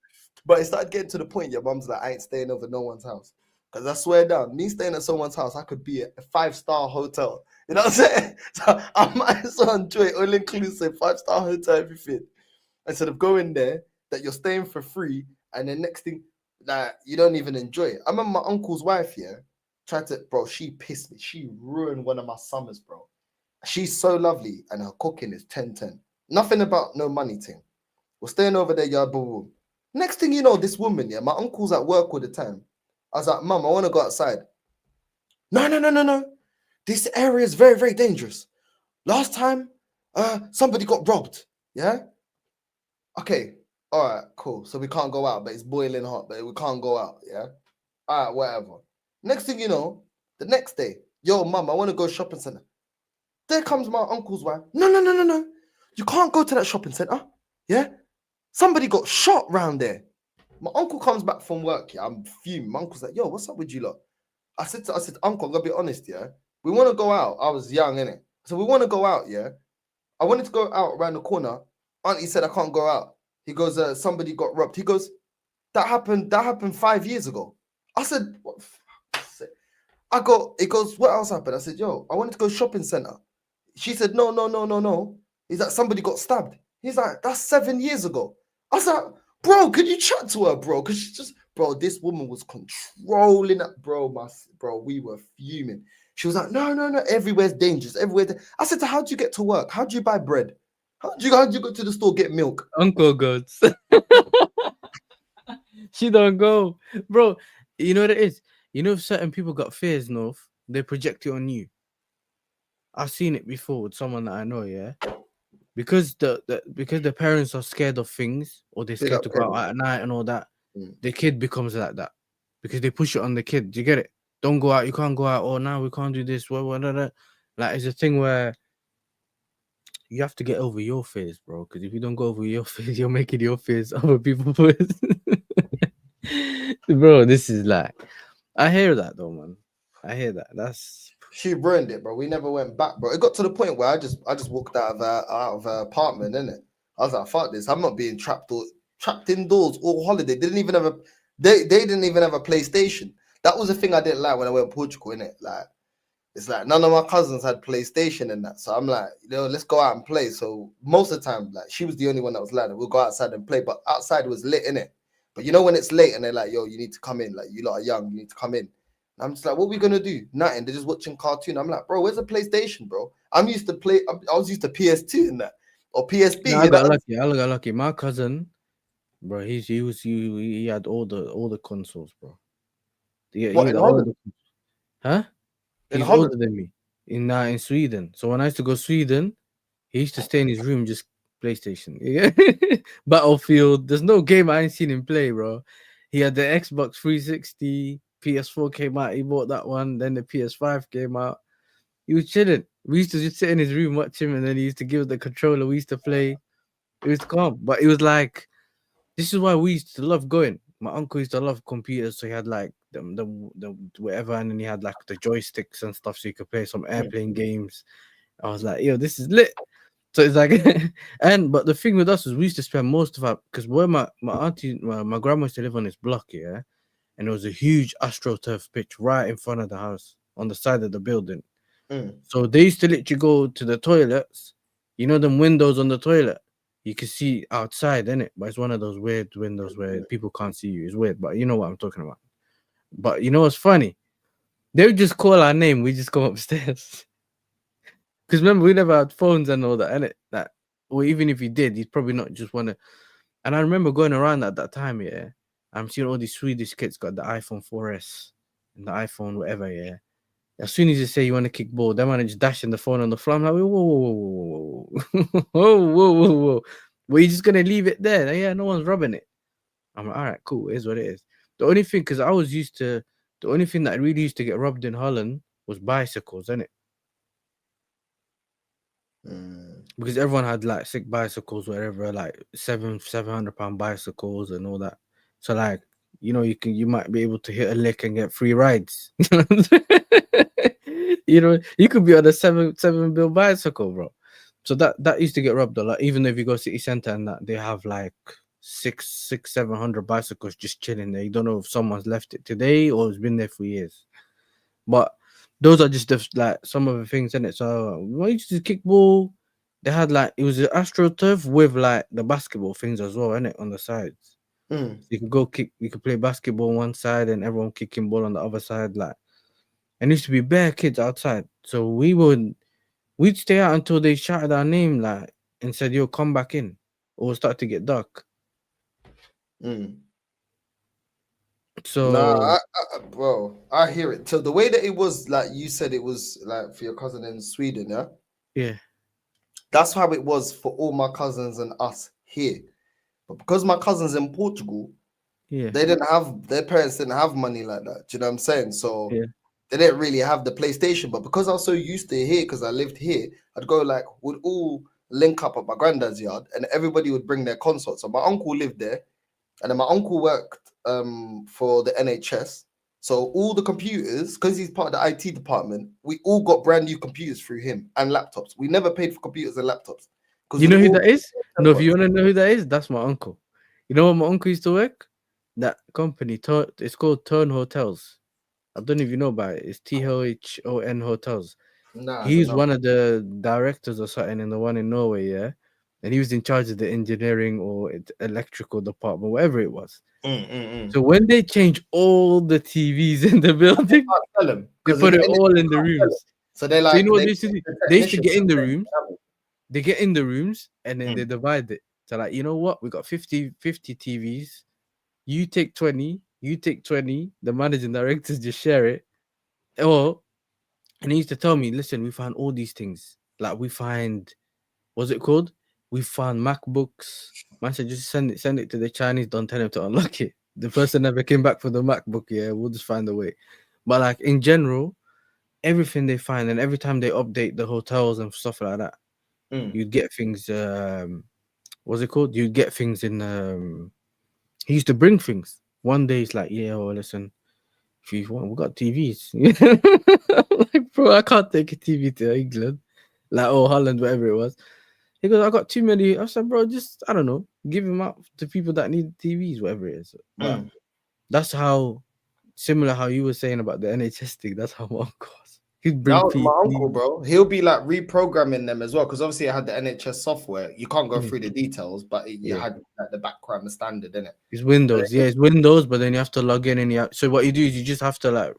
S4: But it started getting to the point, your mum's like, I ain't staying over no one's house. Because I swear down, me staying at someone's house, I could be at a 5-star hotel. You know what I'm saying? So I might as well enjoy all inclusive, 5-star hotel, everything. Instead of going there, that you're staying for free, and then next thing, that you don't even enjoy it. I remember my uncle's wife, tried to, bro, she pissed me. She ruined one of my summers, bro. She's so lovely, and her cooking is 10-10. Nothing about no money thing. We're staying over there, boom, boom. Next thing you know, this woman, my uncle's at work all the time. I was like, Mum, I want to go outside. No. This area is very, very dangerous. Last time, somebody got robbed. Yeah? Okay. All right, cool. So we can't go out, but it's boiling hot, but we can't go out. Yeah? All right, whatever. Next thing you know, the next day, yo, Mum, I want to go shopping center. There comes my uncle's wife. No. You can't go to that shopping center. Yeah? Somebody got shot round there. My uncle comes back from work. Yeah, I'm fuming. My uncle's like, yo, what's up with you lot? I said, Uncle, I'm gonna be honest, yeah. We want to go out. I was young, innit? So we want to go out, yeah. I wanted to go out around the corner. Auntie said I can't go out. He goes, somebody got robbed. He goes, that happened 5 years ago. I said, what? It goes, what else happened? I said, yo, I wanted to go shopping center. She said, no. He's like, somebody got stabbed. He's like, that's 7 years ago. I was like, bro, could you chat to her, bro? Because she just, bro, this woman was controlling that, bro, we were fuming. She was like, no, everywhere's dangerous, everywhere. I said to her, how'd you get to work? How'd you buy bread? How'd you go to the store, get milk?
S6: Uncle goes. She don't go. Bro, you know what it is? You know, if certain people got fears, North, they project it on you. I've seen it before with someone that I know, yeah? Because the parents are scared of things, or they're scared to go out at night and all that, the kid becomes like that. Because they push it on the kid. Do you get it? Don't go out, you can't go out, or now we can't do this. Like, it's a thing where you have to get over your fears, bro. Because if you don't go over your fears, you're making your fears other people's fears. Bro, this is like, I hear that though, man. I hear that. That's
S4: She ruined it, bro. We never went back, bro. It got to the point where I just walked out of her apartment, innit? I was like, fuck this. I'm not being trapped indoors all holiday. They didn't even have a PlayStation. That was the thing I didn't like when I went to Portugal, innit? Like, it's like none of my cousins had PlayStation and that. So I'm like, let's go out and play. So most of the time, like, she was the only one that was like, we'll go outside and play. But outside was lit, innit? But you know when it's late and they're like, yo, you need to come in. Like, you lot are young, you need to come in. I'm just like, what are we gonna do? Nothing. They're just watching cartoon. I'm like, bro, where's the PlayStation, bro? I'm used to play. I was used to PS2 and that, or PSP.
S6: no, I got lucky. I got lucky. My cousin, bro, he had all the consoles, bro. Yeah, he
S4: What
S6: had
S4: in
S6: all
S4: Holland?
S6: the huh?
S4: In
S6: He's
S4: Holland?
S6: older than me. In Sweden. So when I used to go Sweden, he used to stay in his room just PlayStation. Yeah. Battlefield. There's no game I ain't seen him play, bro. He had the Xbox 360, PS4 came out, he bought that one, then the PS5 came out. He was chilling. We used to just sit in his room, watch him, and then he used to give us the controller. We used to play. It was calm. But it was like, this is why we used to love going. My uncle used to love computers, so he had like the whatever, and then he had like the joysticks and stuff, so you could play some airplane games. I was like, yo, this is lit. So it's like, but the thing with us is we used to spend most of our, because where my auntie, my grandma used to live on this block, yeah, and there was a huge AstroTurf pitch right in front of the house on the side of the building. So they used to literally go to the toilets, you know, them windows on the toilet. You can see outside, innit? But it's one of those weird windows where people can't see you. It's weird, but you know what I'm talking about. But you know what's funny? They would just call our name. We just go upstairs. Because remember, we never had phones and all that, innit? That, or even if you did, you'd probably not just want to. And I remember going around at that time, yeah. I'm seeing all these Swedish kids got the iPhone 4S and the iPhone whatever, yeah. As soon as you say you want to kick ball, that man just dashing the phone on the floor. I'm like, whoa, whoa, whoa, whoa, whoa, whoa, whoa, whoa, whoa. Were you just gonna leave it there? Yeah, no one's robbing it. I'm like, all right, cool, it is what it is. The only thing, because I was used to, the only thing that really used to get robbed in Holland was bicycles, innit? Because everyone had like sick bicycles, whatever, like £700 bicycles and all that. So like, you know, you might be able to hit a lick and get free rides. You know, you could be on a seven bill bicycle, bro. So that used to get robbed a lot. Even if you go city center and that, they have like 700 bicycles just chilling there. You don't know if someone's left it today or it's been there for years. But those are just like some of the things in it. So when you used to kick ball, they had like, it was an AstroTurf with like the basketball things as well, innit, on the sides. So you could go kick, you could play basketball on one side and everyone kicking ball on the other side, like. And used to be bare kids outside. So we'd stay out until they shouted our name, like, and said, yo, come back in. Or it'll start to get dark. So
S4: Nah, bro, I hear it. So the way that it was, like you said, it was like for your cousin in Sweden, yeah?
S6: yeah.
S4: That's how it was for all my cousins and us here. But because my cousins in Portugal,
S6: Yeah.
S4: they didn't have, their parents didn't have money like that. Do you know what I'm saying? So
S6: Yeah.
S4: they didn't really have the PlayStation. But because I was so used to it here, because I lived here, I'd go like, would all link up at my granddad's yard and everybody would bring their consoles. So my uncle lived there, and then my uncle worked for the NHS. So all the computers, because he's part of the IT department, we all got brand new computers through him and laptops. We never paid for computers and laptops.
S6: You know who that is? No, if you want to know who that is, that's my uncle. You know what my uncle used to work? That company, it's called Turn Hotels. I don't know if you know about it. It's THON Hotels.
S4: Nah,
S6: He's one of the directors or something in the one in Norway, yeah. And he was in charge of the engineering or electrical department, whatever it was. So when they change all the TVs in the building, they put it all in the rooms.
S4: So they like,
S6: so you know what they used to do? They used to get in the rooms. They get in the rooms and then they divide it. So like, you know what? We got 50 TVs. You take 20. You take 20. The managing directors just share it. And he used to tell me, listen, we found all these things. Like we find, what's it called? We found MacBooks. Man said, just send it to the Chinese. Don't tell them to unlock it. The person never came back for the MacBook. Yeah, we'll just find a way. But like in general, everything they find, and every time they update the hotels and stuff like that, you'd get things. What's it called? You'd get things in. He used to bring things. One day it's like, yeah, well, listen, if you want, we got TVs. Like, bro, I can't take a TV to England, like Holland, whatever it was. He goes, I got too many. I said, bro, just I don't know, give them out to people that need TVs, whatever it is. But that's how similar how you were saying about the NHS thing. That's how my uncle was. He'd bring
S4: That was my
S6: PC.
S4: uncle, bro. He'll be like reprogramming them as well, because obviously I had the NHS software. You can't go through the details, but you had like, the background, the standard, innit?
S6: It's Windows, it's Windows, but then you have to log in and so what you do is you just have to like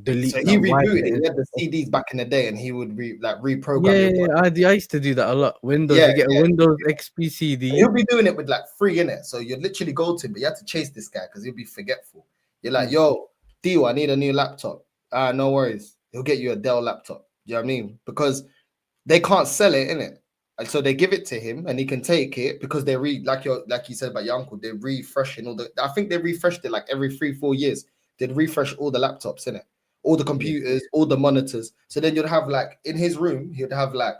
S6: delete.
S4: So he
S6: like, wipe
S4: rebooted it.
S6: it.
S4: He had the CDs back in the day, and he would reprogram it.
S6: I used to do that a lot. Windows, you get a Windows XP CD.
S4: He'll be doing it with like free in it. So you'd literally go to him, but you have to chase this guy because he'll be forgetful. You're like, yo, Dio, I need a new laptop. No worries. He'll get you a Dell laptop. You know what I mean? Because they can't sell it, innit? And so they give it to him and he can take it because they like you said about your uncle, they're refreshing I think they refreshed it like every 3-4 years. They'd refresh all the laptops, innit? All the computers, all the monitors. So then you'd have like in his room, he'd have like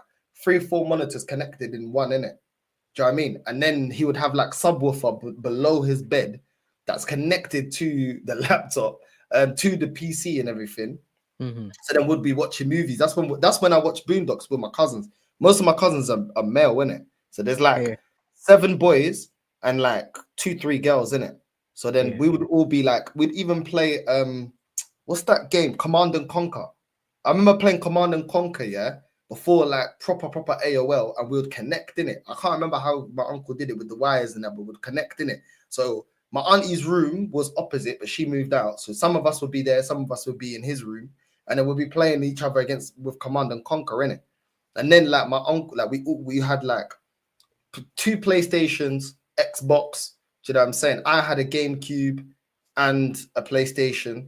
S4: 3-4 monitors connected in one, innit? Do you know what I mean? And then he would have like subwoofer below his bed that's connected to the laptop, to the PC and everything. So then we'd be watching movies. That's when I watch Boondocks with my cousins. Most of my cousins are male, innit? So there's like 7 boys and like 2-3 girls, innit? So then we would all be like, we'd even play what's that game? Command and Conquer. I remember playing Command and Conquer, before like proper AOL, and we would connect in it. I can't remember how my uncle did it with the wires and that, but we'd connect in it. So my auntie's room was opposite, but she moved out. So some of us would be there, some of us would be in his room, and then we'd be playing each other with Command and Conquer in it. And then like my uncle, like we had like 2 PlayStations, Xbox. Do you know what I'm saying? I had a GameCube and a PlayStation,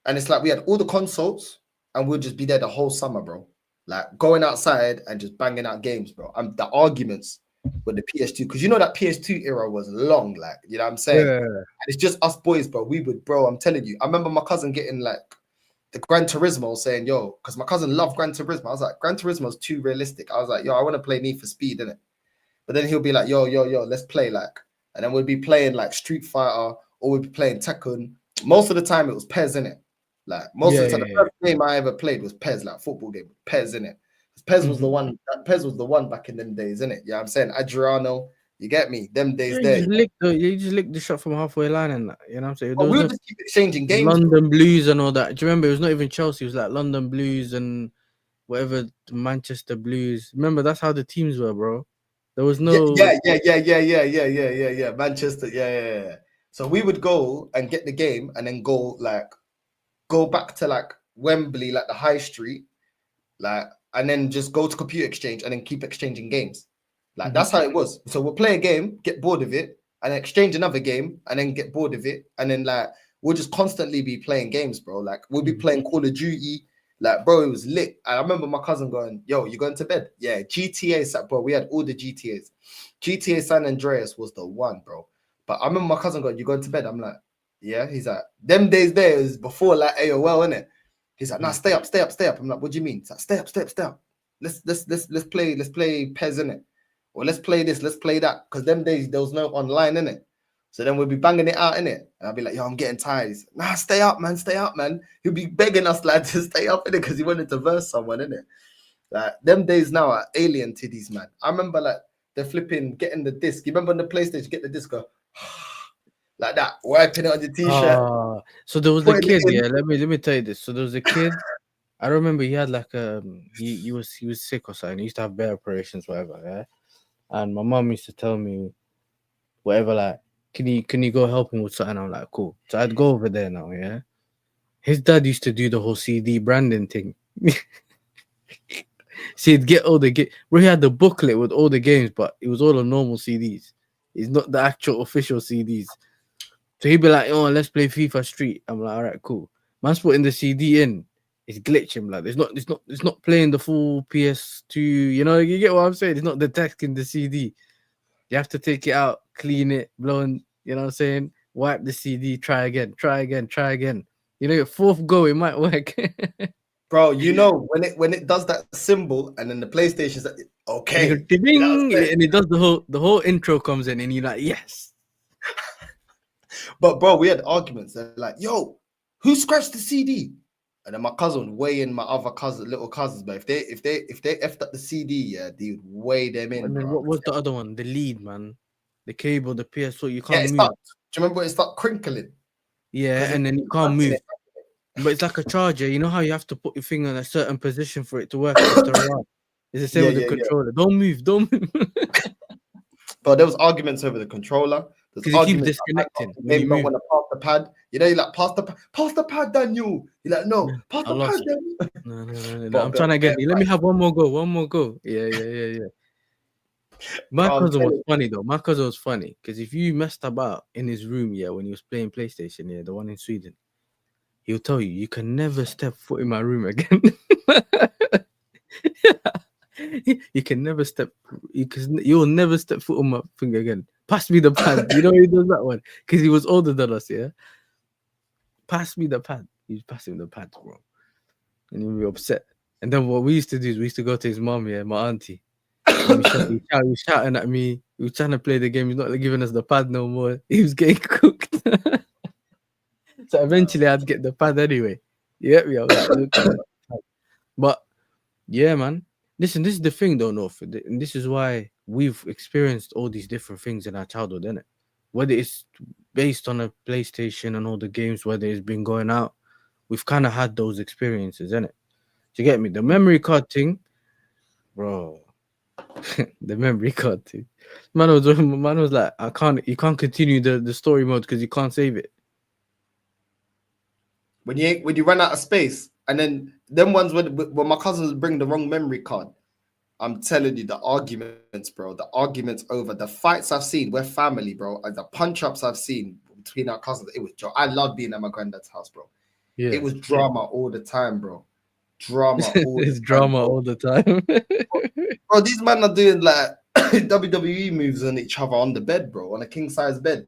S4: and it's like we had all the consoles, and we'd just be there the whole summer, bro. Like going outside and just banging out games, bro. The arguments with the PS2, because you know that PS2 era was long, like, you know what I'm saying? And it's just us boys, bro. I'm telling you, I remember my cousin getting like the Gran Turismo, saying, yo, because my cousin loved Gran Turismo. I was like, Gran Turismo is too realistic. I was like, yo, I want to play Need for Speed, innit? But then he'll be like, yo, let's play like, and then we'll be playing like Street Fighter, or we'll be playing Tekken. Most of the time it was PES, innit? Like most of the time, the first game I ever played was PES, like football game, PES, innit? PES was the one. PES was the one back in them days, innit? Yeah, I'm saying Adriano. You get me? Them days there.
S6: You just licked the shot from halfway line, and that, you know what I'm saying?
S4: Well, we'll just keep exchanging games.
S6: London Blues and all that. Do you remember? It was not even Chelsea. It was like London Blues and whatever, Manchester Blues. Remember, that's how the teams were, bro. There was no.
S4: Yeah. Manchester. Yeah. So we would go and get the game, and then go back to like Wembley, like the high street, like, and then just go to computer exchange and then keep exchanging games. Like that's how it was. So we'll play a game, get bored of it, and then exchange another game, and then get bored of it, and then like we'll just constantly be playing games, bro. Like we'll be playing Call of Duty. Like, bro, it was lit. I remember my cousin going, yo, you going to bed? Yeah, GTA, bro. We had all the GTAs. GTA San Andreas was the one, bro. But I remember my cousin going, you going to bed? I'm like, yeah. He's like, them days there is before like AOL, innit? He's like, nah, stay up. I'm like, what do you mean? He's like, stay up. Let's play PES, innit? Or let's play this, let's play that. Because them days there was no online, innit? So then we'll be banging it out, innit? And I'll be like, yo, I'm getting tired. He's like, nah, stay up, man. He'll be begging us like to stay up, innit? Because he wanted to verse someone, innit? Like them days now are alien to these, man. I remember like the flipping getting the disc. You remember on the PlayStation, get the disc, go like that, wiping it on your t-shirt.
S6: So there was a kid, let me tell you this. So there was a kid. I remember he had like he was sick or something. He used to have bear operations, whatever, yeah. And my mom used to tell me, whatever, like, can you go help him with something? I'm like, cool. So I'd go over there now, yeah. His dad used to do the whole CD branding thing. So he'd get all the where he had the booklet with all the games, but it was all on normal CDs. It's not the actual official CDs. So he'd be like, oh, let's play FIFA Street. I'm like, all right, cool. Man's putting the CD in. It's glitching, like it's not playing the full PS2. You know, you get what I'm saying? It's not detecting the CD. You have to take it out, clean it, blow in, you know what I'm saying? Wipe the CD, try again. You know, your fourth go, it might work.
S4: Bro, you know, when it does that symbol and then the PlayStation's like, okay.
S6: And it does the whole intro comes in and you're like, yes.
S4: But bro, we had arguments. They're like, yo, Who scratched the CD? And then my cousin weigh in my other little cousins. But if they effed up the CD, yeah, they would weigh them in,
S6: And then
S4: bro.
S6: what was the other one? The lead, man. The cable, the PS4, you
S4: Yeah,
S6: can't
S4: it
S6: move.
S4: start. Do you remember when it start crinkling?
S6: Yeah, and then you can't move. But it's like a charger. You know how you have to put your finger in a certain position for it to work for it to run? It's the same
S4: Yeah,
S6: with the
S4: yeah, yeah.
S6: controller. Don't move.
S4: But there was arguments over the controller. There's
S6: Because you keep
S4: arguments.
S6: disconnecting when
S4: Maybe
S6: you
S4: don't
S6: move.
S4: want to pass the pad. You know, you're like, pass the pad, Daniel. You're like, no,
S6: Yeah,
S4: pass
S6: I
S4: the pad,
S6: lost.
S4: Daniel.
S6: No.
S4: But
S6: I'm trying to get you. Let me have one more go. One more go. Yeah. My
S4: I'm
S6: cousin was
S4: telling
S6: funny though. My cousin was funny because if you messed about in his room, yeah, when he was playing PlayStation, yeah, the one in Sweden, he'll tell you, you can never step foot in my room again. You can never step. You'll never step foot on my thing again. Pass me the pad. You know he does that one because he was older than us. Yeah, pass me the pad. He's passing the pad, bro, and he'll be upset. And then what we used to do is we used to go to his mom, yeah, my auntie. And he was shouting at me. He was trying to play the game. He's not giving us the pad no more. He was getting cooked. So eventually I'd get the pad anyway. You get me? I was like, look. But yeah, man. Listen, this is the thing though, North. And this is why we've experienced all these different things in our childhood, innit? Whether it's based on a PlayStation and all the games, whether it's been going out, we've kind of had those experiences, innit? Do you get me? The memory card thing, bro. The memory card thing. Man was like, you can't continue the story mode because you can't save it.
S4: when you run out of space, and then them ones when my cousins bring the wrong memory card, I'm telling you, the arguments, bro, the arguments over the fights I've seen. We're family, bro. And the punch ups I've seen between our cousins, it was. I love being at my granddad's house, bro.
S6: Yeah,
S4: It was drama all the time, bro. Drama all
S6: it's
S4: the
S6: drama
S4: time,
S6: all the time.
S4: bro. These men are doing like WWE moves on each other on the bed, bro, on a king size bed.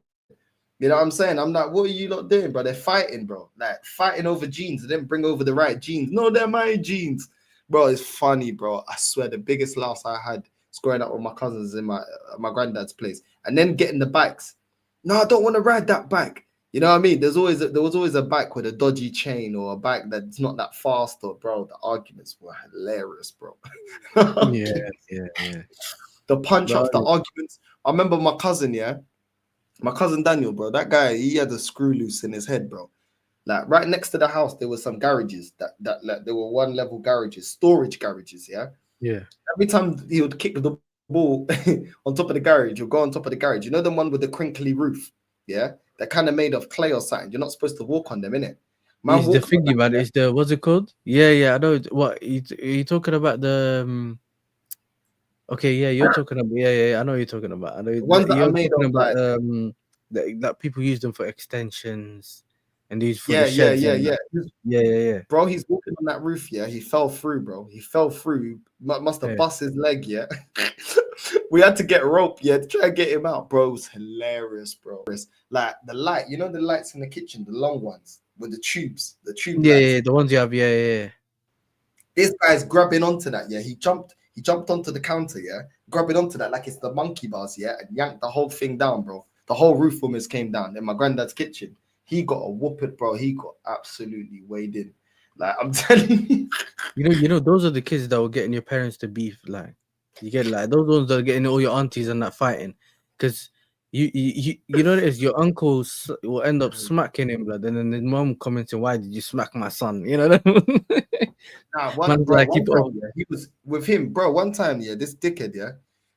S4: You know what I'm saying? I'm like, what are you lot doing, bro? They're fighting, bro. Like fighting over jeans. They didn't bring over the right jeans. No, they're my jeans, bro. It's funny, bro. I swear, the biggest laughs I had was growing up with my cousins in my granddad's place, and then getting the bikes. No, I don't want to ride that bike. You know what I mean? There was always a bike with a dodgy chain or a bike that's not that fast. Or bro, the arguments were hilarious, bro.
S6: yeah.
S4: The punch ups, the
S6: Bro.
S4: arguments. I remember my cousin, yeah. My cousin Daniel, bro, that guy, he had a screw loose in his head, bro. Like right next to the house, there were some garages that like there were 1-level garages, storage garages, yeah.
S6: Yeah.
S4: Every time he would kick the ball on top of the garage, you'll go on top of the garage. You know the one with the crinkly roof, yeah? They're kind of made of clay or something. You're not supposed to walk on them, innit? Man,
S6: It's the thingy, man. It's the what's it called? Yeah. I know what you talking about. The okay, yeah, you're talking about. Yeah. I know what you're talking about. I know
S4: the ones that
S6: you're
S4: are made
S6: talking
S4: of
S6: about
S4: like
S6: that people use them for extensions and these for
S4: yeah,
S6: the sheds.
S4: yeah.
S6: Yeah.
S4: Bro, he's walking on that roof, yeah. He fell through, bro. He fell through. Must have
S6: Yeah.
S4: bust his leg, yeah. We had to get rope, yeah, to try and get him out, bro. It was hilarious, bro. Like the light, you know the lights in the kitchen, the long ones with the tubes, lights.
S6: Yeah, the ones you have. Yeah.
S4: This guy's grabbing onto that, yeah. He jumped onto the counter, yeah, grabbing onto that like it's the monkey bars, yeah, and yanked the whole thing down, bro. The whole roof almost came down in my granddad's kitchen. He got a whooping, bro. He got absolutely weighed in. Like I'm telling you.
S6: You know, those are the kids that were getting your parents to beef. Like, you get like those ones that are getting all your aunties and that fighting, because you know what it is. Your uncle will end up smacking him, blood, and then the mom commenting, "Why did you smack my son?" You know what I mean?
S4: One time, yeah, he was with him, bro. One time, yeah, this dickhead, yeah,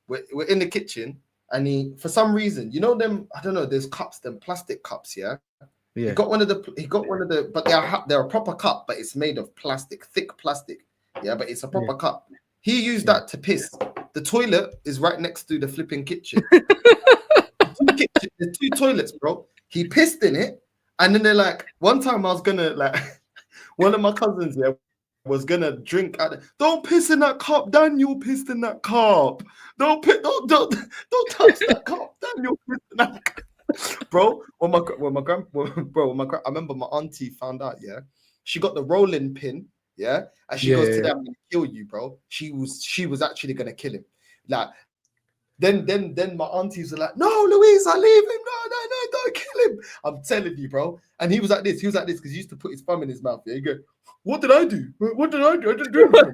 S4: we're in the kitchen, and he, for some reason, you know them, I don't know, there's cups, them plastic cups, yeah.
S6: Yeah.
S4: He got one of the, but they're a proper cup, but it's made of plastic, thick plastic, yeah, but it's a proper cup. He used that to piss. The toilet is right next to the flipping kitchen. There's 2 toilets, bro. He pissed in it, and then they're like, one time I was gonna like, one of my cousins, yeah, was gonna drink out of, don't piss in that cup. Daniel pissed in that cup. Don't touch that cup. Daniel pissed in that cup. Bro, I remember my auntie found out, yeah. She got the rolling pin, yeah, and she goes, today I'm gonna kill you, bro. She was actually gonna kill him. Like Then my aunties were like, no, Louisa, leave him. No, don't kill him. I'm telling you, bro. And he was like this. He was like this because he used to put his thumb in his mouth. Yeah, he go, what did I do? What did I do? I didn't do anything.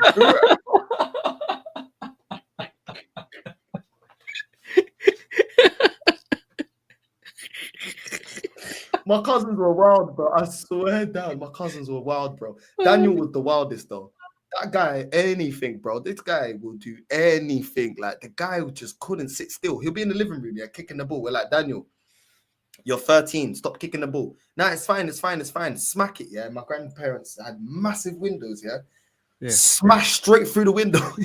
S4: My cousins were wild, bro. I swear down, my cousins were wild, bro. Daniel was the wildest, though. That guy, anything, bro. This guy will do anything. Like, the guy who just couldn't sit still. He'll be in the living room, yeah, kicking the ball. We're like, Daniel, you're 13. Stop kicking the ball. Nah, it's fine. Smack it, yeah. My grandparents had massive windows, yeah. Smash straight through the window.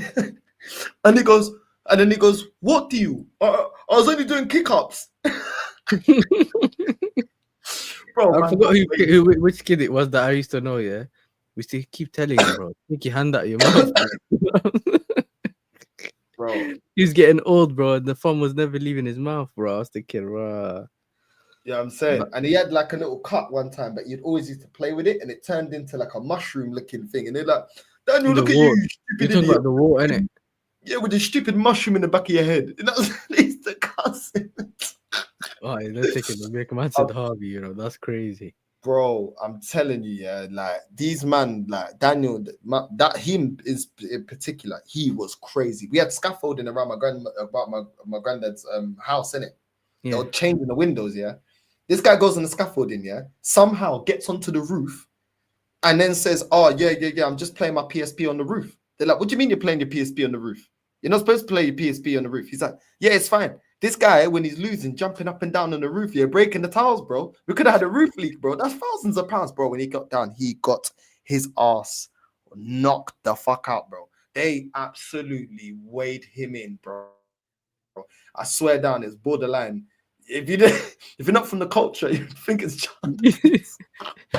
S4: And he goes, what do you? I was only doing kick-ups. Bro,
S6: I forgot which kid it was that I used to know, yeah. We still keep telling you, bro. Take your hand out your mouth,
S4: bro.
S6: He was getting old, bro, and the fun was never leaving his mouth, bro. I was thinking, bro.
S4: Yeah, I'm saying. And he had like a little cut one time, but you'd always used to play with it, and it turned into like a mushroom-looking thing. And they're like, Daniel, look at you, stupid
S6: You're talking about the water, innit?
S4: Yeah, with the stupid mushroom in the back of your head. And that's the cousin.
S6: Oh, they're taking the make man said Harvey, you know, that's crazy.
S4: Bro, I'm telling you, yeah, like these man, like Daniel, that him is in particular, he was crazy. We had scaffolding around my granddad's house, innit?
S6: Yeah.
S4: They were changing the windows, yeah. This guy goes on the scaffolding, yeah, somehow gets onto the roof and then says, oh, yeah, I'm just playing my PSP on the roof. They're like, what do you mean you're playing your PSP on the roof? You're not supposed to play your PSP on the roof. He's like, yeah, it's fine. This guy, when he's losing, jumping up and down on the roof, yeah, breaking the tiles, bro. We could have had a roof leak, bro. That's thousands of pounds, bro. When he got down, he got his ass knocked the fuck out, bro. They absolutely weighed him in, bro. I swear down, it's borderline. If you're not from the culture, you think it's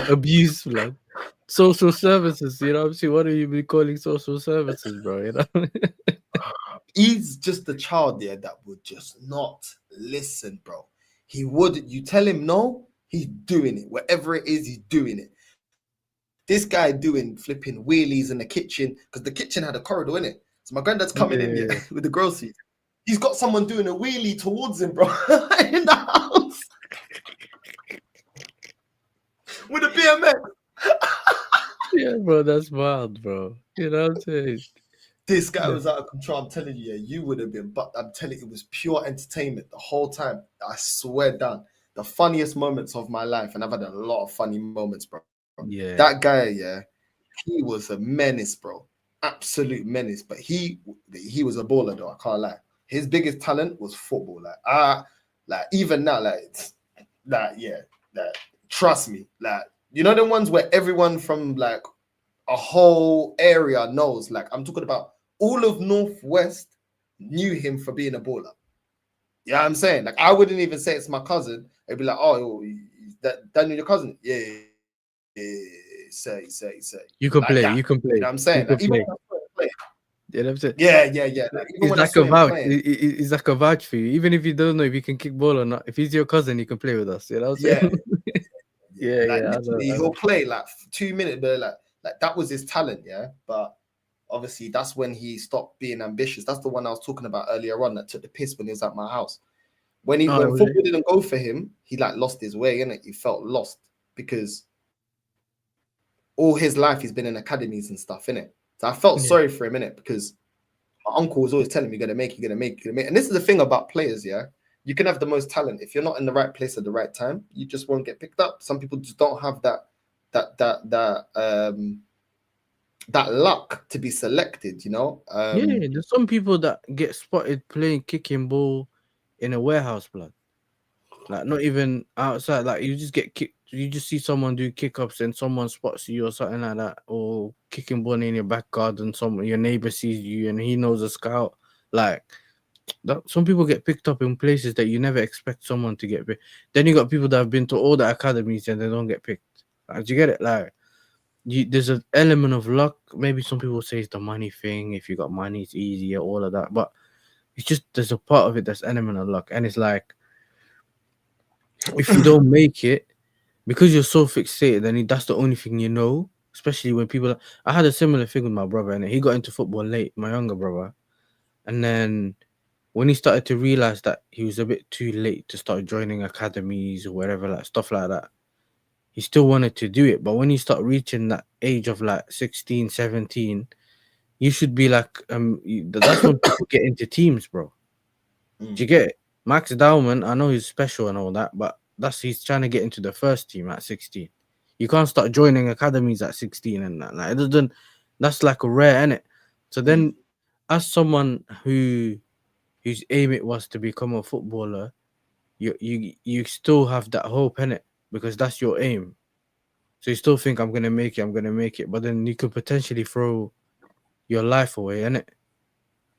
S6: abuse, man. Social services, you know what I'm saying? What are you be calling social services, bro? You know?
S4: He's just a child there that would just not listen, bro. He would, you tell him no, he's doing it. Whatever it is, he's doing it. This guy doing flipping wheelies in the kitchen, because the kitchen had a corridor in it. So my granddad's coming in with the groceries. He's got someone doing a wheelie towards him, bro, in the house. With a BMX.
S6: Yeah, bro, that's wild, bro. You know what I'm saying?
S4: This guy was out of control. I'm telling you, you would have been, but I'm telling you, it was pure entertainment the whole time. I swear down. The funniest moments of my life, and I've had a lot of funny moments, bro.
S6: Yeah.
S4: That guy, he was a menace, bro. Absolute menace. But he was a baller, though. I can't lie. His biggest talent was football. Like even now, trust me, like, you know, the ones where everyone from like a whole area knows, like, I'm talking about all of Northwest knew him for being a baller. Yeah, I'm saying, like, I wouldn't even say it's my cousin. It'd be like, oh, that Daniel, your cousin? Yeah, say.
S6: You can
S4: like
S6: play,
S4: that.
S6: you can play.
S4: You know what I'm saying? Like, even play.
S6: Yeah, that's it.
S4: Yeah. Like,
S6: it's like a vouch. It's like a vouch for you. Even if you don't know if you can kick ball or not, if he's your cousin, he can play with us. You know what I'm saying?
S4: Yeah. He'll play like 2 minutes, but like that was his talent, yeah. But obviously, that's when he stopped being ambitious. That's the one I was talking about earlier on that took the piss when he was at my house. When football didn't go for him, he like lost his way, innit? He felt lost because all his life he's been in academies and stuff, innit? So I felt sorry for him, innit? Because my uncle was always telling me, you're gonna make it. And this is the thing about players, yeah. You can have the most talent. If you're not in the right place at the right time, you just won't get picked up. Some people just don't have that luck to be selected, you know.
S6: There's some people that get spotted kicking ball in a warehouse, blood. Like not even outside. Like you just get kicked. You just see someone do kick-ups and someone spots you or something like that, or kicking ball in your back garden. Your neighbor sees you and he knows a scout. Like that, some people get picked up in places that you never expect someone to get picked. Then you got people that have been to all the academies and they don't get picked. Like, do you get it? Like, there's an element of luck. Maybe some people say it's the money thing. If you got money, it's easier, all of that. But it's just there's a part of it that's element of luck, and it's like if you don't make it because you're so fixated, then that's the only thing you know. Especially when people. I had a similar thing with my brother, and he got into football late. My younger brother, and then when he started to realize that he was a bit too late to start joining academies or whatever, like stuff like that, he still wanted to do it. But when you start reaching that age of like 16, 17, you should be like, that's when people get into teams, bro. Do you get it? Max Dowman, I know he's special and all that, but he's trying to get into the first team at 16. You can't start joining academies at 16 and that. Like, it doesn't, that's like a rare, innit? So then, as someone whose aim it was to become a footballer, you still have that hope, innit? Because that's your aim. So you still think I'm gonna make it, but then you could potentially throw your life away, innit?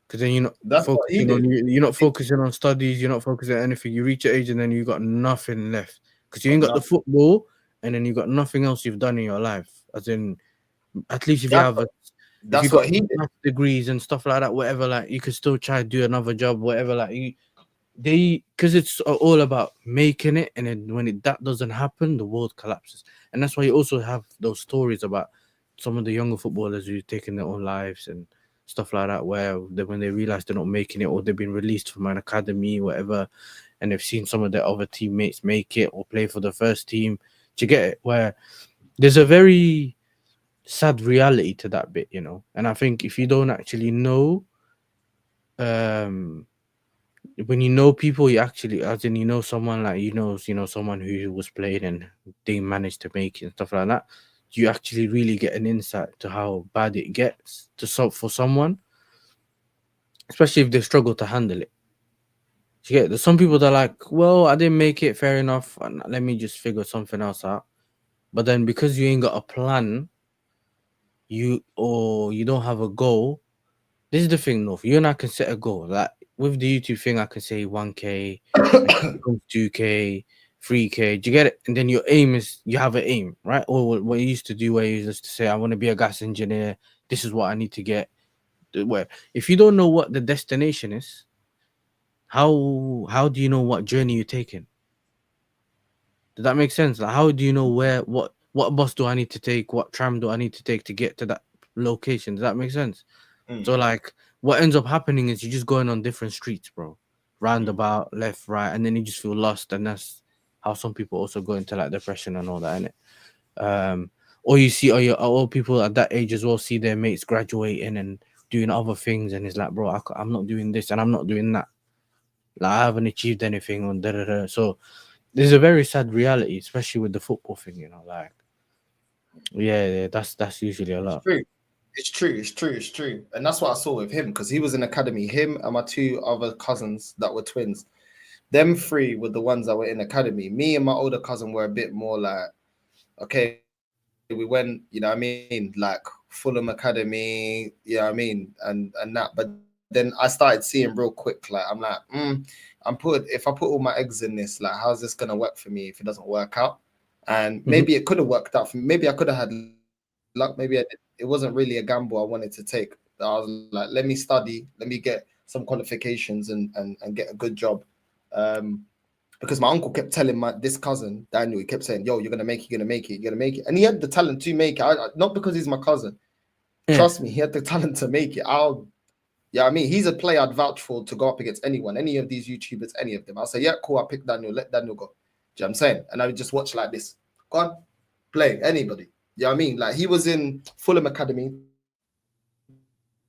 S6: Because then you're not
S4: That's what he
S6: focusing on
S4: did.
S6: you're not focusing on studies, you're not focusing on anything. You reach your age and then you got nothing left because you ain't got the football, and then you got nothing else you've done in your life. As in, at least if you have if you
S4: That's
S6: got
S4: what he did.
S6: math degrees and stuff like that, whatever, like you could still try to do another job, whatever. Like because it's all about making it, and then when that doesn't happen, the world collapses, and that's why you also have those stories about some of the younger footballers who've taken their own lives and stuff like that, where when they realize they're not making it or they've been released from an academy, whatever, and they've seen some of their other teammates make it or play for the first team. Do you get it? Where there's a very sad reality to that bit, and I think if you don't actually know, when you know people, you actually, as in, someone like someone who was playing and they managed to make it and stuff like that, you actually really get an insight to how bad it gets for someone, especially if they struggle to handle it. You get, there's some people that are like, well, I didn't make it, fair enough, and let me just figure something else out. But then because you ain't got a plan, you don't have a goal. This is the thing, North. You and I can set a goal. Like with the YouTube thing, I can say 1K, 2K, 3K. Do you get it? And then your aim is, you have an aim, right? Or what you used to do, where you used to say, I want to be a gas engineer. This is what I need to get. Where if you don't know what the destination is, how do you know what journey you're taking? Does that make sense? Like, how do you know what bus do I need to take? What tram do I need to take to get to that location? Does that make sense? So like, what ends up happening is you're just going on different streets, bro, roundabout, left, right, and then you just feel lost, and that's how some people also go into like depression and all that, innit? Or you see, all people at that age as well see their mates graduating and doing other things, and it's like, bro, I'm not doing this and I'm not doing that. Like, I haven't achieved anything on da. So there's a very sad reality, especially with the football thing, like, yeah, that's usually a lot.
S4: It's true. And that's what I saw with him, because he was in academy. Him and my two other cousins that were twins. Them three were the ones that were in academy. Me and my older cousin were a bit more like, okay, we went, like Fulham Academy, and that. But then I started seeing real quick, like, I'm like, if I put all my eggs in this, like, how's this gonna work for me if it doesn't work out? And maybe it could have worked out for me. Maybe I could have had luck. Maybe it wasn't really a gamble I wanted to take. I was like, let me study, let me get some qualifications and get a good job. Because my uncle kept telling this cousin, Daniel, he kept saying, yo, you're going to make it, you're going to make it, you're going to make it. And he had the talent to make it. Not because he's my cousin. Yeah. Trust me, he had the talent to make it. He's a player I'd vouch for to go up against anyone, any of these YouTubers, any of them. I'll say, yeah, cool, I'll pick Daniel, let Daniel go. Do you know what I'm saying? And I would just watch like this. Go on, play, anybody. You know what I mean? Like, he was in Fulham Academy,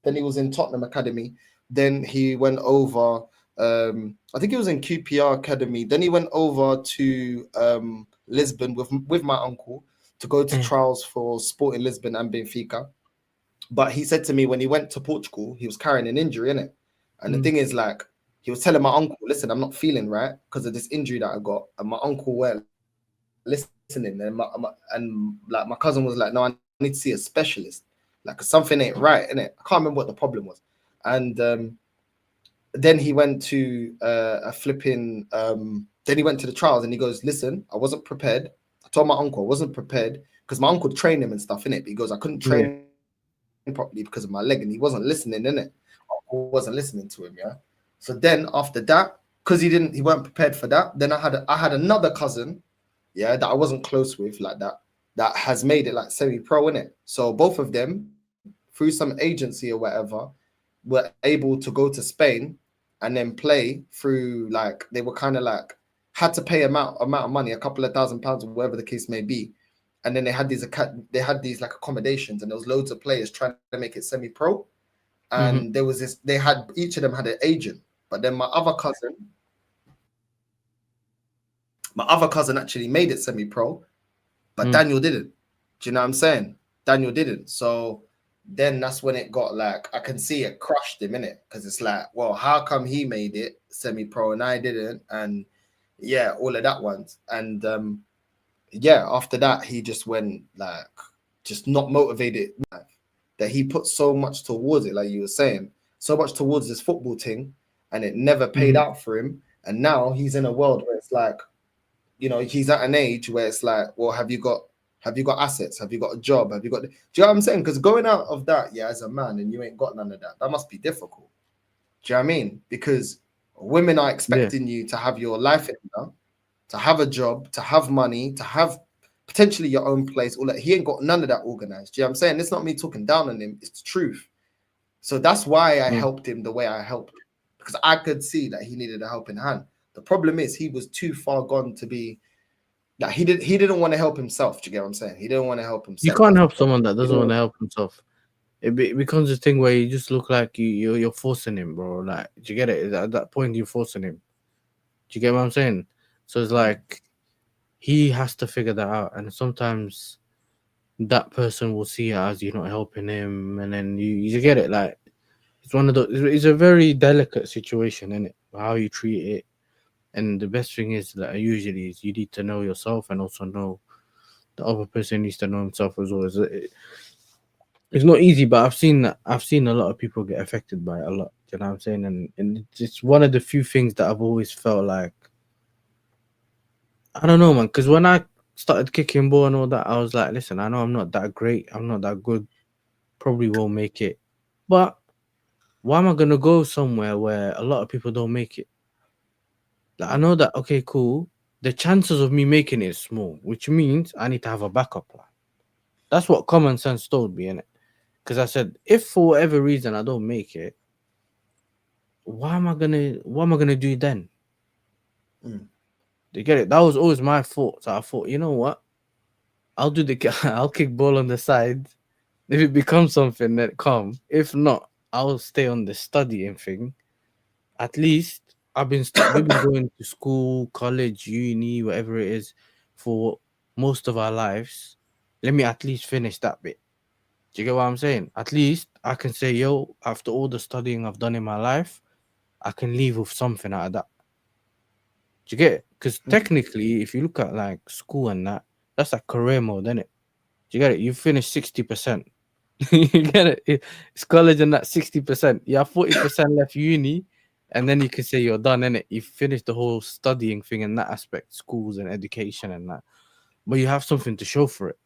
S4: then he was in Tottenham Academy, then he went over, I think he was in QPR Academy, then he went over to Lisbon with my uncle to go to trials for Sporting Lisbon and Benfica. But he said to me, when he went to Portugal, he was carrying an injury, innit? And the thing is, like, he was telling my uncle, listen, I'm not feeling right because of this injury that I got. And my uncle went listening, and my cousin was like, no, I need to see a specialist. Like, something ain't right, innit? I can't remember what the problem was. And then he went to then he went to the trials, and he goes, listen, I wasn't prepared. I told my uncle I wasn't prepared because my uncle trained him and stuff, innit? But he goes, I couldn't train properly because of my leg, and he wasn't listening, innit? I wasn't listening to him, yeah? So then after that, because he weren't prepared for that, then I had another cousin, yeah, that I wasn't close with like that has made it like semi-pro, innit? So both of them, through some agency or whatever, were able to go to Spain and then play through, like, they were kind of like had to pay amount of money, a couple of £1,000 or whatever the case may be, and then they had these like accommodations, and there was loads of players trying to make it semi-pro, and there was this, they had, each of them had an agent, but then my other cousin actually made it semi-pro, but Daniel didn't. Do you know what I'm saying? Daniel didn't. So then that's when it got like, I can see it crushed him, innit? Because it's like, well, how come he made it semi-pro and I didn't? And yeah, all of that ones. And yeah, after that, he just went like, just not motivated, that he put so much towards it, like you were saying, so much towards this football thing, and it never paid out for him. And now he's in a world where it's like, you know, he's at an age where it's like, well, have you got assets? Have you got a job? Have you got? Do you know what I'm saying? Because going out of that, yeah, as a man, and you ain't got none of that, that must be difficult. Do you know what I mean? Because women are expecting you to have your life in order, to have a job, to have money, to have potentially your own place. All that. He ain't got none of that organized. Do you know what I'm saying? It's not me talking down on him. It's the truth. So that's why I helped him the way I helped him, because I could see that he needed a helping hand. The problem is he was too far gone to be that he didn't want to help himself. Do you get what I'm saying? He didn't want to help himself.
S6: You can't help someone that doesn't want to help himself. It becomes a thing where you just look like you're forcing him, bro. Like, do you get it? At that point, you're forcing him. Do you get what I'm saying? So it's like he has to figure that out, and sometimes that person will see it as you're not helping him, and then you get it. Like, it's one of those. It's a very delicate situation, isn't it? How you treat it. And the best thing is that usually is you need to know yourself and also know the other person needs to know himself as well. It's not easy, but I've seen a lot of people get affected by it a lot. You know what I'm saying? And it's one of the few things that I've always felt like, I don't know, man. Because when I started kicking ball and all that, I was like, listen, I know I'm not that great. I'm not that good. Probably won't make it. But why am I going to go somewhere where a lot of people don't make it? Like, I know that, okay, cool. The chances of me making it is small, which means I need to have a backup plan. That's what common sense told me, innit? Because I said, if for whatever reason I don't make it, what am I gonna do then? Do you get it? That was always my thought. So I thought, you know what? I'll kick ball on the side. If it becomes something, then come. If not, I'll stay on the studying thing. At least we've been going to school, college, uni, whatever it is, for most of our lives. Let me at least finish that bit. Do you get what I'm saying? At least I can say, yo, after all the studying I've done in my life, I can leave with something out of that. Do you get it? Because technically, if you look at like school and that, that's like career mode, isn't it? Do you get it? You finish 60%. You get it? It's college and that 60%. You have 40% left uni, and then you can say you're done, innit? You finish the whole studying thing in that aspect, schools and education and that. But you have something to show for it.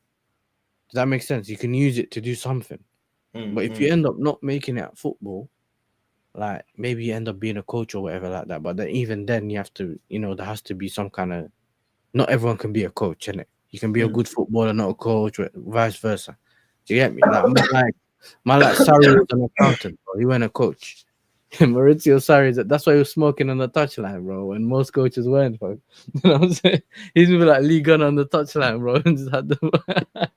S6: Does that make sense? You can use it to do something. But if you end up not making it at football, like maybe you end up being a coach or whatever like that. But then even then you have to, there has to be some kind of, not everyone can be a coach, innit? You can be a good footballer, not a coach, or vice versa. Do you get me? Like my Sarri was an accountant, bro. He went a coach. Maurizio Sarri, that's why he was smoking on the touchline, bro, and most coaches weren't, bro. You know what I'm saying? He's been like Lee Gunn on the touchline, bro, and just had the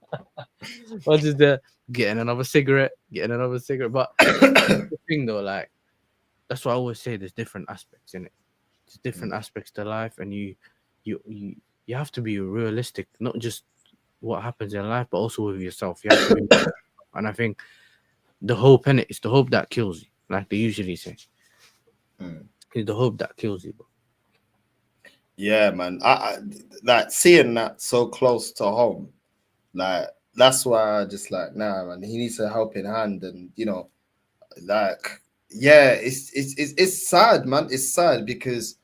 S6: or just there getting another cigarette. But the thing though, like, that's why I always say there's different aspects in it. There's different aspects to life, and you have to be realistic, not just what happens in life, but also with yourself. You have to be, and I think the hope in it is the hope that kills you, like they usually say. It's the hope that kills you, bro.
S4: Yeah, man. I like seeing that so close to home. Like, that's why I just like, nah, man. He needs a helping hand, and like, yeah, it's sad, man. It's sad because,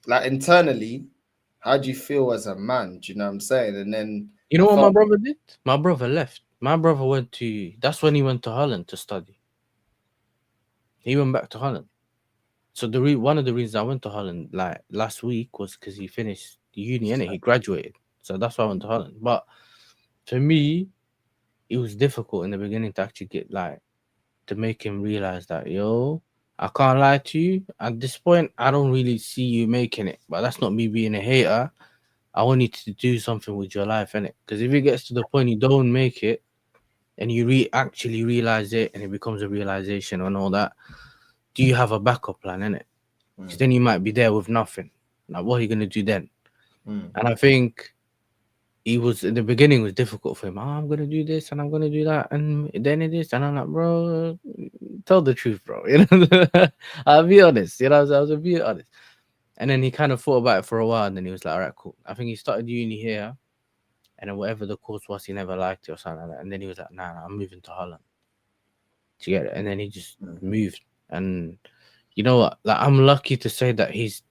S4: like, internally, how do you feel as a man? Do you know what I'm saying? And then
S6: what my brother did? My brother left. My brother that's when he went to Holland to study. He went back to Holland. So one of the reasons I went to Holland like last week was because he finished the uni, and he graduated. So that's why I went to Holland. But for me, it was difficult in the beginning to actually get to make him realize that, yo, I can't lie to you. At this point, I don't really see you making it. But that's not me being a hater. I want you to do something with your life, innit? Because if it gets to the point you don't make it, and you actually realize it, and it becomes a realization and all that, do you have a backup plan, innit? Because then you might be there with nothing. Like, what are you gonna do then? And I think he was in the beginning was difficult for him. Oh, I'm gonna do this and I'm gonna do that, and then it is, and I'm like, bro, tell the truth, bro. You know, I'll be honest. You know, I was a bit honest. And then he kind of thought about it for a while, and then he was like, all right, cool. I think he started uni here, and then whatever the course was, he never liked it or something like that. And then he was like, nah, I'm moving to Holland. Do you get it? And then he just moved. And you know what? Like, I'm lucky to say that he's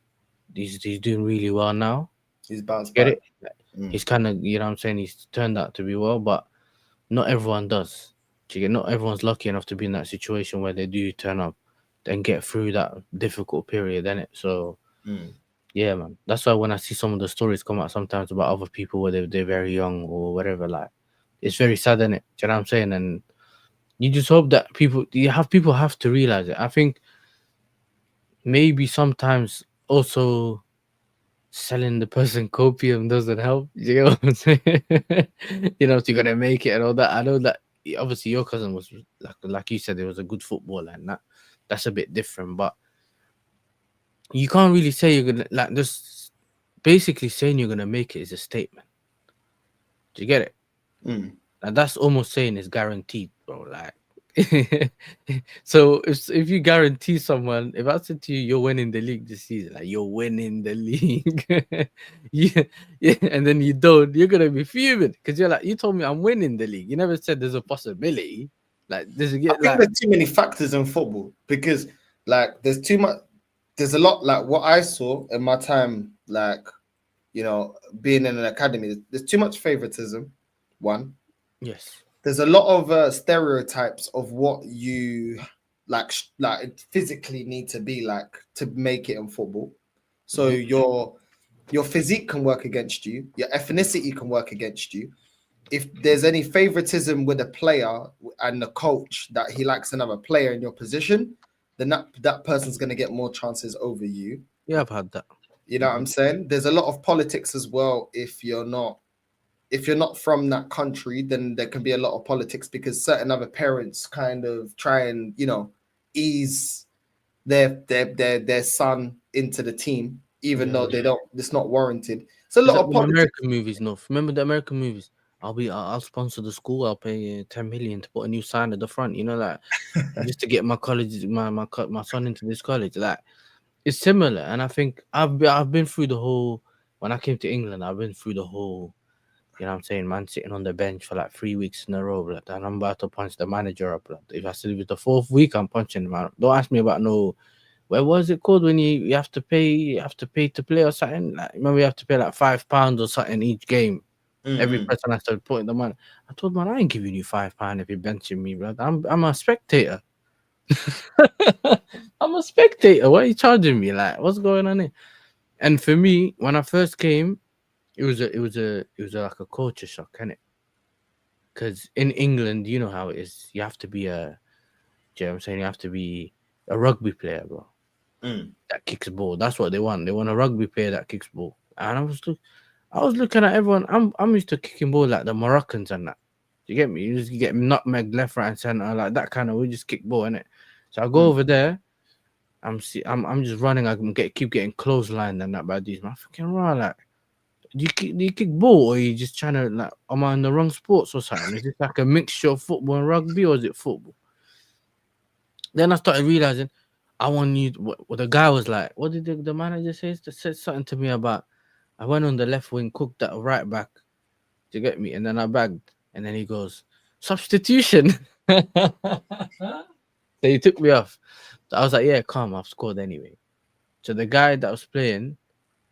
S6: doing really well now.
S4: He's bounced
S6: Get
S4: back.
S6: it? He's kind of, you know what I'm saying, he's turned out to be well, but not everyone does. Do you get? Not everyone's lucky enough to be in that situation where they do turn up and get through that difficult period, innit? So yeah, man. That's why when I see some of the stories come out sometimes about other people where they're very young or whatever, like, it's very sad, innit? Do you know what I'm saying? And you just hope that people have to realize it. I think maybe sometimes also selling the person copium doesn't help. You know what I'm saying? You know, if you're gonna make it and all that. I know that obviously your cousin was like you said, it was a good footballer, and that's a bit different. But you can't really say you're gonna, like, just basically saying you're gonna make it is a statement. Do you get it? And that's almost saying it's guaranteed, bro. Like, so if you guarantee someone, if I said to you, you're winning the league this season, like, you're winning the league, yeah, and then you don't, you're gonna be fuming because you're like, you told me I'm winning the league. You never said there's a possibility. Like,
S4: I think there's too many factors in football because, like, there's too much. There's a lot, like what I saw in my time, like, you know, being in an academy. There's too much favoritism. One.
S6: Yes.
S4: There's a lot of stereotypes of what you like physically need to be like to make it in football. So your physique can work against you. Your ethnicity can work against you. If there's any favoritism with a player and the coach that he likes another player in your position, then that person's going to get more chances over you.
S6: Yeah, I've had that.
S4: You know what I'm saying? There's a lot of politics as well. If you're not from that country, then there can be a lot of politics because certain other parents kind of try and, you know, ease their son into the team, even though they don't. It's not warranted. It's a lot of politics.
S6: American movies, no. Remember the American movies? I'll sponsor the school. I'll pay 10 million to put a new sign at the front. You know, like, just to get my college, my son into this college. Like, it's similar. And I think I've been through the whole. When I came to England, I've been through the whole. You know what I'm saying? Man sitting on the bench for like 3 weeks in a row, blood, and I'm about to punch the manager up, blood. If I said it was the 4th week, I'm punching him out. Don't ask me about no. Where was it called when you have to pay to play or something? Like, remember, you have to pay like £5 or something each game. Every person has to put in the money. I told man, I ain't giving you £5 if you're benching me, brother. I'm a spectator. I'm a spectator. What are you charging me? Like, what's going on here? And for me, when I first came, it was like a culture shock, innit? Because in England, you know how it is. You have to be a, you know what I'm saying? You have to be a rugby player, bro. That kicks ball. That's what they want. They want a rugby player that kicks ball. And I was looking at everyone. I'm used to kicking ball like the Moroccans and that. You get me? You just get nutmeg left, right, and center, like that kind of. We just kick ball, innit? So I go over there. I'm just running. I can keep getting clotheslined and that by these. I'm fucking raw, like. Do you kick ball, or are you just trying to, like, am I in the wrong sports or something? Is it like a mixture of football and rugby, or is it football? Then I started realizing I want you. What the guy was like, what did the manager say? He said something to me about I went on the left wing, cooked that right back. Do you get me? And then I bagged, and then he goes, substitution. So he took me off. So I was like, yeah, calm, I've scored anyway. So the guy that was playing,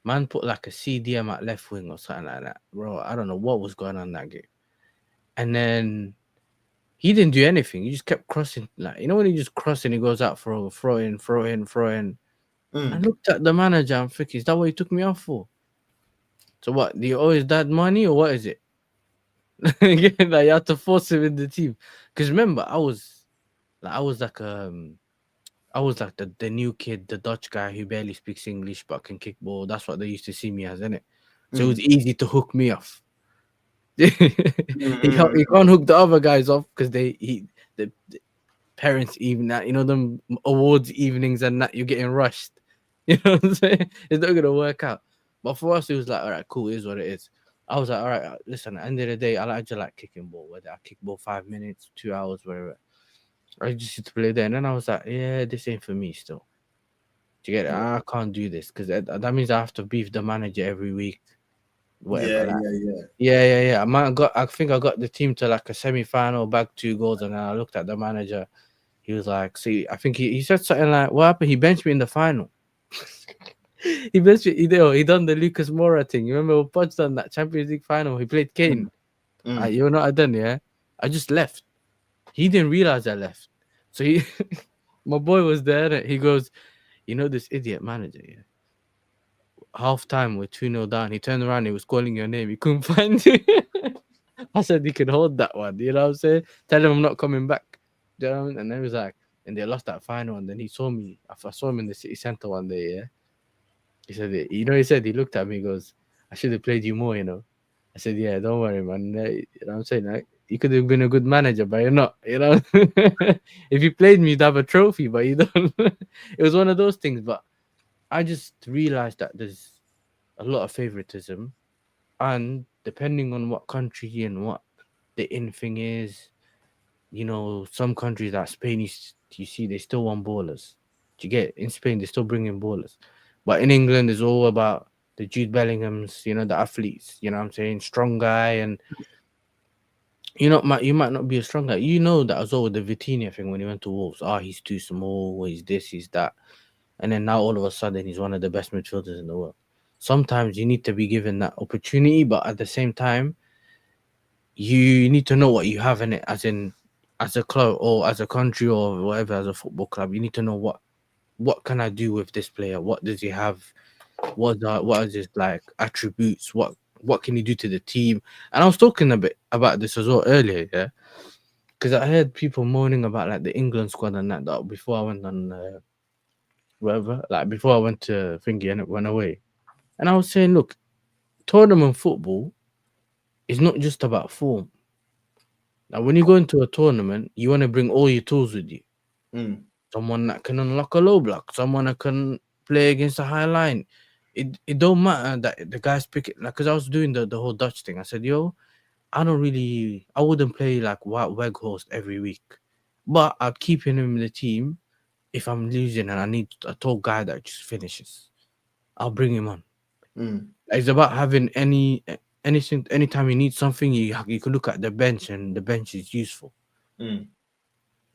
S6: man, put like a CDM at left wing or something like that. Bro, I don't know what was going on that game. And then he didn't do anything. He just kept crossing. Like, you know, when he just crossing, he goes out for throw in. I looked at the manager and thinking, is that what he took me off for? So what? Do you owe his dad money, or what is it? Like, you have to force him in the team. Because remember, I was like I was like the new kid, the Dutch guy who barely speaks English but can kick ball. That's what they used to see me as, innit? So it was easy to hook me off. he can't hook the other guys off because the parents even that, you know, them awards evenings and that you're getting rushed. You know what I'm saying? It's not gonna work out. But for us, it was like, all right, cool, it is what it is. I was like, all right, listen, at the end of the day, I just like kicking ball, whether I kick ball 5 minutes, 2 hours, whatever. I just used to play there. And then I was like, yeah, this ain't for me still. Do you get it? I can't do this because that means I have to beef the manager every week. Whatever. Yeah. I think I got the team to like a semi-final, back 2 goals, and then I looked at the manager. He was like, see, I think he said something like, what happened? He benched me in the final. He benched me. He done the Lucas Moura thing. You remember when Podge done that Champions League final? He played Kane. You know what I done, yeah? I just left. He didn't realize I left. So my boy was there. And he goes, you know this idiot manager, yeah? Half time, we're 2-0 down. He turned around, he was calling your name. He couldn't find you. I said, he can hold that one. You know what I'm saying? Tell him I'm not coming back. You know what I mean? And then he was like, and they lost that final. And then he saw me. I saw him in the city center one day, yeah? He said, he looked at me, he goes, I should have played you more, you know? I said, yeah, don't worry, man. You know what I'm saying? Like, you could have been a good manager, but you're not, you know? If you played me, you'd have a trophy, but you don't. It was one of those things, but I just realized that there's a lot of favoritism, and depending on what country and what the in thing is, you know, some countries like Spain, you see, they still want ballers. Do you get it? In Spain, they still bring in ballers, but in England, it's all about the Jude Bellinghams, you know, the athletes. You know what I'm saying? Strong guy, and you might not be a strong guy. You know that as well with the Vitinha thing when he went to Wolves. He's too small. He's this. He's that. And then now all of a sudden he's one of the best midfielders in the world. Sometimes you need to be given that opportunity, but at the same time, you need to know what you have in it, as a club or as a country or whatever, as a football club. You need to know what can I do with this player? What does he have? What is his like attributes? What can he do to the team? And I was talking a bit about this as well earlier, yeah, because I heard people moaning about like the England squad and that before I went on. Whatever, like before I went to Thingy and it went away. And I was saying, look, tournament football is not just about form. Now, when you go into a tournament, you want to bring all your tools with you. Someone that can unlock a low block, someone that can play against a high line. It don't matter that the guys pick it, like, because I was doing the whole Dutch thing. I said, I wouldn't play like Weghorst every week, but I'd keep him in the team. If I'm losing and I need a tall guy that just finishes, I'll bring him on. It's about having anything. Anytime you need something, you can look at the bench, and the bench is useful.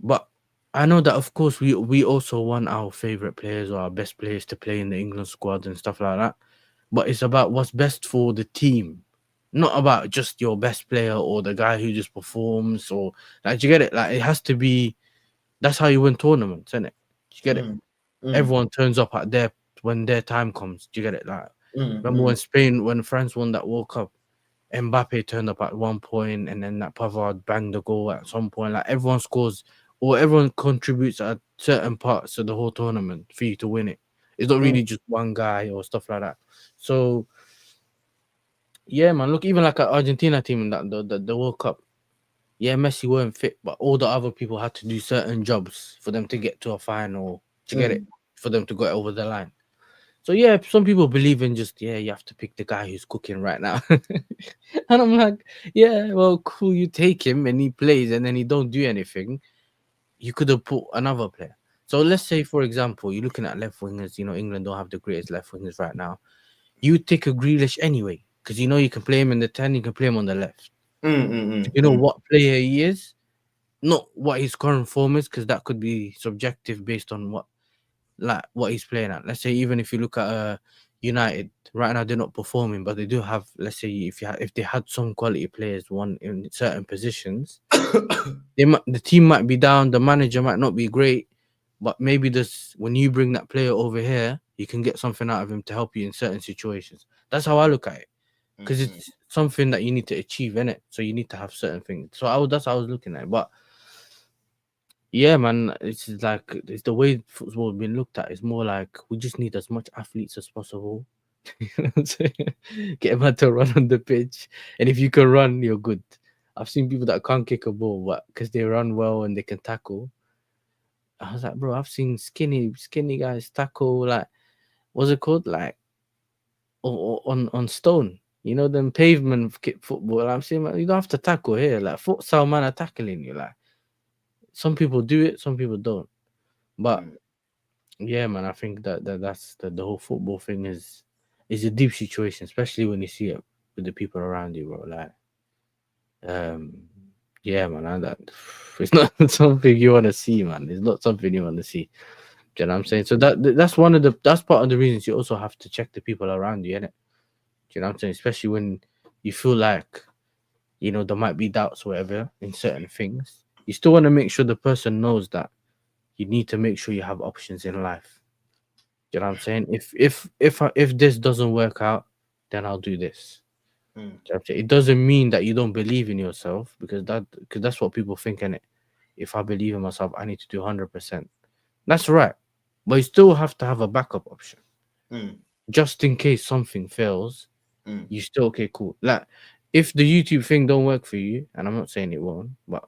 S6: But I know that, of course, we also want our favorite players or our best players to play in the England squad and stuff like that. But it's about what's best for the team, not about just your best player or the guy who just performs, or like, you get it? Like, it has to be. That's how you win tournaments, isn't it? You get it? Everyone turns up when their time comes. Do you get it? Like, remember when France won that World Cup, Mbappe turned up at one point, and then that Pavard banged the goal at some point. Like, everyone scores, or everyone contributes at certain parts of the whole tournament for you to win it. It's not really just one guy or stuff like that. So, yeah, man. Look, even like an Argentina team in that the World Cup. Yeah, Messi weren't fit, but all the other people had to do certain jobs for them to get to a final, to get it, for them to go over the line. So, yeah, some people believe in just, you have to pick the guy who's cooking right now. And I'm like, yeah, well, cool, you take him and he plays and then he don't do anything. You could have put another player. So let's say, for example, you're looking at left wingers, England don't have the greatest left wingers right now. You take a Grealish anyway, because you can play him in the 10, you can play him on the left. You know what player he is, not what his current form is, because that could be subjective based on what he's playing at. Let's say even if you look at United right now, they're not performing, but they do have. Let's say if they had some quality players, one in certain positions, the team might be down, the manager might not be great, but maybe when you bring that player over here, you can get something out of him to help you in certain situations. That's how I look at it. Because it's something that you need to achieve in it, so you need to have certain things. So that's how I was looking at it. But Yeah, man, it's like it's the way football been looked at. It's more like we just need as much athletes as possible. You know what I'm saying? Get them to run on the pitch, and if you can run, you're good. I've seen people that can't kick a ball, but because they run well and they can tackle. I was like, bro, I've seen skinny guys tackle like what's it called, like on stone. You know them pavement football. I'm saying, man, you don't have to tackle here. Like futsal man are tackling you. Like some people do it, some people don't. But yeah, man, I think that's the whole football thing is a deep situation, especially when you see it with the people around you, bro. Like, um, yeah, man, that it's not something you want to see, man. It's not something you want to see. Do you know what I'm saying? So that's part of the reasons you also have to check the people around you, innit? Do you know what I'm saying? Especially when you feel like there might be doubts, or whatever, in certain things. You still want to make sure the person knows that you need to make sure you have options in life. Do you know what I'm saying? If this doesn't work out, then I'll do this. Do you know what I'm saying? It doesn't mean that you don't believe in yourself, because that's what people think, in it. If I believe in myself, I need to do 100%. That's right, but you still have to have a backup option, just in case something fails. You still okay, cool. Like if the YouTube thing don't work for you, and I'm not saying it won't, but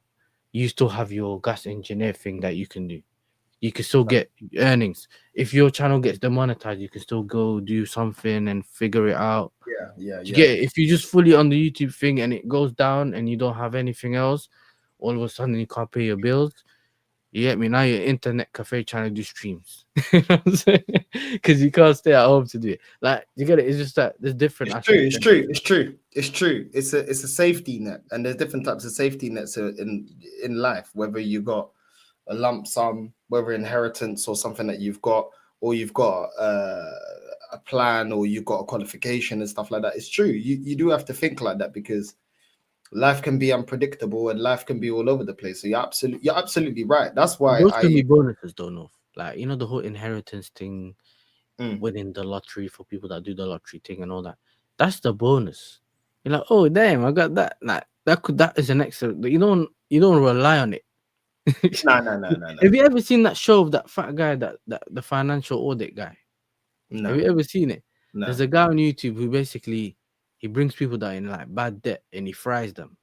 S6: you still have your gas engineer thing that you can do. You can still get earnings. If your channel gets demonetized, you can still go do something and figure it out.
S4: Yeah.
S6: You get it? If you just fully on the YouTube thing and it goes down and you don't have anything else, all of a sudden you can't pay your bills. You get me? Now your internet cafe trying to do streams. You know what I'm saying? Because you can't stay at home to do it. Like, you get it? It's just that there's different
S4: It's true. It's a safety net, and there's different types of safety nets in life. Whether you got a lump sum, whether inheritance or something that you've got, or you've got a plan, or you've got a qualification and stuff like that. It's true. You do have to think like that, because life can be unpredictable and life can be all over the place. So you're absolutely right. That's why
S6: Those can be bonuses, don't know. Like, the whole inheritance thing,
S4: Mm.
S6: winning the lottery for people that do the lottery thing and all that. That's the bonus. You're like, oh damn, I got that. Like that is an extra. You don't rely on it.
S4: No.
S6: Have you ever seen that show of that fat guy, that the financial audit guy?
S4: No.
S6: Have you ever seen it?
S4: No.
S6: There's a guy on YouTube who basically he brings people that are in like bad debt and he fries them.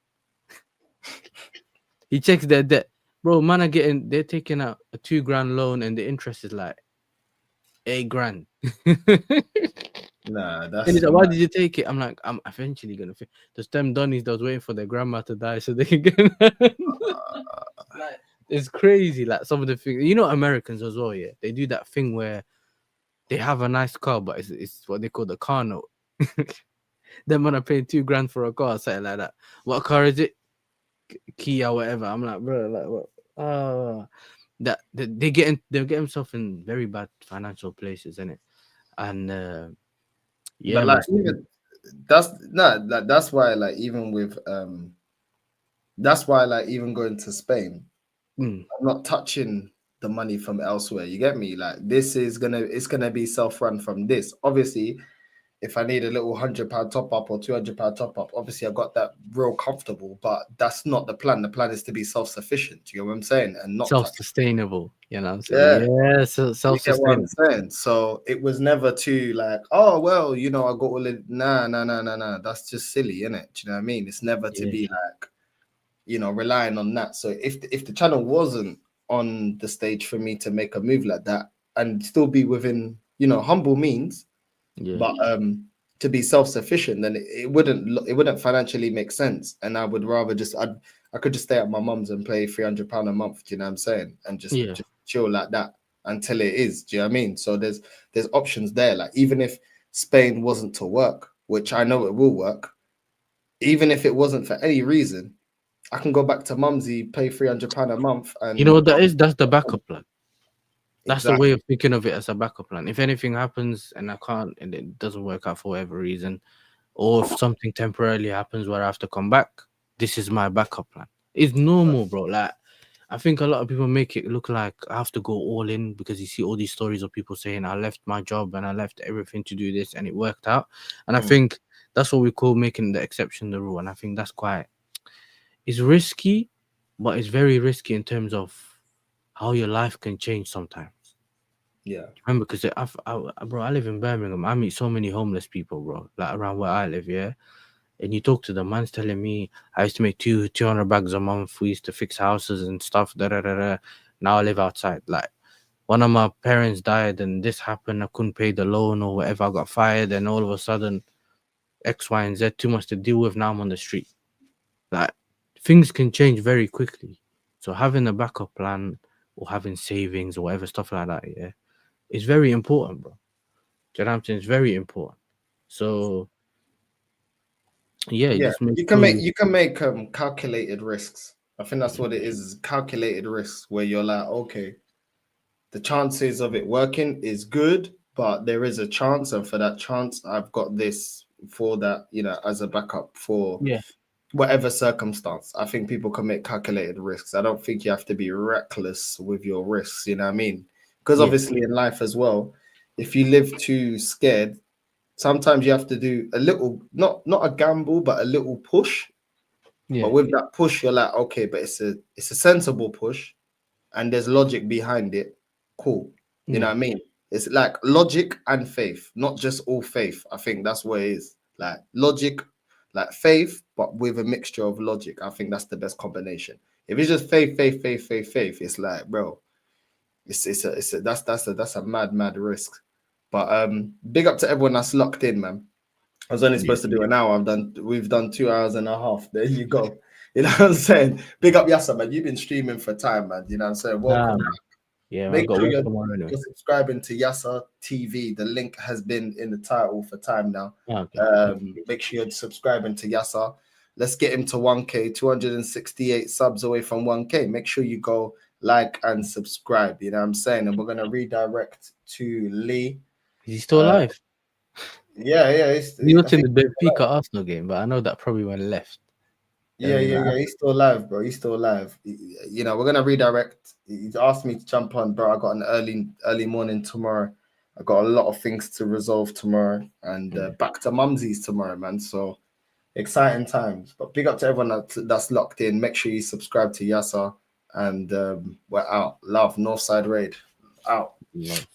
S6: He checks their debt. Bro, man they're taking out a $2,000 loan and the interest is like $8,000.
S4: Nah,
S6: And
S4: that's
S6: he's like, why did you take it? I'm like, I'm eventually gonna there's them Donnies that was waiting for their grandma to die so they can get like, it's crazy. Like some of the things, Americans as well, yeah. They do that thing where they have a nice car, but it's what they call the car note. Them man are paying $2,000 for a car, something like that. What car is it? Kia, whatever. I'm like, bro, like what? They get themselves in very bad financial places, innit? And yeah,
S4: but like even that's why like even with that's why like even going to Spain, I'm not touching the money from elsewhere. You get me? Like it's gonna be self-run from this. Obviously, if I need a little £100 top up or £200 top up, obviously I got that real comfortable, but that's not the plan. The plan is to be self-sufficient. Do you know what I'm saying? And not
S6: self-sustainable, you know what I'm saying? Yeah, so
S4: You get what
S6: self-sustainable.
S4: I'm saying? So it was never too like, oh well, I got all it. Nah. That's just silly, innit? Do you know what I mean? It's never to be like, relying on that. So if the channel wasn't on the stage for me to make a move like that and still be within, humble means, but to be self-sufficient, then it wouldn't financially make sense. And I would rather I could just stay at my mum's and pay £300 a month. Do you know what I'm saying? And just chill like that until it is. Do you know what I mean? So there's options there. Like even if Spain wasn't to work, which I know it will work, even if it wasn't for any reason, I can go back to mumsy, pay £300 a month, and
S6: you know what that is? That's the backup plan. That's
S4: Exactly.
S6: the way of thinking of it, as a backup plan. If anything happens and I can't, and it doesn't work out for whatever reason, or if something temporarily happens where I have to come back, this is my backup plan. It's normal, bro. Like, I think a lot of people make it look like I have to go all in, because you see all these stories of people saying I left my job and I left everything to do this and it worked out. And I think that's what we call making the exception the rule. And I think that's it's risky, but it's very risky in terms of how your life can change sometimes.
S4: Yeah.
S6: Remember, because bro, I live in Birmingham. I meet so many homeless people, bro, like around where I live, yeah. And you talk to them, man's telling me I used to make 200 bags a month. We used to fix houses and stuff. Da, da, da, da. Now I live outside. Like one of my parents died and this happened. I couldn't pay the loan or whatever. I got fired, and all of a sudden X, Y, and Z, too much to deal with. Now I'm on the street. Like things can change very quickly. So having a backup plan or having savings or whatever stuff like that, yeah, is very important, bro. Do you know what I'm saying? It's very important. So yeah,
S4: Yeah,
S6: just make
S4: you can
S6: sure
S4: make
S6: you,
S4: calculated risks. I think that's what it is calculated risks where you're like, okay, the chances of it working is good, but there is a chance, and for that chance, I've got this for that, as a backup for
S6: yeah,
S4: whatever circumstance. I think people can make calculated risks. I don't think you have to be reckless with your risks, you know what I mean? Because
S6: yeah,
S4: obviously in life as well, if you live too scared, sometimes you have to do a little, not a gamble, but a little push.
S6: yeah,
S4: But with that push, you're like, okay, but it's a sensible push, and there's logic behind it. Cool. You know
S6: yeah,
S4: what I mean? It's like logic and faith, not just all faith. I think that's what it is. Like logic, like faith, but with a mixture of logic. I think that's the best combination. If it's just faith, faith, faith, faith, faith, it's like, bro, that's a mad risk. But big up to everyone that's locked in, man. I was only
S6: yeah.
S4: supposed to do an hour. We've done 2 hours and a half. There you go. You know what I'm saying? Big up Yassa, man. You've been streaming for time, man. You know what I'm saying?
S6: Nah,
S4: Welcome.
S6: man. Yeah, man, I
S4: Make
S6: got
S4: sure
S6: work
S4: you're,
S6: tomorrow anyway.
S4: you're subscribing to Yassa TV. The link has been in the title for time now.
S6: Okay.
S4: Make sure you're subscribing to Yassa. Let's get him to 1K, 268 subs away from 1K. Make sure you go like and subscribe. You know what I'm saying? And we're going to redirect to Lee.
S6: Is he still alive?
S4: Yeah.
S6: He
S4: I
S6: watching
S4: think
S6: the Benfica Arsenal game, but I know that probably went left.
S4: Yeah. He's still alive, bro. He's still alive. We're gonna redirect. He's asked me to jump on, bro. I got an early morning tomorrow. I got a lot of things to resolve tomorrow, and back to Mumsy's tomorrow, man. So exciting times. But big up to everyone that's locked in. Make sure you subscribe to Yassa, and we're out. Love Northside Raid. Out.
S6: Love.